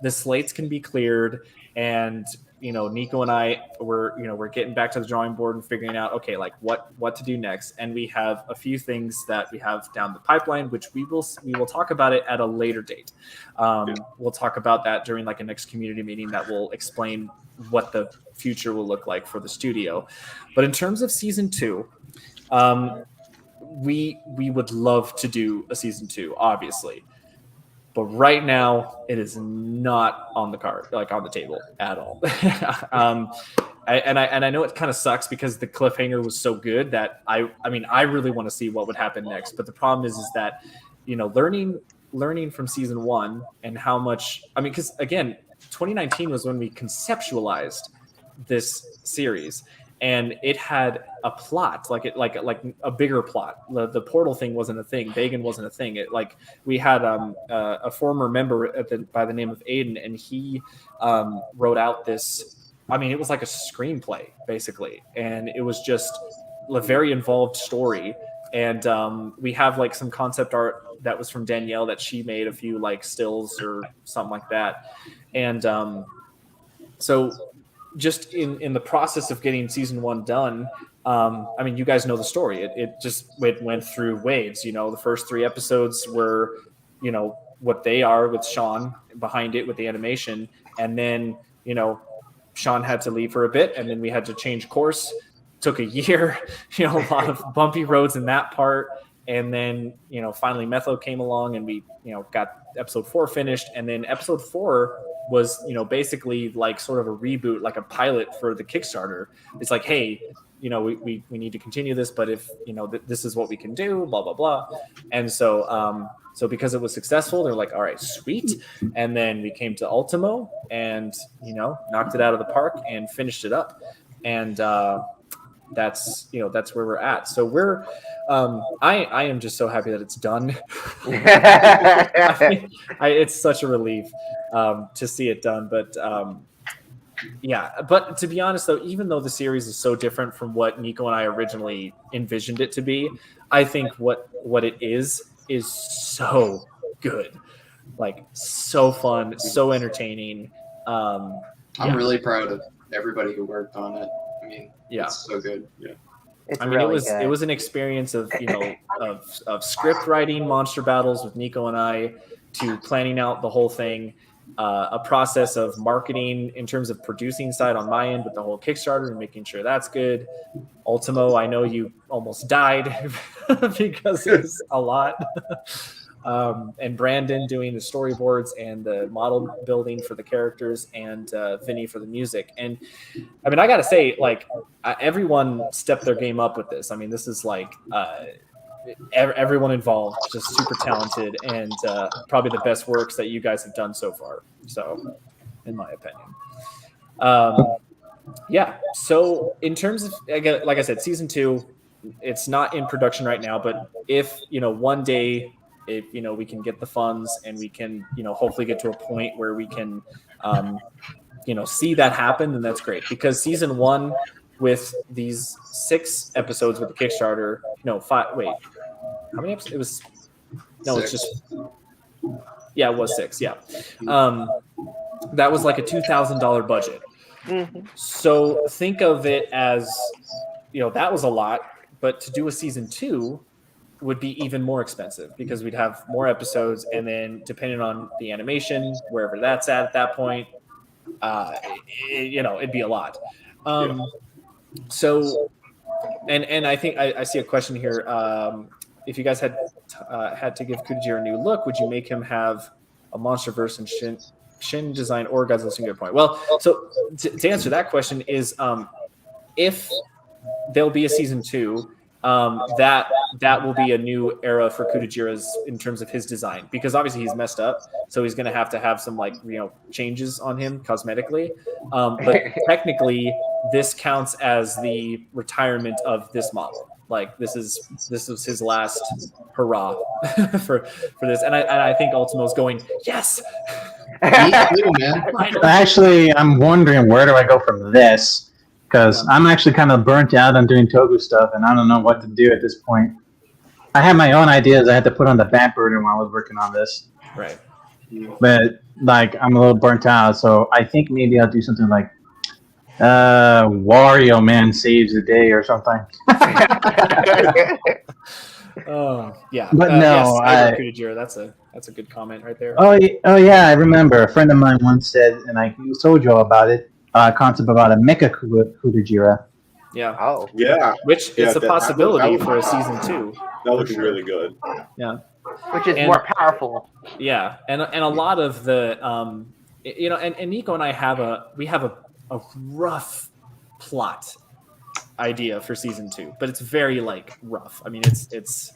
S1: The slates can be cleared, and Nico and I we're getting back to the drawing board and figuring out, okay, like what to do next. And we have a few things that we have down the pipeline, which we will talk about it at a later date. We'll talk about that during like a next community meeting that will explain what the future will look like for the studio. But in terms of season 2, we would love to do a season 2, obviously. But right now, it is not on the card, like on the table at all. I know it kind of sucks because the cliffhanger was so good that I really want to see what would happen next. But the problem is that, learning from season 1 and how much, because again, 2019 was when we conceptualized this series. And it had a plot, like a bigger plot. The portal thing wasn't a thing. Bagan wasn't a thing. We had a former member by the name of Aiden, and he wrote out this. It was like a screenplay basically, and it was just a very involved story. And we have like some concept art that was from Danielle that she made, a few like stills or something like that, and so. Just in the process of getting season 1 done, you guys know the story. It went through waves. The first 3 episodes were, what they are with Sean behind it with the animation, and then Sean had to leave for a bit, and then we had to change course. Took a year, a lot of bumpy roads in that part, and then finally Metho came along, and we got episode 4 finished, and then episode 4 was basically like sort of a reboot, like a pilot for the Kickstarter. It's like, hey, we need to continue this, but if this is what we can do, blah blah blah. And so because it was successful, they're like, all right, sweet. And then we came to Ultimo and knocked it out of the park and finished it up. And that's where we're at. So we're I am just so happy that it's done. It's such a relief to see it done. But but to be honest though, even though the series is so different from what Nico and I originally envisioned it to be, I think what it is so good, like so fun, so entertaining.
S4: I'm really proud of everybody who worked on it. It's so good. Yeah.
S1: It was an experience of of script writing monster battles with Nico and I, to planning out the whole thing, a process of marketing in terms of producing side on my end with the whole Kickstarter and making sure that's good. Ultimo, I know you almost died because it's a lot. And Brandon doing the storyboards and the model building for the characters, and Vinny for the music. And I gotta say, like, everyone stepped their game up with this. This is like everyone involved, just super talented, and probably the best works that you guys have done so far. So, in my opinion. So in terms of, again, like I said, season 2, it's not in production right now, but if one day, if we can get the funds and we can hopefully get to a point where we can see that happen, then that's great. Because season 1 with these 6 episodes with the Kickstarter, 5, wait, how many episodes? It was
S4: 6.
S1: It's just it was 6. That was like a $2,000 budget. So think of it as that was a lot. But to do a season 2 would be even more expensive because we'd have more episodes, and then depending on the animation, wherever that's at that point, it'd be a lot. So, and I think I see a question here. If you guys had to give Kudajira a new look, would you make him have a MonsterVerse and Shin design or Godzilla singular point? Well, so to answer that question is if there'll be a season 2, that will be a new era for Kudajira's in terms of his design, because obviously he's messed up, so he's going to have some changes on him cosmetically. But technically, this counts as the retirement of this model. Like this was his last hurrah for this, and I think Ultimo's going yes.
S4: Me too, man.
S3: Actually, I'm wondering where do I go from this, because I'm actually kind of burnt out on doing Togu stuff, and I don't know what to do at this point. I have my own ideas I had to put on the back burner while I was working on this.
S1: Right.
S3: But I'm a little burnt out, so I think maybe I'll do something like Wario Man saves the day or something.
S1: Yeah.
S3: But no,
S1: yes, Kudajira, that's a good comment right there.
S3: Oh yeah, I remember a friend of mine once said, and I told you all about it. Concept about a mecha Kudajira.
S1: Yeah.
S5: Oh.
S2: Yeah.
S1: Which is a possibility for a season 2.
S2: That would be really good.
S1: Yeah.
S8: Which is more powerful.
S1: Yeah, and a lot of the and Nico and I have a rough plot idea for season 2, but it's very rough. I mean, it's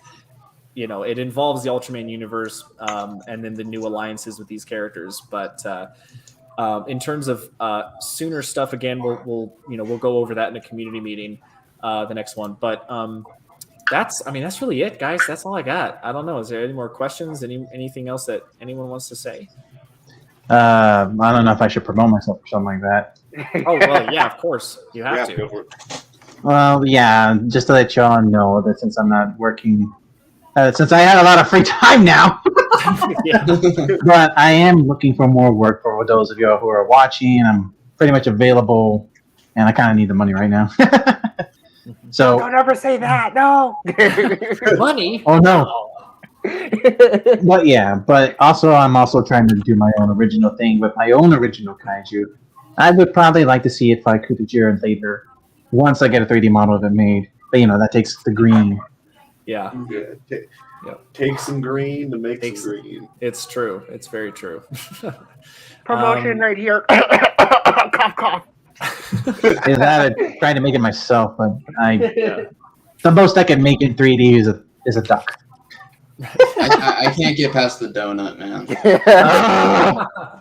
S1: it involves the Ultraman universe and then the new alliances with these characters, but in terms of sooner stuff, again, we'll go over that in a community meeting, the next one. But that's really it, guys. That's all I got. I don't know. Is there any more questions? Anything else that anyone wants to say?
S3: I don't know if I should promote myself or something like that.
S1: Oh well, yeah, of course you have to.
S2: Go for it.
S3: Well, yeah, just to let y'all know that since I'm not working, since I have a lot of free time now.
S1: Yeah.
S3: But I am looking for more work for those of y'all who are watching. I'm pretty much available, and I kind of need the money right now. So
S8: Don't ever say that. No.
S1: Money?
S3: Oh no. But yeah, but I'm also trying to do my own original thing with my own original kaiju. I would probably like to see it by Kudajira later, once I get a 3D model of it made. But that takes the green.
S1: Yeah.
S2: Take some green to make some green.
S1: It's true. It's very true.
S8: Promotion right here. Cough, cough.
S3: Is that trying to make it myself? But the most I can make in 3D is a duck.
S4: I can't get past the donut, man.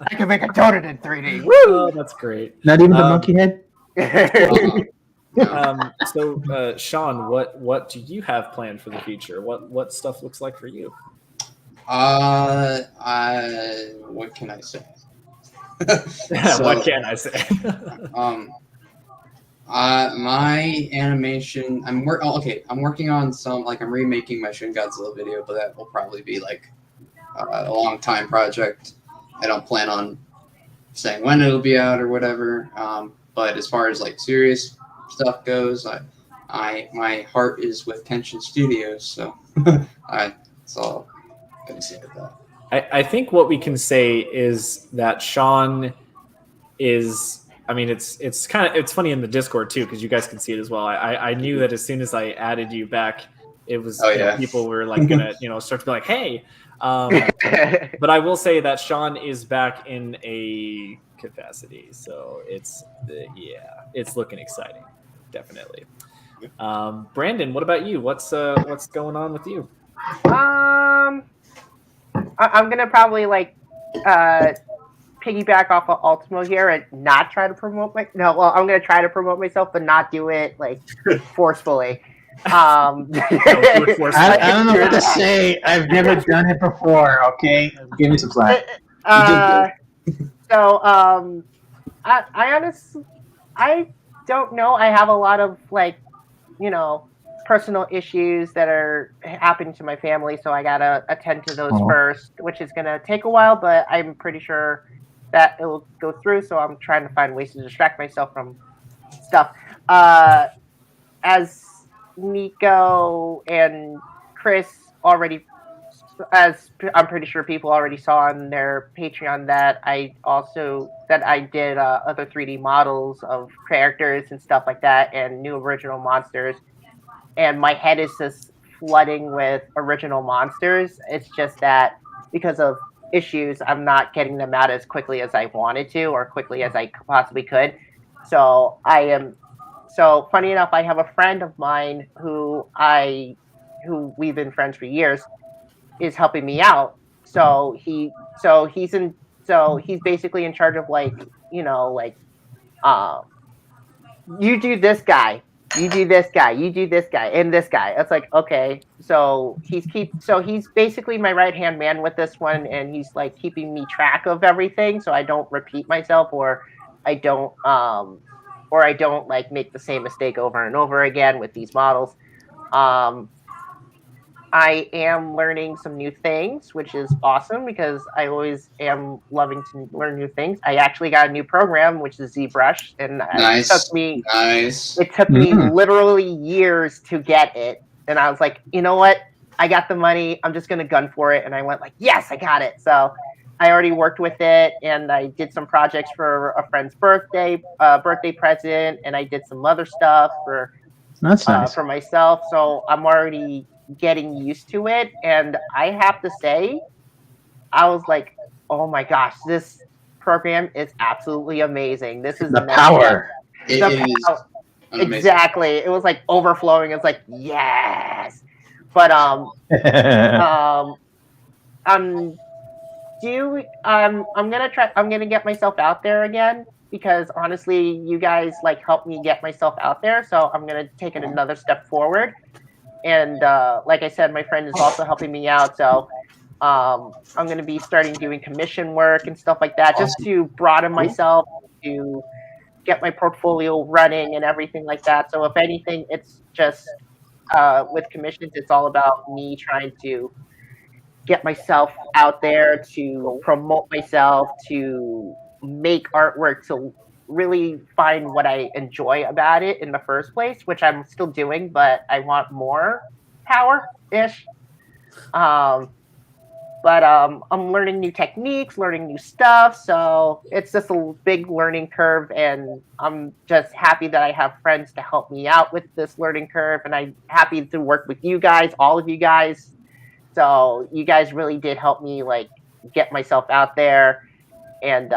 S8: I can make a donut in 3D. Woo!
S1: Oh, that's great.
S3: Not even the monkey head?
S1: So, Sean, what do you have planned for the future? What stuff looks like for you?
S4: What can I say?
S1: What can I say?
S4: My animation. I'm working on some. I'm remaking my Shin Godzilla video, but that will probably be a long time project. I don't plan on saying when it'll be out or whatever. But as far as serious stuff goes, my heart is with Kenshin Studios, so that's all I'm gonna say with that.
S1: I think what we can say is that Sean is. I mean, it's funny in the Discord too, because you guys can see it as well. I knew that as soon as I added you back, it was people were gonna start to be like, hey. But I will say that Sean is back in a capacity, so it's looking exciting, definitely. Brandon, what about you? What's going on with you?
S8: I'm gonna probably piggyback off of Ultimo here and not try to promote I'm gonna try to promote myself, but not do it forcefully. I
S3: don't know what to say. I've never done it before. Okay, give me some slack.
S8: So I honestly don't know. I have a lot of personal issues that are happening to my family, so I gotta attend to those first, which is gonna take a while, but I'm pretty sure that it will go through. So I'm trying to find ways to distract myself from stuff. as Nico and Chris already, as I'm pretty sure people already saw on their Patreon, that I did other 3D models of characters and stuff like that, and new original monsters. And my head is just flooding with original monsters. It's just that because of issues, I'm not getting them out as quickly as I wanted to, or quickly as I possibly could. So funny enough, I have a friend of mine who we've been friends for years, is helping me out. He's basically in charge of, like, um you do this guy, you do this guy, you do this guy, and this guy. It's like, okay. He's basically my right hand man with this one, and he's like keeping me track of everything so I don't repeat myself, I don't or I don't like make the same mistake over and over again with these models. I am learning some new things, which is awesome because I always am loving to learn new things. I actually got a new program, which is ZBrush, and it took me literally years to get it. And I was like, you know what? I got the money. I'm just going to gun for it. And I went like, yes, I got it. So I already worked with it, and I did some projects for a friend's birthday present, and I did some other stuff for myself. So I'm already getting used to it, and I have to say, I was like, oh my gosh, this program is absolutely amazing. This is
S3: the power.
S8: Exactly. It was like overflowing. It's like, yes. But I'm gonna get myself out there again, because honestly, you guys like helped me get myself out there, so I'm gonna take it another step forward. And like I said, my friend is also helping me out, so I'm going to be starting doing commission work and stuff like that, just to broaden myself, to get my portfolio running and everything like that. So if anything, it's just with commissions, it's all about me trying to get myself out there, to promote myself, to make artwork, to really find what I enjoy about it in the first place, which I'm still doing, but I want more power-ish. I'm learning new techniques, learning new stuff, so it's just a big learning curve, and I'm just happy that I have friends to help me out with this learning curve, and I'm happy to work with you guys, all of you guys. So you guys really did help me like get myself out there. And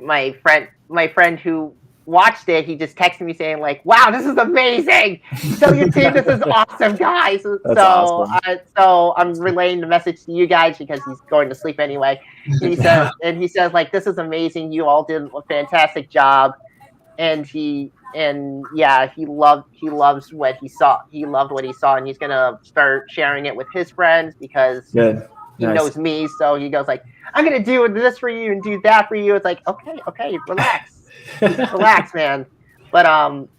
S8: my friend who watched it, he just texted me saying like, "Wow, this is amazing! Tell your team this is awesome, guys."
S1: That's awesome.
S8: So I'm relaying the message to you guys because he's going to sleep anyway. He says like, "This is amazing. You all did a fantastic job." And he loves what he saw. He loved what he saw, and he's gonna start sharing it with his friends because he knows me. So he goes like, "I'm gonna do this for you and do that for you." It's like, okay, relax, relax, man. But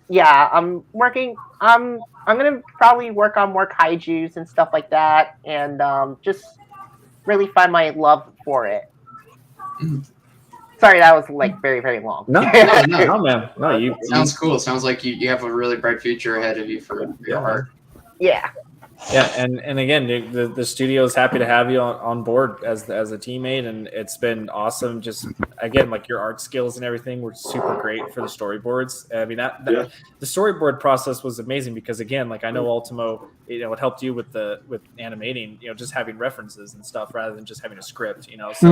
S8: yeah, I'm working. I'm gonna probably work on more kaijus and stuff like that, and just really find my love for it. Sorry, that was like very, very long.
S1: No, man. No, you
S4: sounds cool. It sounds like you have a really bright future ahead of you for your art.
S8: Yeah.
S1: Yeah, and again, the studio is happy to have you on board as a teammate, and it's been awesome. Just again, like your art skills and everything were super great for the storyboards. I mean, the storyboard process was amazing because again, like I know Ultimo, it helped you with animating, just having references and stuff rather than just having a script, So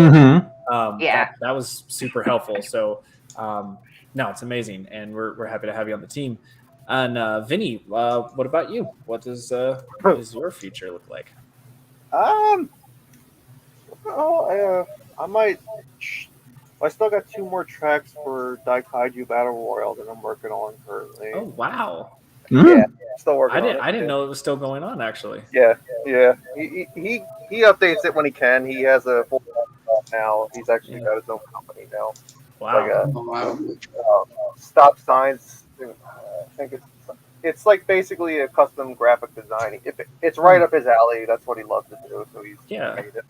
S1: that was super helpful. So no, it's amazing, and we're happy to have you on the team. And Vinny, what about you? What does your future look like?
S5: I still got 2 more tracks for Daikaiju Battle Royale that I'm working on currently.
S1: Oh wow!
S5: Yeah, still working.
S1: I didn't know it was still going on. Actually.
S5: Yeah. He updates it when he can. He has a full now. He's actually got his own company now.
S1: Wow.
S5: Stop signs. I think it's like basically a custom graphic design. It's right up his alley. That's what he loves to do. So he's made it.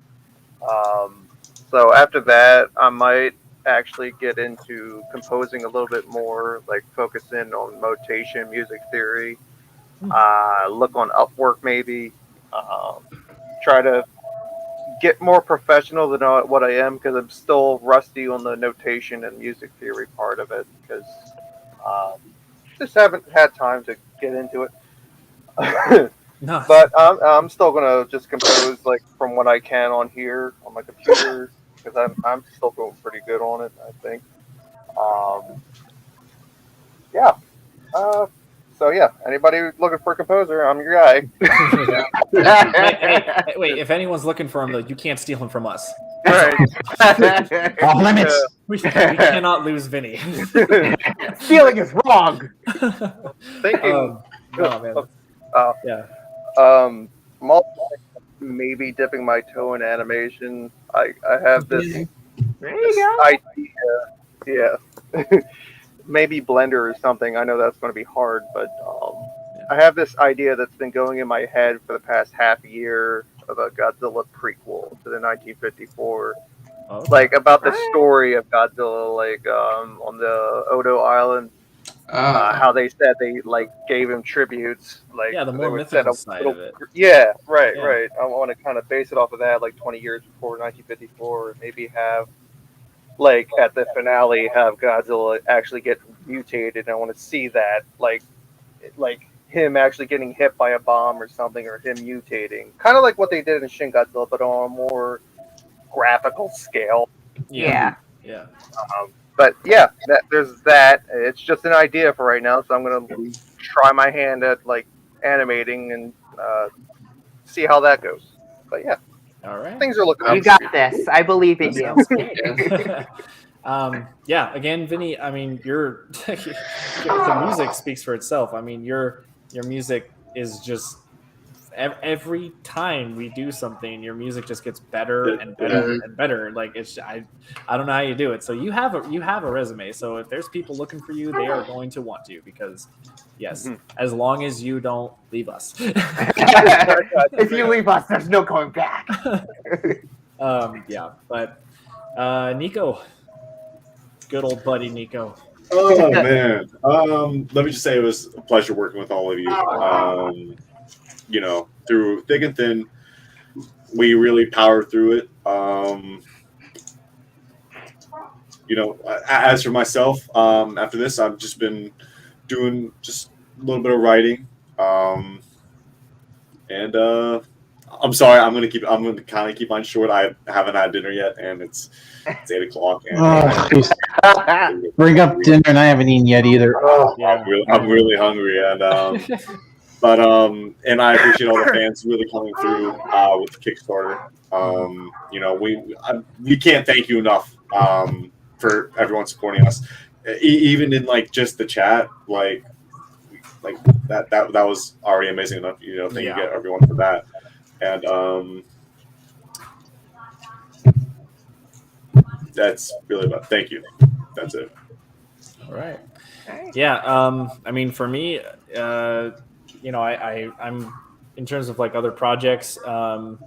S5: So after that, I might actually get into composing a little bit more, like focus in on notation, music theory, look on Upwork maybe, try to get more professional than what I am because I'm still rusty on the notation and music theory part of it because um, just haven't had time to get into it.
S1: No.
S5: But I'm still gonna just compose like from what I can on here on my computer because I'm still doing pretty good on it. I think. Yeah. So yeah, anybody looking for a composer, I'm your guy.
S1: Wait, if anyone's looking for him, though, you can't steal him from us.
S5: Right.
S3: Off limits.
S1: We cannot lose Vinny.
S8: Stealing is wrong.
S5: Thinking.
S1: No, man. Yeah.
S5: I'm also maybe dipping my toe in animation. I have this,
S8: There you go.
S5: idea. Yeah. Maybe Blender or something. I know that's going to be hard, but I have this idea that's been going in my head for the past half year of a Godzilla prequel to the 1954.
S1: Okay.
S5: Like about the story of Godzilla, like on the Odo Island, how they said they like gave him tributes, like
S1: Yeah, the more
S5: they would set
S1: mythical
S5: up
S1: side of it.
S5: Yeah, right,
S1: Yeah.
S5: right. I want to kind of base it off of that, like 20 years before 1954, maybe have like at the finale have Godzilla actually get mutated. I want to see that, like him actually getting hit by a bomb or something, or him mutating, kind of like what they did in Shin Godzilla, but on a more graphical scale.
S8: Yeah.
S1: Yeah.
S5: But yeah, there's that. It's just an idea for right now, so I'm gonna try my hand at like animating and see how that goes. But yeah,
S1: All right.
S5: things are looking up.
S8: You got this. I believe in you.
S1: Yeah. Again, Vinny. I mean, your the music speaks for itself. I mean, your music is just every time we do something, your music just gets better and better and better. Like it's I don't know how you do it. So you have a resume. So if there's people looking for you, they are going to want you because yes, as long as you don't leave us.
S8: If you leave us, there's no going back.
S1: Yeah, but Nico, good old buddy Nico.
S2: Oh man. Let me just say it was a pleasure working with all of you. You know, through thick and thin, we really powered through it. You know, as for myself, after this, I've just been doing just a little bit of writing. And I'm sorry, I'm gonna kind of keep mine short. I haven't had dinner yet, and it's 8:00. And
S3: Bring up dinner, and I haven't eaten yet either. Oh.
S2: Yeah. I'm really hungry, and but and I appreciate all the fans really coming through with the Kickstarter. You know, we can't thank you enough for everyone supporting us, even in like just the chat, like that was already amazing enough. You know, thank you everyone for that, and that's really about. Thank you. That's it.
S1: All right. Yeah. I mean, for me, you know, I'm in terms of like other projects.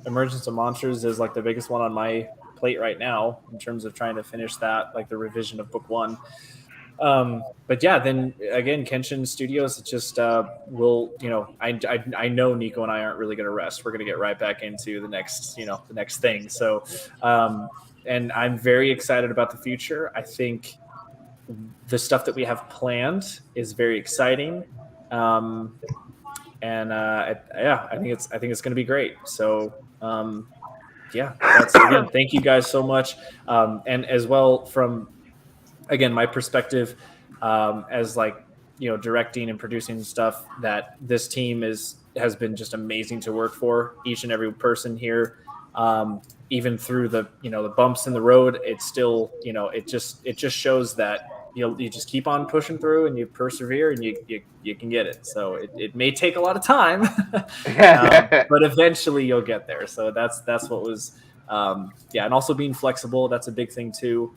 S1: Emergence of Monsters is like the biggest one on my plate right now in terms of trying to finish that, like the revision of book 1. But yeah, then again, Kenshin Studios, it just will, you know, I know Nico and I aren't really going to rest. We're going to get right back into the next thing. So, and I'm very excited about the future. I think the stuff that we have planned is very exciting. And I think it's going to be great. So, yeah, that's again, thank you guys so much. And as well from, again, my perspective, as like, you know, directing and producing stuff, that this team has been just amazing to work for, each and every person here. Even through the, you know, the bumps in the road, it's still, you know, it just shows that you just keep on pushing through and you persevere and you can get it. So it may take a lot of time, but eventually you'll get there. So that's what was, yeah. And also being flexible. That's a big thing too.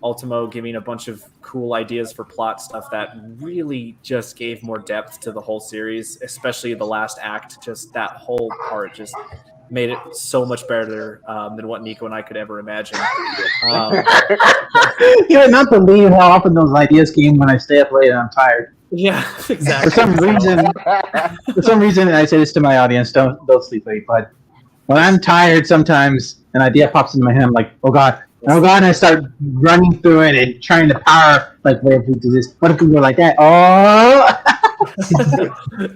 S1: Ultimo giving a bunch of cool ideas for plot stuff that really just gave more depth to the whole series, especially the last act. Just that whole part, just made it so much better than what Nico and I could ever imagine.
S3: You would not believe how often those ideas came when I stay up late and I'm tired.
S1: Yeah, exactly.
S3: For some reason, and I say this to my audience: don't sleep late. But when I'm tired, sometimes an idea pops into my head. I'm like, oh god, and I start running through it and trying to power. Like, what if we do this? What if we go like that? Oh.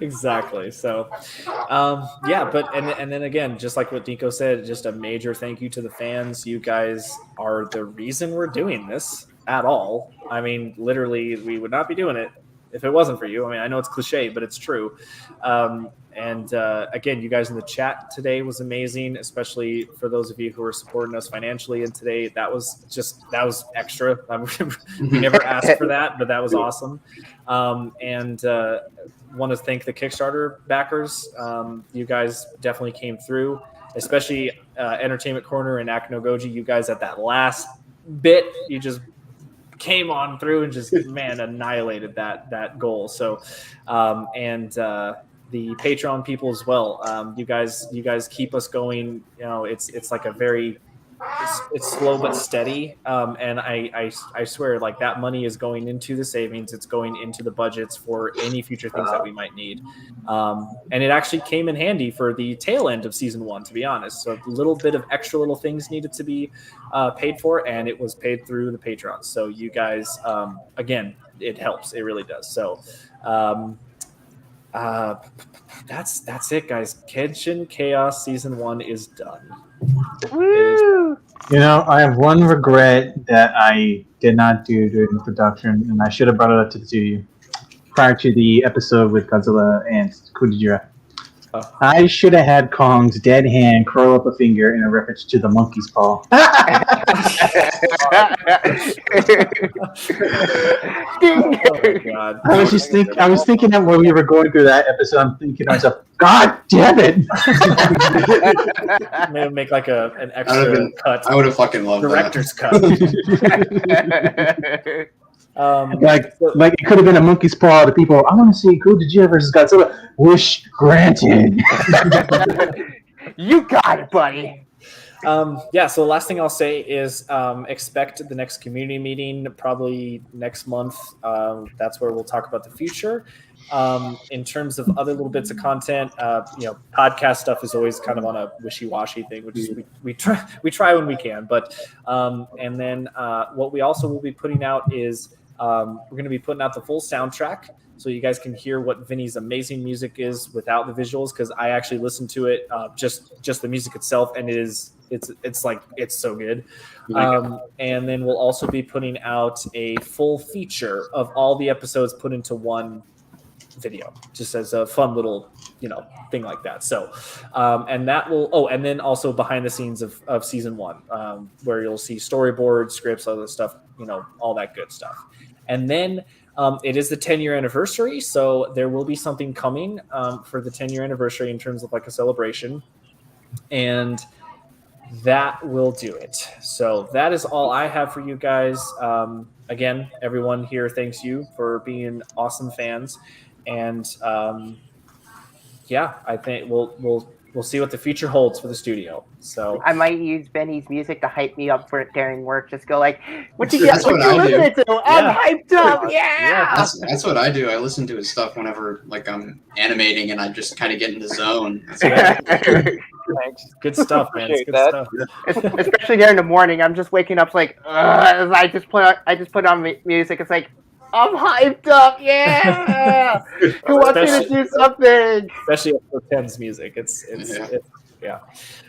S1: Exactly. So, but and then again, just like what Nico said, just a major thank you to the fans. You guys are the reason we're doing this at all. I mean, literally, we would not be doing it if it wasn't for you. I mean, I know it's cliche, but it's true. Again, you guys in the chat today was amazing, especially for those of you who are supporting us financially. And today, that was extra. We never asked for that, but that was awesome. Want to thank the Kickstarter backers. You guys definitely came through, especially Entertainment Corner and Akno Goji. You guys at that last bit, you just came on through and just annihilated that goal. So the Patreon people as well. You guys keep us going. You know, it's like a very it's slow but steady. And I swear, like, that money is going into the savings. It's going into the budgets for any future things that we might need. And it actually came in handy for the tail end of season 1, to be honest. So a little bit of extra little things needed to be paid for, and it was paid through the Patrons. So you guys, again, it helps. It really does. So that's it, guys. Kenshin Chaos season 1 is done.
S8: Woo!
S3: You know, I have one regret that I did not do during production, and I should have brought it up to the studio prior to the episode with Godzilla and Kudajira. I should have had Kong's dead hand curl up a finger in a reference to the monkey's paw.
S8: Oh
S1: my God.
S3: I was thinking that when we were going through that episode, I'm thinking to myself, God damn it!
S1: Maybe make like an extra cut.
S4: I would have fucking loved
S1: director's cut.
S3: Like it could have been a monkey's paw to people. I want to see Kudajira versus Godzilla. Wish granted.
S8: You got it, buddy.
S1: So the last thing I'll say is expect the next community meeting probably next month. That's where we'll talk about the future. In terms of other little bits of content, podcast stuff is always kind of on a wishy-washy thing, which is we try when we can. But and then what we also will be putting out is we're going to be putting out the full soundtrack, so you guys can hear what Vinny's amazing music is without the visuals, because I actually listened to it just the music itself, and it's so good. And then we'll also be putting out a full feature of all the episodes put into one video, just as a fun little thing like that. So and that will and then also behind the scenes of season 1, where you'll see storyboards, scripts, other stuff, all that good stuff. And then it is the 10-year anniversary, so there will be something coming for the 10-year anniversary in terms of like a celebration, and that will do it. So that is all I have for you guys. Again, everyone here, thanks you for being awesome fans. And I think we'll see what the future holds for the studio. So
S8: I might use Benny's music to hype me up for during work. Just go like, "What you got? What you listening to? I'm hyped up, yeah."
S4: That's what I do. I listen to his stuff whenever I'm animating, and I just kind of get in the zone.
S1: Thanks. Good stuff, man. It's good stuff.
S8: Especially here in the morning, I'm just waking up like, I just put on music. It's like, I'm hyped up, yeah. Who wants me to do something?
S1: Especially for 10's music. It's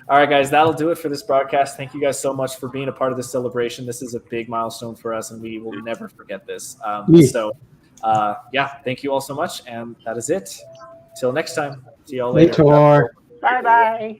S1: All right, guys, that'll do it for this broadcast. Thank you guys so much for being a part of this celebration. This is a big milestone for us, and we will never forget this. Thank you all so much, and that is it. Till next time. See y'all later.
S3: Later.
S8: Bye-bye.